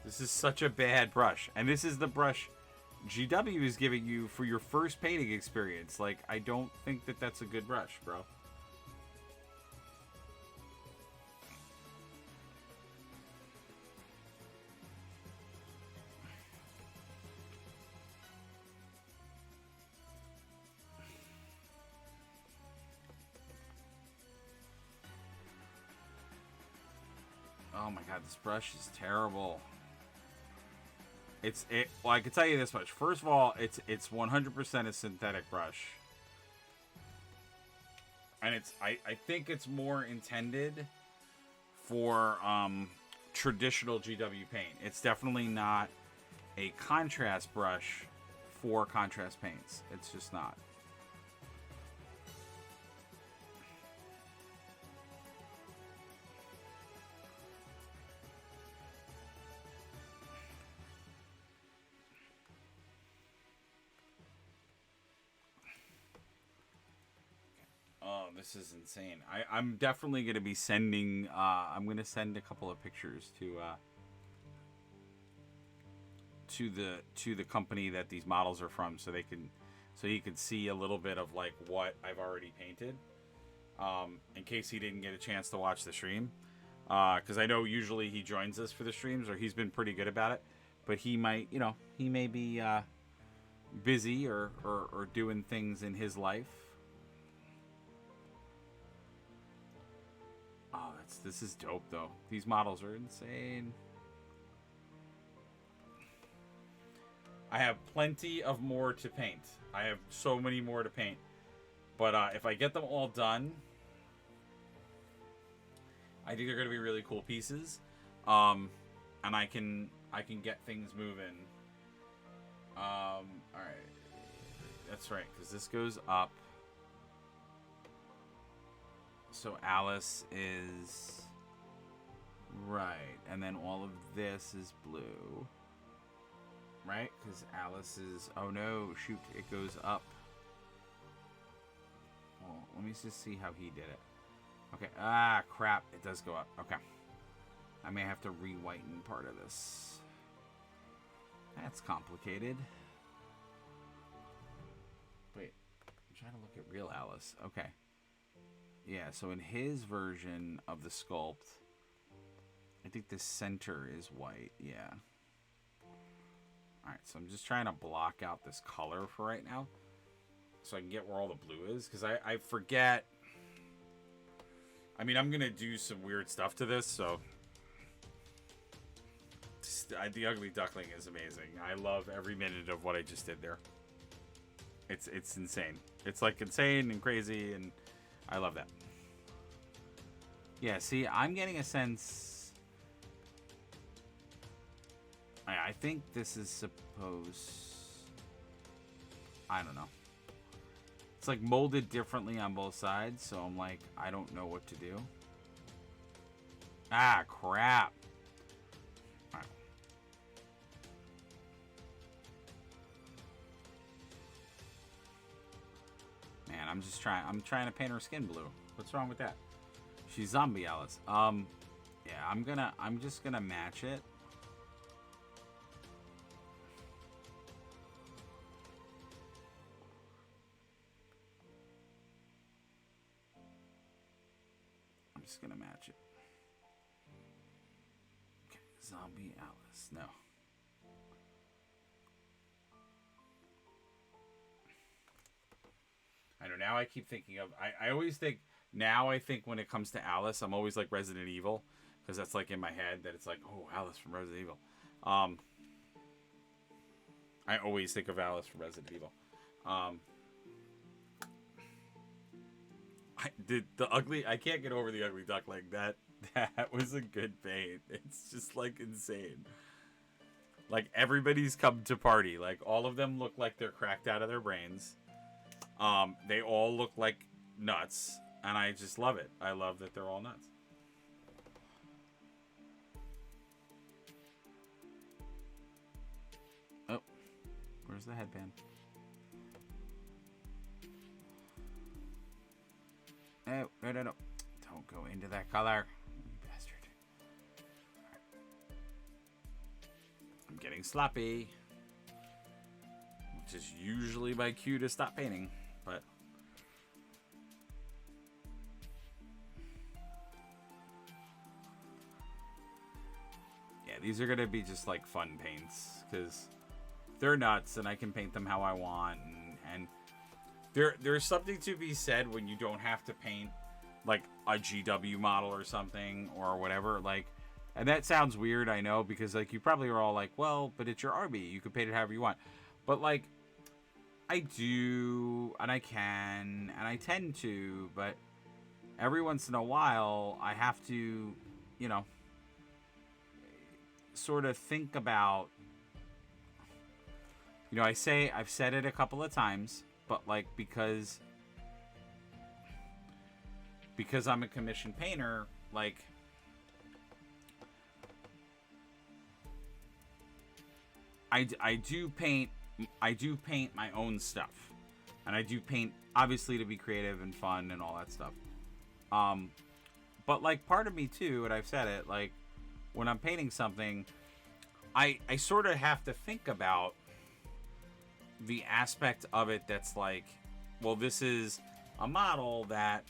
This is such a bad brush. And this is the brush GW is giving you for your first painting experience. Like, I don't think that that's a good brush, bro. Oh my god, this brush is terrible. Well, I can tell you this much. First of all, it's 100% a synthetic brush. And I think it's more intended for traditional GW paint. It's definitely not a contrast brush for contrast paints. It's just not. Oh, this is insane. I'm definitely going to be sending... I'm going to send a couple of pictures to the company that these models are from, so you can see a little bit of like what I've already painted, in case he didn't get a chance to watch the stream, because I know usually he joins us for the streams, or he's been pretty good about it, but he might, he may be busy or doing things in his life. Oh, this is dope though. These models are insane. I have plenty of more to paint. I have so many more to paint. But if I get them all done, I think they're going to be really cool pieces. And I can get things moving. All right. That's right, because this goes up. So Alice is right. And then all of this is blue. Right? Because Alice is... Oh no, shoot, it goes up. Well, let me just see how he did it. Okay, crap, it does go up. Okay. I may have to re-whiten part of this. That's complicated. Wait, I'm trying to look at real Alice. Okay. Yeah, so in his version of the sculpt, I think the center is white, yeah. Alright, so I'm just trying to block out this color for right now, so I can get where all the blue is, because I forget. I mean, I'm going to do some weird stuff to this, so... The Ugly Duckling is amazing. I love every minute of what I just did there. It's insane. It's like insane and crazy, and I love that. Yeah, see, I'm getting a sense... I think this is supposed... I don't know. It's like molded differently on both sides, so I'm like, I don't know what to do. Ah, crap. All right. Man, I'm trying to paint her skin blue. What's wrong with that? She's zombie Alice. Yeah, I'm just gonna match it. I'm just gonna match it. Okay, zombie Alice. No. I know, now I keep thinking of... I always think... Now I think when it comes to Alice, I'm always like Resident Evil. Because that's like in my head that it's like, oh, Alice from Resident Evil. I always think of Alice from Resident Evil. I can't get over the ugly duckling. That was a good paint. It's just like insane. Like everybody's come to party. Like all of them look like they're cracked out of their brains. They all look like nuts, and I just love it. I love that they're all nuts. Oh, where's the headband? No. Don't go into that color, you bastard. Right. I'm getting sloppy, which is usually my cue to stop painting, but... Yeah, these are going to be just like fun paints, because they're nuts, and I can paint them how I want, and there's something to be said when you don't have to paint like a GW model or something or whatever, like, and that sounds weird, I know, because like you probably are all like, well, but it's your army, you can paint it however you want, but like I do, and I can, and I tend to, but every once in a while I have to, you know, sort of think about, you know, I've said it a couple of times, but like because I'm a commissioned painter, like I do paint my own stuff, and I do paint obviously to be creative and fun and all that stuff. But like part of me too, and I've said it, like when I'm painting something, I sort of have to think about the aspect of it that's like, well, this is a model that,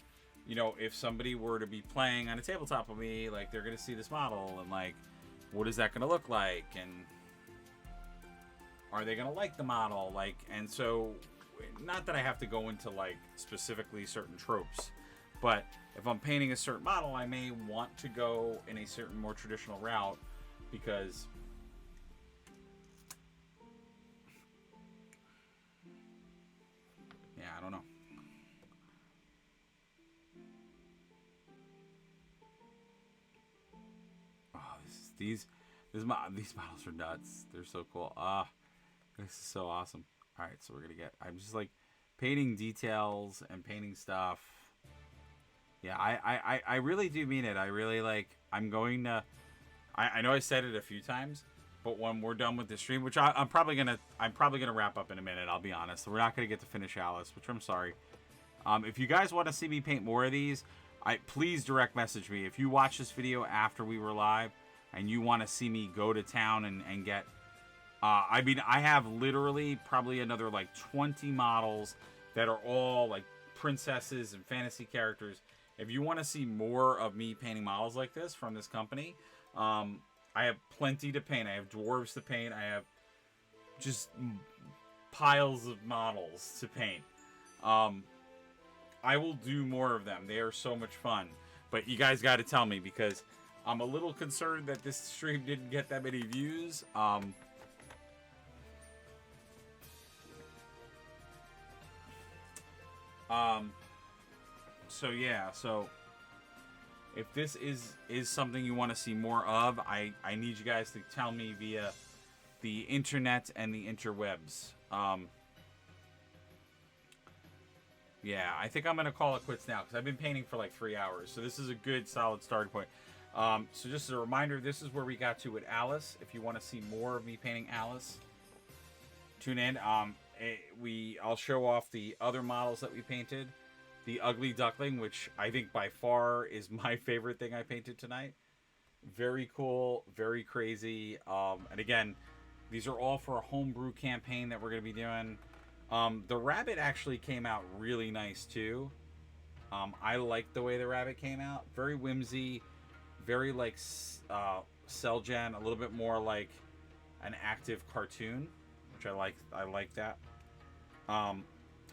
you know, if somebody were to be playing on a tabletop with me, like they're gonna see this model, and like, what is that gonna look like, and are they gonna like the model, like, and so, not that I have to go into like specifically certain tropes, but if I'm painting a certain model, I may want to go in a certain more traditional route, because yeah, I don't know. Oh, these models are nuts. They're so cool. This is so awesome. All right, so I'm just like painting details and painting stuff. Yeah, I really do mean it. I really like. I'm going to. I know I said it a few times, but when we're done with the stream, which I'm probably gonna wrap up in a minute. I'll be honest. We're not gonna get to finish Alice, which I'm sorry. If you guys want to see me paint more of these, please direct message me. If you watch this video after we were live and you want to see me go to town and get, I mean, I have literally probably another like 20 models that are all like princesses and fantasy characters. If you want to see more of me painting models like this from this company, I have plenty to paint. I have dwarves to paint. I have just piles of models to paint. I will do more of them. They are so much fun. But you guys got to tell me, because I'm a little concerned that this stream didn't get that many views. So yeah, so If this is something you want to see more of, I need you guys to tell me via the internet and the interwebs. Yeah, I think I'm going to call it quits now because I've been painting for like 3 hours. So this is a good, solid starting point. So just as a reminder, this is where we got to with Alice. If you want to see more of me painting Alice, tune in. I'll show off the other models that we painted. The Ugly Duckling, which I think by far is my favorite thing I painted tonight. Very cool, very crazy. And again, these are all for a homebrew campaign that we're going to be doing. The rabbit actually came out really nice too. I like the way the rabbit came out. Very whimsy, very like cell gen, a little bit more like an active cartoon, which I like. I like that.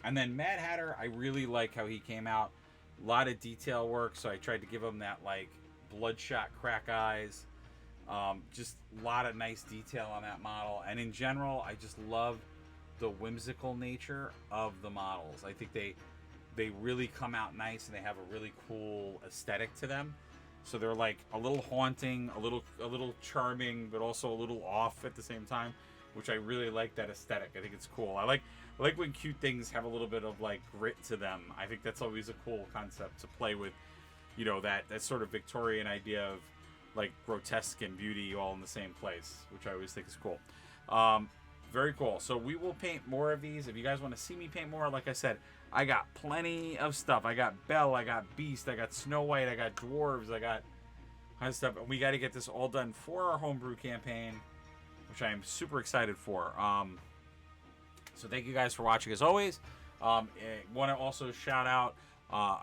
And then Mad Hatter, I really like how he came out. A lot of detail work, so I tried to give him that like bloodshot crack eyes. Just a lot of nice detail on that model. And in general, I just love the whimsical nature of the models. I think they really come out nice, and they have a really cool aesthetic to them. So they're like a little haunting, a little charming, but also a little off at the same time, which I really like that aesthetic. I think it's cool. I like when cute things have a little bit of like grit to them. I think that's always a cool concept to play with, you know, that sort of Victorian idea of like grotesque and beauty all in the same place, which I always think is cool. Very cool. So we will paint more of these. If you guys want to see me paint more, like I said, I got plenty of stuff. I got Belle, I got Beast, I got Snow White, I got Dwarves, I got tons of stuff. And we got to get this all done for our homebrew campaign, which I am super excited for. So thank you guys for watching as always. Want to also shout out,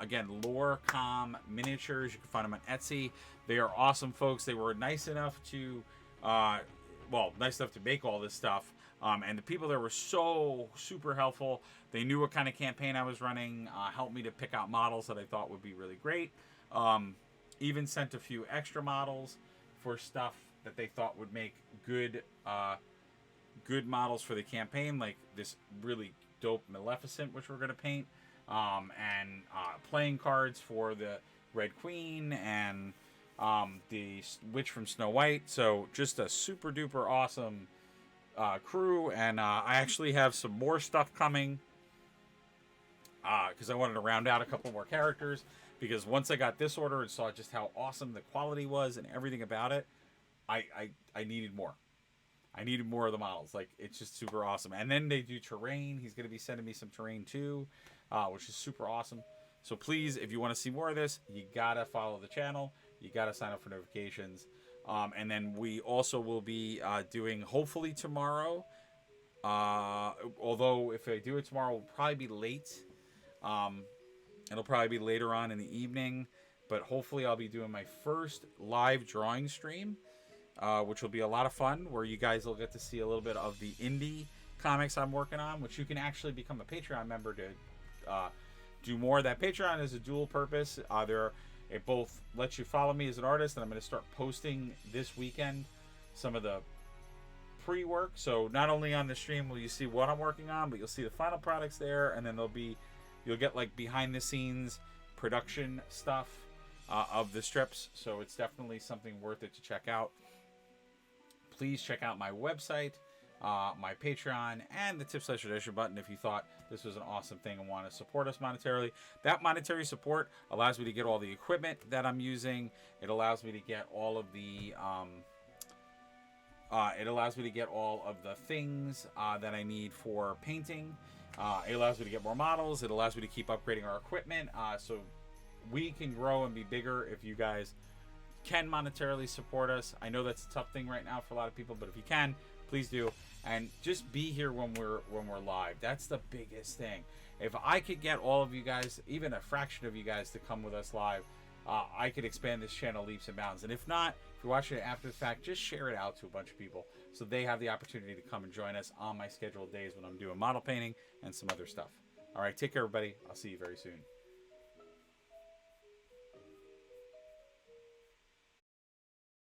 again, Lorecom Minatures. You can find them on Etsy. They are awesome folks. They were nice enough to, nice enough to make all this stuff. And the people there were so super helpful. They knew what kind of campaign I was running, helped me to pick out models that I thought would be really great. Even sent a few extra models for stuff that they thought would make good models for the campaign, like this really dope Maleficent, which we're going to paint, and playing cards for the Red Queen and the Witch from Snow White. So just a super duper awesome crew, and I actually have some more stuff coming because I wanted to round out a couple more characters, because once I got this order and saw just how awesome the quality was and everything about it, I needed more. I needed more of the models. Like, it's just super awesome. And then they do terrain. He's going to be sending me some terrain too, which is super awesome. So please, if you want to see more of this, you got to follow the channel. You got to sign up for notifications. And then we also will be doing, hopefully tomorrow, although if I do it tomorrow, it'll probably be late. It'll probably be later on in the evening. But hopefully I'll be doing my first live drawing stream, which will be a lot of fun, where you guys will get to see a little bit of the indie comics I'm working on, which you can actually become a Patreon member to do more. That Patreon is a dual purpose. It both lets you follow me as an artist, and I'm going to start posting this weekend some of the pre-work. So not only on the stream will you see what I'm working on, but you'll see the final products there, and then you'll get like behind the scenes production stuff of the strips. So it's definitely something worth it to check out. Please check out my website, my Patreon, and the tip/donation button if you thought this was an awesome thing and want to support us monetarily. That monetary support allows me to get all the equipment that I'm using. It allows me to get all of the things that I need for painting. It allows me to get more models. It allows me to keep upgrading our equipment, so we can grow and be bigger if you guys can monetarily support us. I know that's a tough thing right now for a lot of people, but if you can, please do. And just be here when we're live. That's the biggest thing. If I could get all of you guys, even a fraction of you guys, to come with us live, I could expand this channel leaps and bounds. And if not, if you're watching it after the fact, just share it out to a bunch of people so they have the opportunity to come and join us on my scheduled days when I'm doing model painting and some other stuff. All right, take care, everybody. I'll see you very soon.